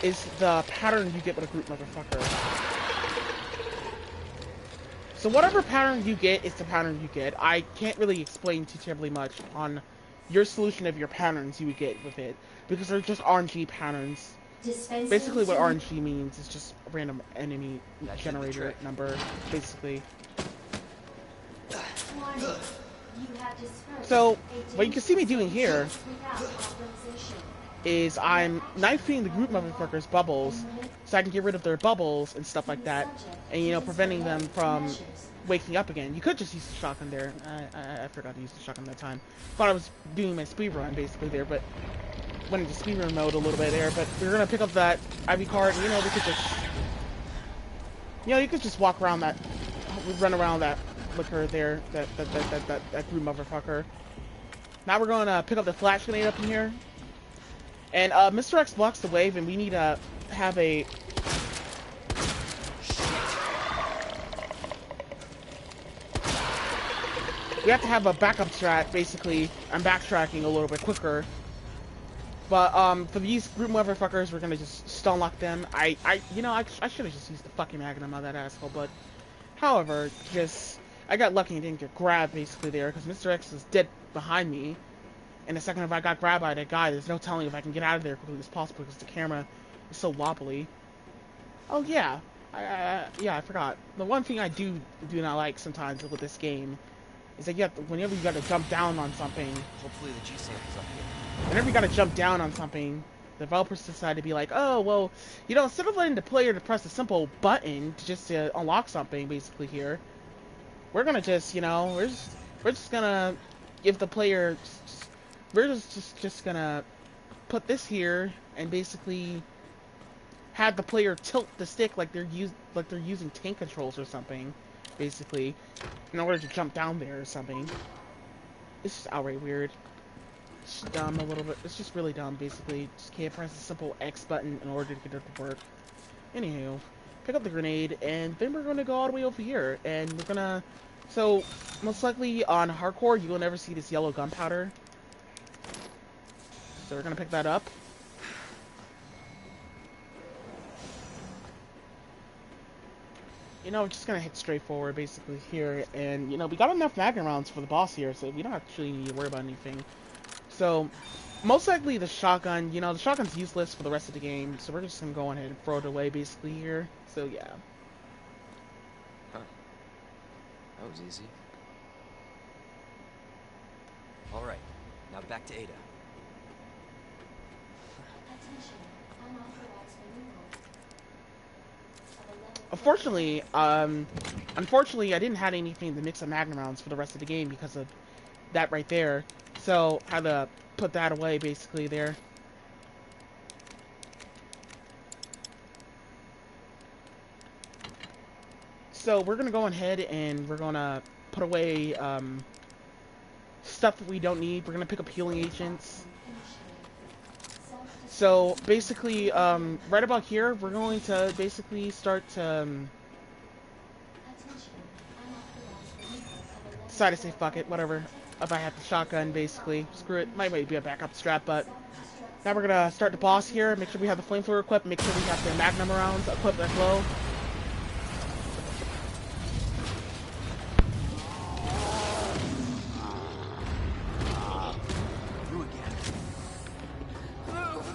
is the pattern you get with a group motherfucker. So whatever pattern you get is the pattern you get. I can't really explain too terribly much on your solution of your patterns you would get with it, because they're just RNG patterns. Basically what RNG means is just a random enemy generator number, basically. So, what you can see me doing here is I'm knifing the group motherfuckers' bubbles so I can get rid of their bubbles and stuff like that, and, you know, preventing them from waking up again. You could just use the shotgun there. I forgot to use the shotgun that time. Thought I was doing my speed run basically there, but went into speedrun mode a little bit there, but we're gonna pick up that IV card, and, you know, we could just, you know, you could just walk around that, run around that liquor there, that group motherfucker. Now we're gonna pick up the flash grenade up in here, and Mr. X blocks the wave, and we need to have a, backup strat, basically. I'm backtracking a little bit quicker. But, for these group motherfuckers, we're gonna just stun lock them. You know, I should have just used the fucking magnum on that asshole, but, however, I got lucky and didn't get grabbed, basically, there, because Mr. X is dead behind me. And the second if I got grabbed by that guy, there's no telling if I can get out of there quickly as possible, because the camera is so wobbly. Oh, yeah. Yeah, I forgot. The one thing I do not like sometimes with this game is that whenever you gotta jump down on something, Hopefully the G-sample's up here. whenever you gotta jump down on something, developers decide to be like, oh, well, you know, instead of letting the player to press a simple button to unlock something, basically here, we're gonna just, you know, we're just gonna give the player, we're just gonna put this here and basically have the player tilt the stick like they're using tank controls or something, basically, in order to jump down there or something. It's just outright weird. It's just dumb a little bit. It's just really dumb, basically. Just can't press a simple X button in order to get it to work. Anywho, pick up the grenade, and then we're gonna go all the way over here, and we're gonna... So, most likely on hardcore, you will never see this yellow gunpowder. So we're gonna pick that up. You know, we're just gonna hit straight forward, basically, here, and, you know, we got enough magnum rounds for the boss here, so we don't actually need to worry about anything. So, most likely the shotgun, you know, the shotgun's useless for the rest of the game, so we're just gonna go ahead and throw it away, basically, here. So, yeah. Huh. That was easy. Alright, now back to Ada. Unfortunately, Unfortunately, I didn't have anything to mix up Magnum rounds for the rest of the game because of that right there. So, I had to put that away, basically, there. So, we're going to go ahead and we're going to put away stuff that we don't need. We're going to pick up healing agents. So, basically, right about here, we're going to basically start to... decide to say fuck it, whatever. If I have the shotgun, basically. Screw it. Might be a backup strap, but... Now we're gonna start the boss here. Make sure we have the flamethrower equipped. Make sure we have the magnum rounds equipped as well. You again. Move!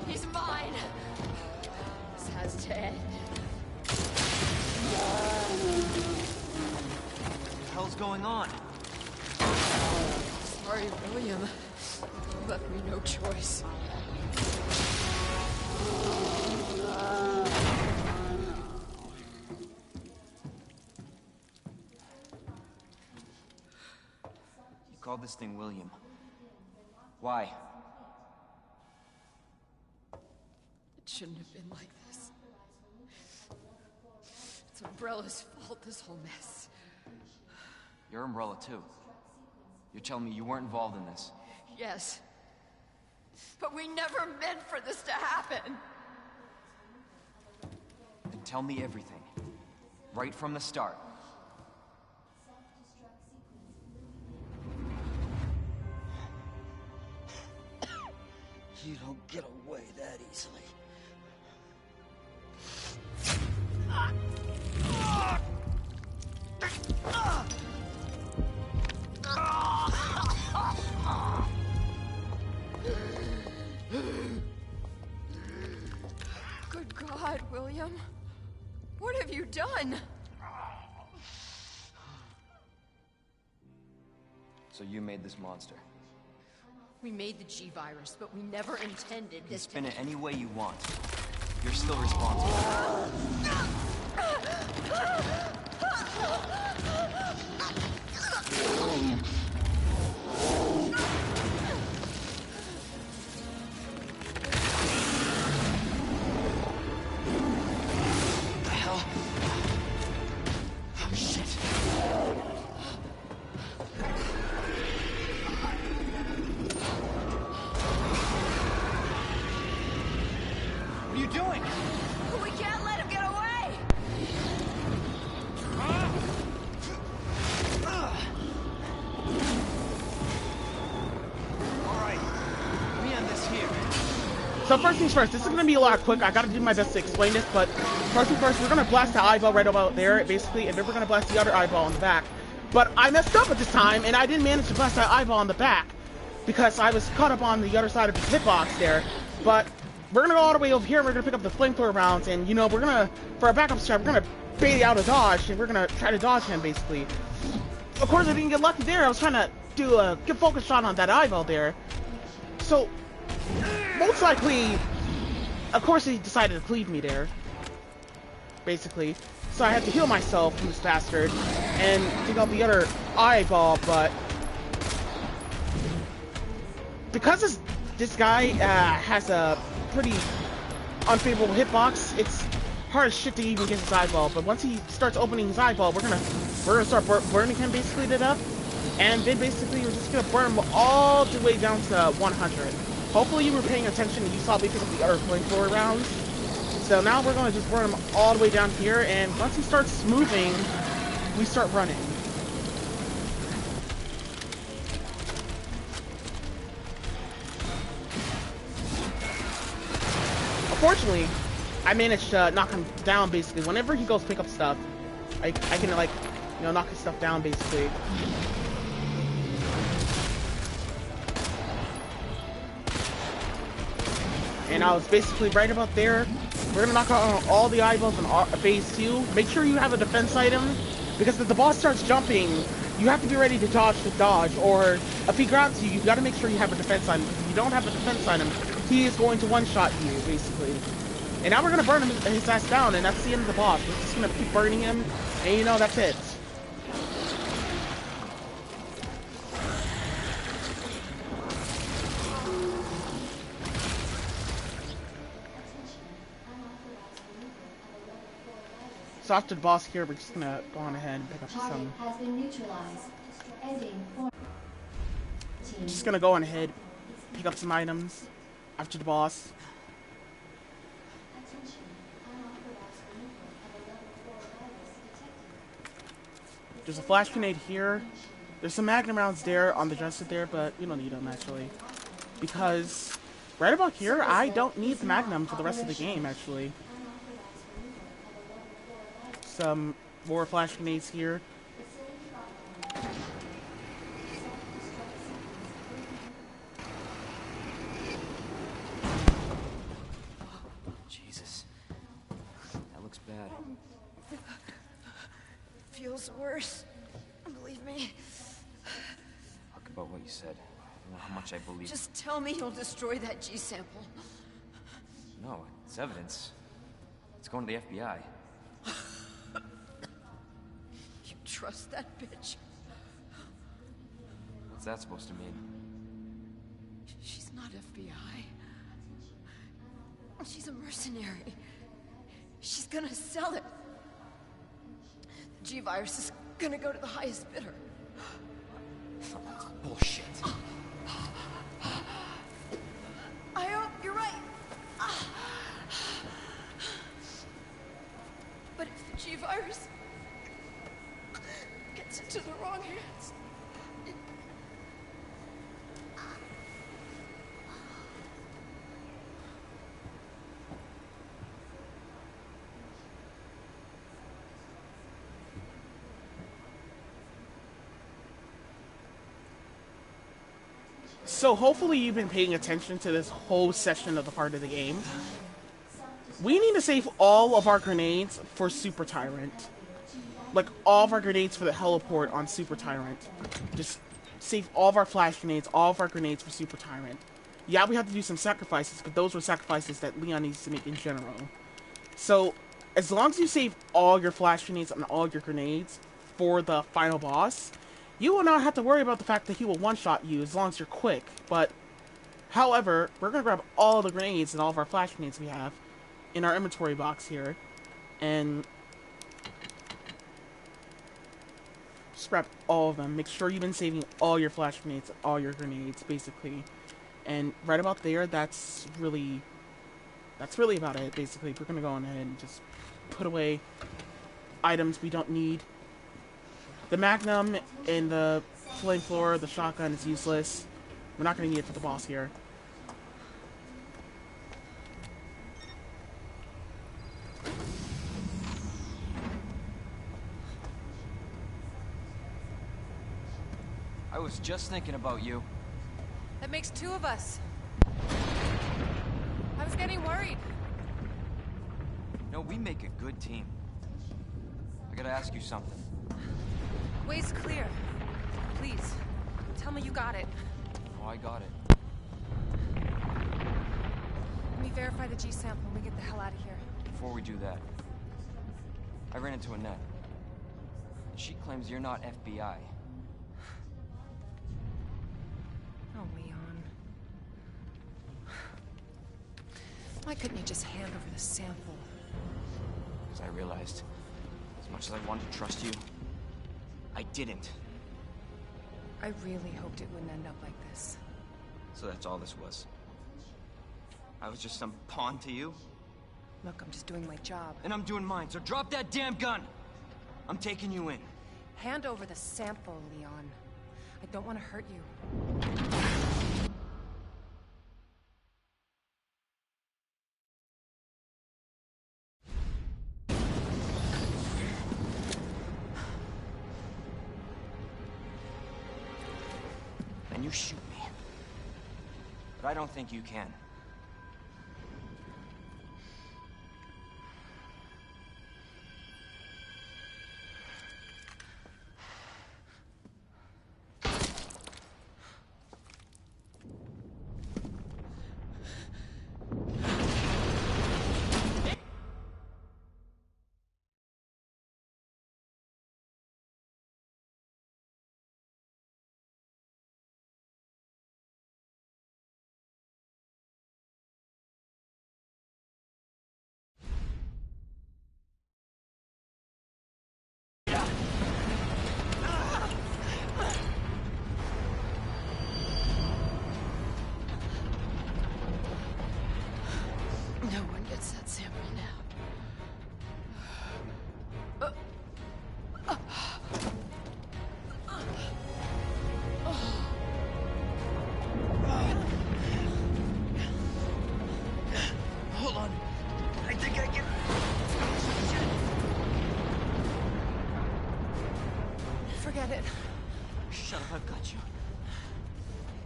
He's mine! This has to end. What the hell's going on? Sorry, William. You left me no choice. You called this thing William. Why? It shouldn't have been like this. It's Umbrella's fault, this whole mess. You're Umbrella too. You're telling me you weren't involved in this? Yes. But we never meant for this to happen. Then tell me everything. Right from the start. You don't get away that easily. Good God, William. What have you done? So you made this monster. We made the G-Virus, but we never intended You can this spin it any way you want. You're still responsible. What the hell? Oh, shit. What are you doing? We can't let him get away! Alright, me on this here. So first things first, this is going to be a lot quick. I got to do my best to explain this, but first things first, we're going to blast the eyeball right about there, basically, and then we're going to blast the other eyeball in the back. But I messed up at this time, and I didn't manage to blast that eyeball in the back, because I was caught up on the other side of his hitbox there. But we're going to go all the way over here, and we're going to pick up the flamethrower rounds, and, you know, we're going to, for our backup strap, we're going to bait out a dodge, and we're going to try to dodge him, basically. Of course, I didn't get lucky there. I was trying to do a good focus shot on that eyeball there. So, most likely, of course he decided to cleave me there, basically. So I had to heal myself from this bastard and take out the other eyeball, but because this guy has a pretty unfavorable hitbox, it's hard as shit to even get his eyeball. But once he starts opening his eyeball, we're gonna start burning him basically to death, and then basically we're just gonna burn him all the way down to 100. Hopefully you were paying attention and you saw me pick up the other flamethrower rounds. So now we're going to just burn him all the way down here, and once he starts moving, we start running. Unfortunately, I managed to knock him down basically. Whenever he goes pick up stuff, I can, like, you know, knock his stuff down basically. And I was basically right about there. We're gonna knock out all the eyeballs in phase 2. Make sure you have a defense item, because if the boss starts jumping, you have to be ready to dodge, or if he grabs you, you gotta make sure you have a defense item. If you don't have a defense item, he is going to one-shot you, basically. And now we're gonna burn his ass down, and that's the end of the boss. We're just gonna keep burning him, and you know, that's it. So after the boss here, we're just gonna go on ahead and pick up some. Has been neutralized. Ending. Just gonna go on ahead, pick up some items after the boss. There's a flash grenade here. There's some magnum rounds there on the dresser there, but you don't need them actually. Because right about here, I don't need the magnum for the rest of the game actually. Some more flash grenades here. Jesus. That looks bad. Feels worse. Believe me. Talk about what you said. I don't know how much I believe. Just tell me you'll destroy that G sample. No, it's evidence. It's going to the FBI. You trust that bitch? What's that supposed to mean? She's not FBI. She's a mercenary. She's gonna sell it. The G-Virus is gonna go to the highest bidder. That's bullshit. I hope you're right. But if the G-Virus gets into the wrong hands... So hopefully you've been paying attention to this whole session of the part of the game. We need to save all of our grenades for Super Tyrant. Like, all of our grenades for the heliport on Super Tyrant. Just save all of our flash grenades, all of our grenades for Super Tyrant. Yeah, we have to do some sacrifices, but those were sacrifices that Leon needs to make in general. So, as long as you save all your flash grenades and all your grenades for the final boss, you will not have to worry about the fact that he will one-shot you as long as you're quick. But, however, we're going to grab all the grenades and all of our flash grenades we have in our inventory box here, and just grab all of them. Make sure you've been saving all your flash grenades, all your grenades, basically. And right about there, that's really about it, basically. We're going to go on ahead and just put away items we don't need. The Magnum and the flame floor, the shotgun is useless. We're not going to need it for the boss here. I was just thinking about you. That makes two of us. I was getting worried. No, we make a good team. I gotta ask you something. Way's clear. Please, tell me you got it. Oh, I got it. Let me verify the G sample and we get the hell out of here. Before we do that, I ran into Annette. She claims you're not FBI. Oh, Leon. Why couldn't you just hand over the sample? Because I realized, as much as I wanted to trust you, I didn't. I really hoped it wouldn't end up like this. So that's all this was. I was just some pawn to you? Look, I'm just doing my job. And I'm doing mine, so drop that damn gun! I'm taking you in. Hand over the sample, Leon. I don't want to hurt you. Then you shoot me. But I don't think you can. Forget it. Shut up, I've got you.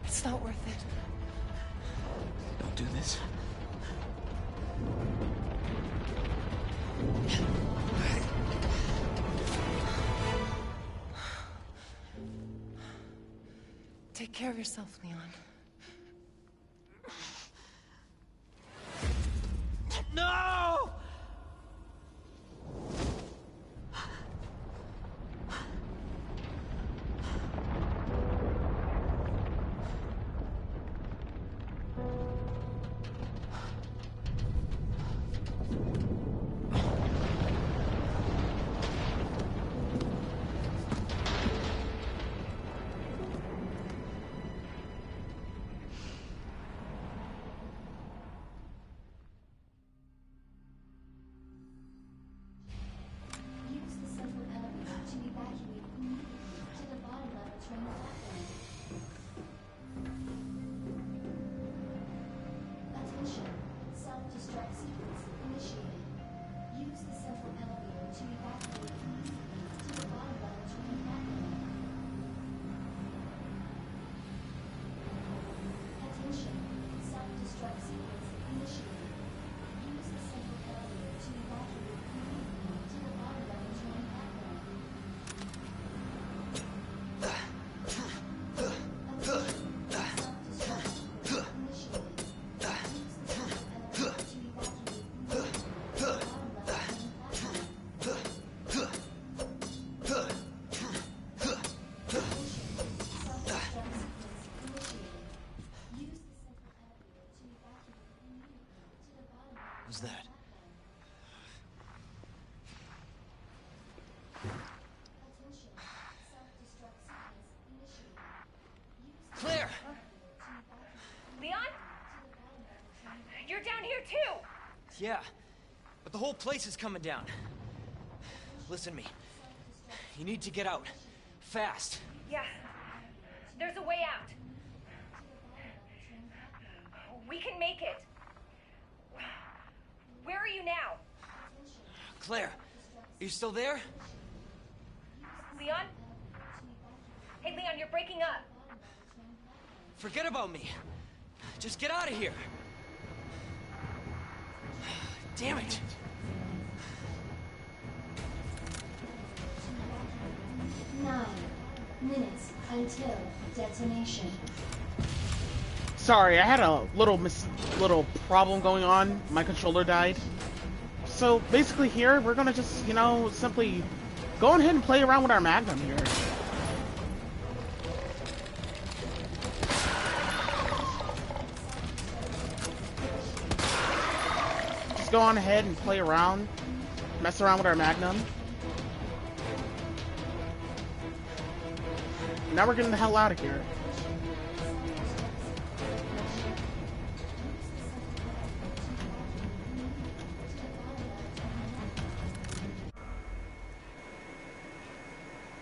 It's not worth it. Don't do this. Take care of yourself, Leon. No! Use the central elevator to evacuate immediately to the bottom level train platform. Attention, self-destruct sequence initiated. Use the central elevator to evacuate immediately to the bottom level train platform. Attention, self-destruct sequence initiated. Use the central elevator to evacuate immediately to the bottom level train platform. Who's that? Claire! Leon? You're down here too! Yeah, but the whole place is coming down. Listen to me. You need to get out. Fast. Yeah. There's a way out. We can make it. Where are you now? Claire, are you still there? Leon? Hey, Leon, you're breaking up. Forget about me. Just get out of here. Damn it. 9 minutes until detonation. Sorry, I had a little problem going on. My controller died. So basically here, we're gonna just, simply go ahead and play around with our Magnum here. Just go on ahead and play around, mess around with our Magnum. Now we're getting the hell out of here.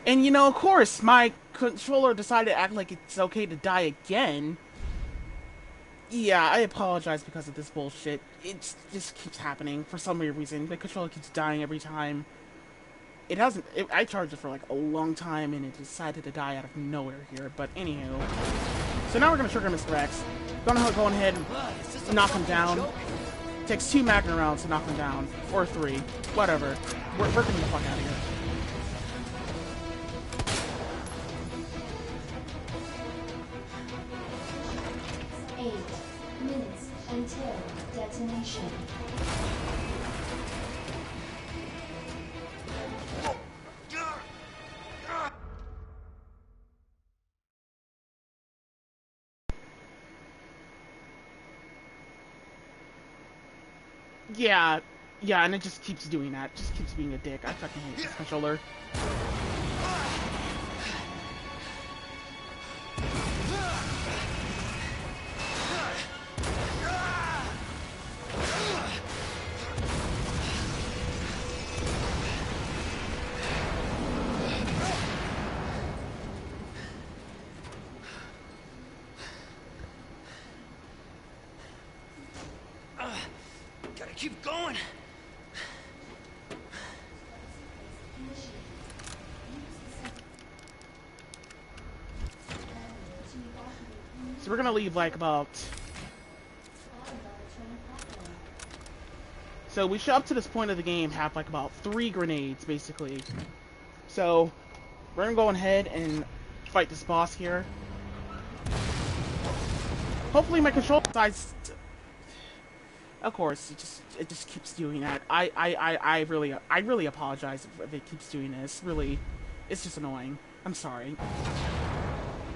And of course, my controller decided to act like it's okay to die again. Yeah, I apologize because of this bullshit. It just keeps happening for some weird reason. The controller keeps dying every time. It hasn't. I charged it for like a long time, and it decided to die out of nowhere here. But anywho, so now we're gonna trigger Mr. X. Go ahead and knock him down. Takes 2 Magnum rounds to knock him down, or 3, whatever. We're getting the fuck out of here. Until detonation. Yeah, and it just keeps doing that. Just keeps being a dick. I fucking hate this controller. Gotta keep going. So we're gonna leave like about... So we should, up to this point of the game, have like about 3 grenades, basically. So we're gonna go ahead and fight this boss here. Hopefully my control size... Of course, it just keeps doing that. I really apologize if it keeps doing this. Really, it's just annoying. I'm sorry.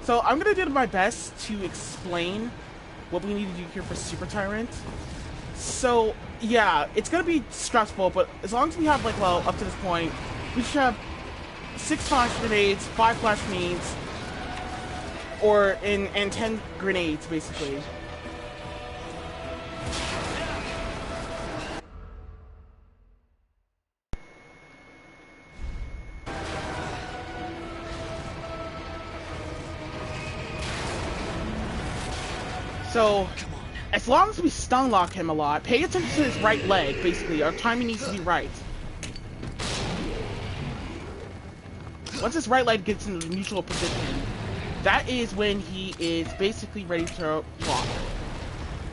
So I'm gonna do my best to explain what we need to do here for Super Tyrant. So yeah, it's gonna be stressful, but as long as we have like, well, up to this point, we should have 6 flash grenades, 5 flash grenades, and 10 grenades basically. So, as long as we stun lock him a lot, pay attention to his right leg, basically. Our timing needs to be right. Once his right leg gets into the neutral position, that is when he is basically ready to block.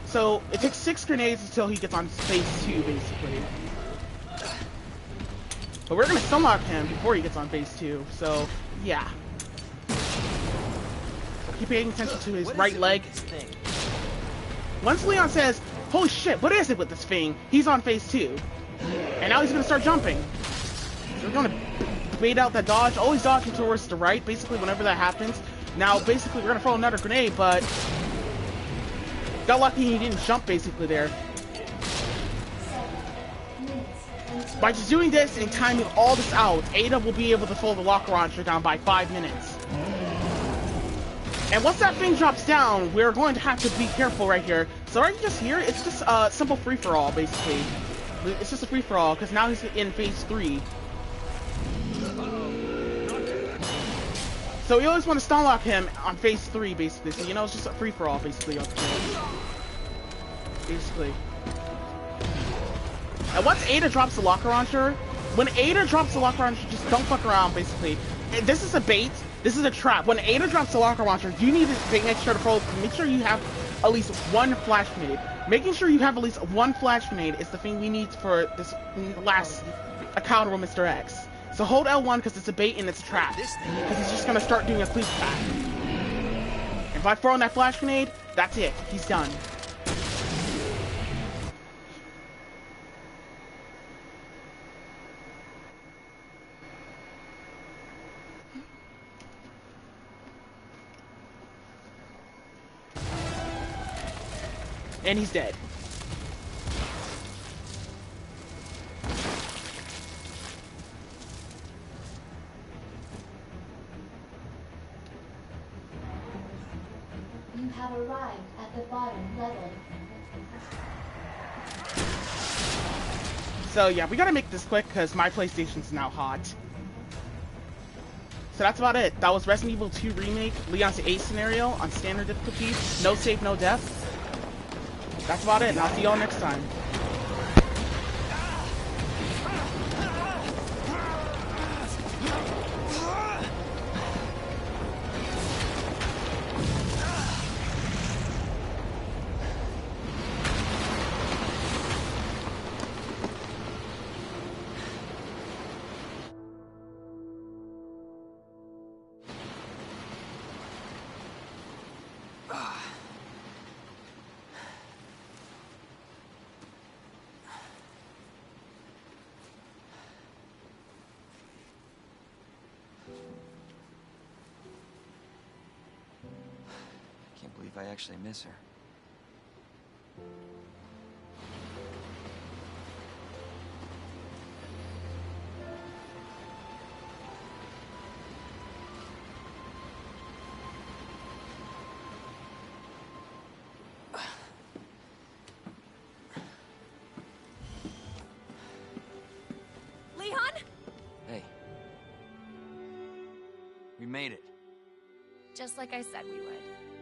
So, it takes 6 grenades until he gets on phase 2, basically. But we're gonna stun lock him before he gets on phase 2, so, yeah. Keep paying attention to his right leg. Once Leon says, holy shit, what is it with this thing? He's on phase 2. And now he's gonna start jumping. So we're gonna bait out that dodge, always dodging towards the right, basically whenever that happens. Now, basically, we're gonna throw another grenade, but got lucky he didn't jump basically there. By just doing this and timing all this out, Ada will be able to slow the locker launcher down by 5 minutes. And once that thing drops down, we're going to have to be careful right here. So right just here, it's just a simple free-for-all, basically. It's just a free-for-all, because now he's in phase 3. So you always want to stun lock him on phase 3, basically. So, you know, it's just a free-for-all, basically. Basically. And once Ada drops the locker launcher, when Ada drops the locker launcher, just don't fuck around, basically. And this is a bait. This is a trap. When Ada drops the locker launcher, you need to make sure you have at least 1 flash grenade. Making sure you have at least 1 flash grenade is the thing we need for this last encounter with Mr. X. So hold L1 because it's a bait and it's a trap. Because he's just gonna start doing a sleep attack. And by throwing that flash grenade, that's it. He's done. And he's dead. You have arrived at the bottom level. So yeah, we gotta make this quick because my PlayStation's now hot. So that's about it. That was Resident Evil 2 Remake, Leon's Ace scenario on standard difficulty. No save, no death. That's about it, and I'll see y'all next time. I actually miss her. Leon? Hey. We made it. Just like I said we would.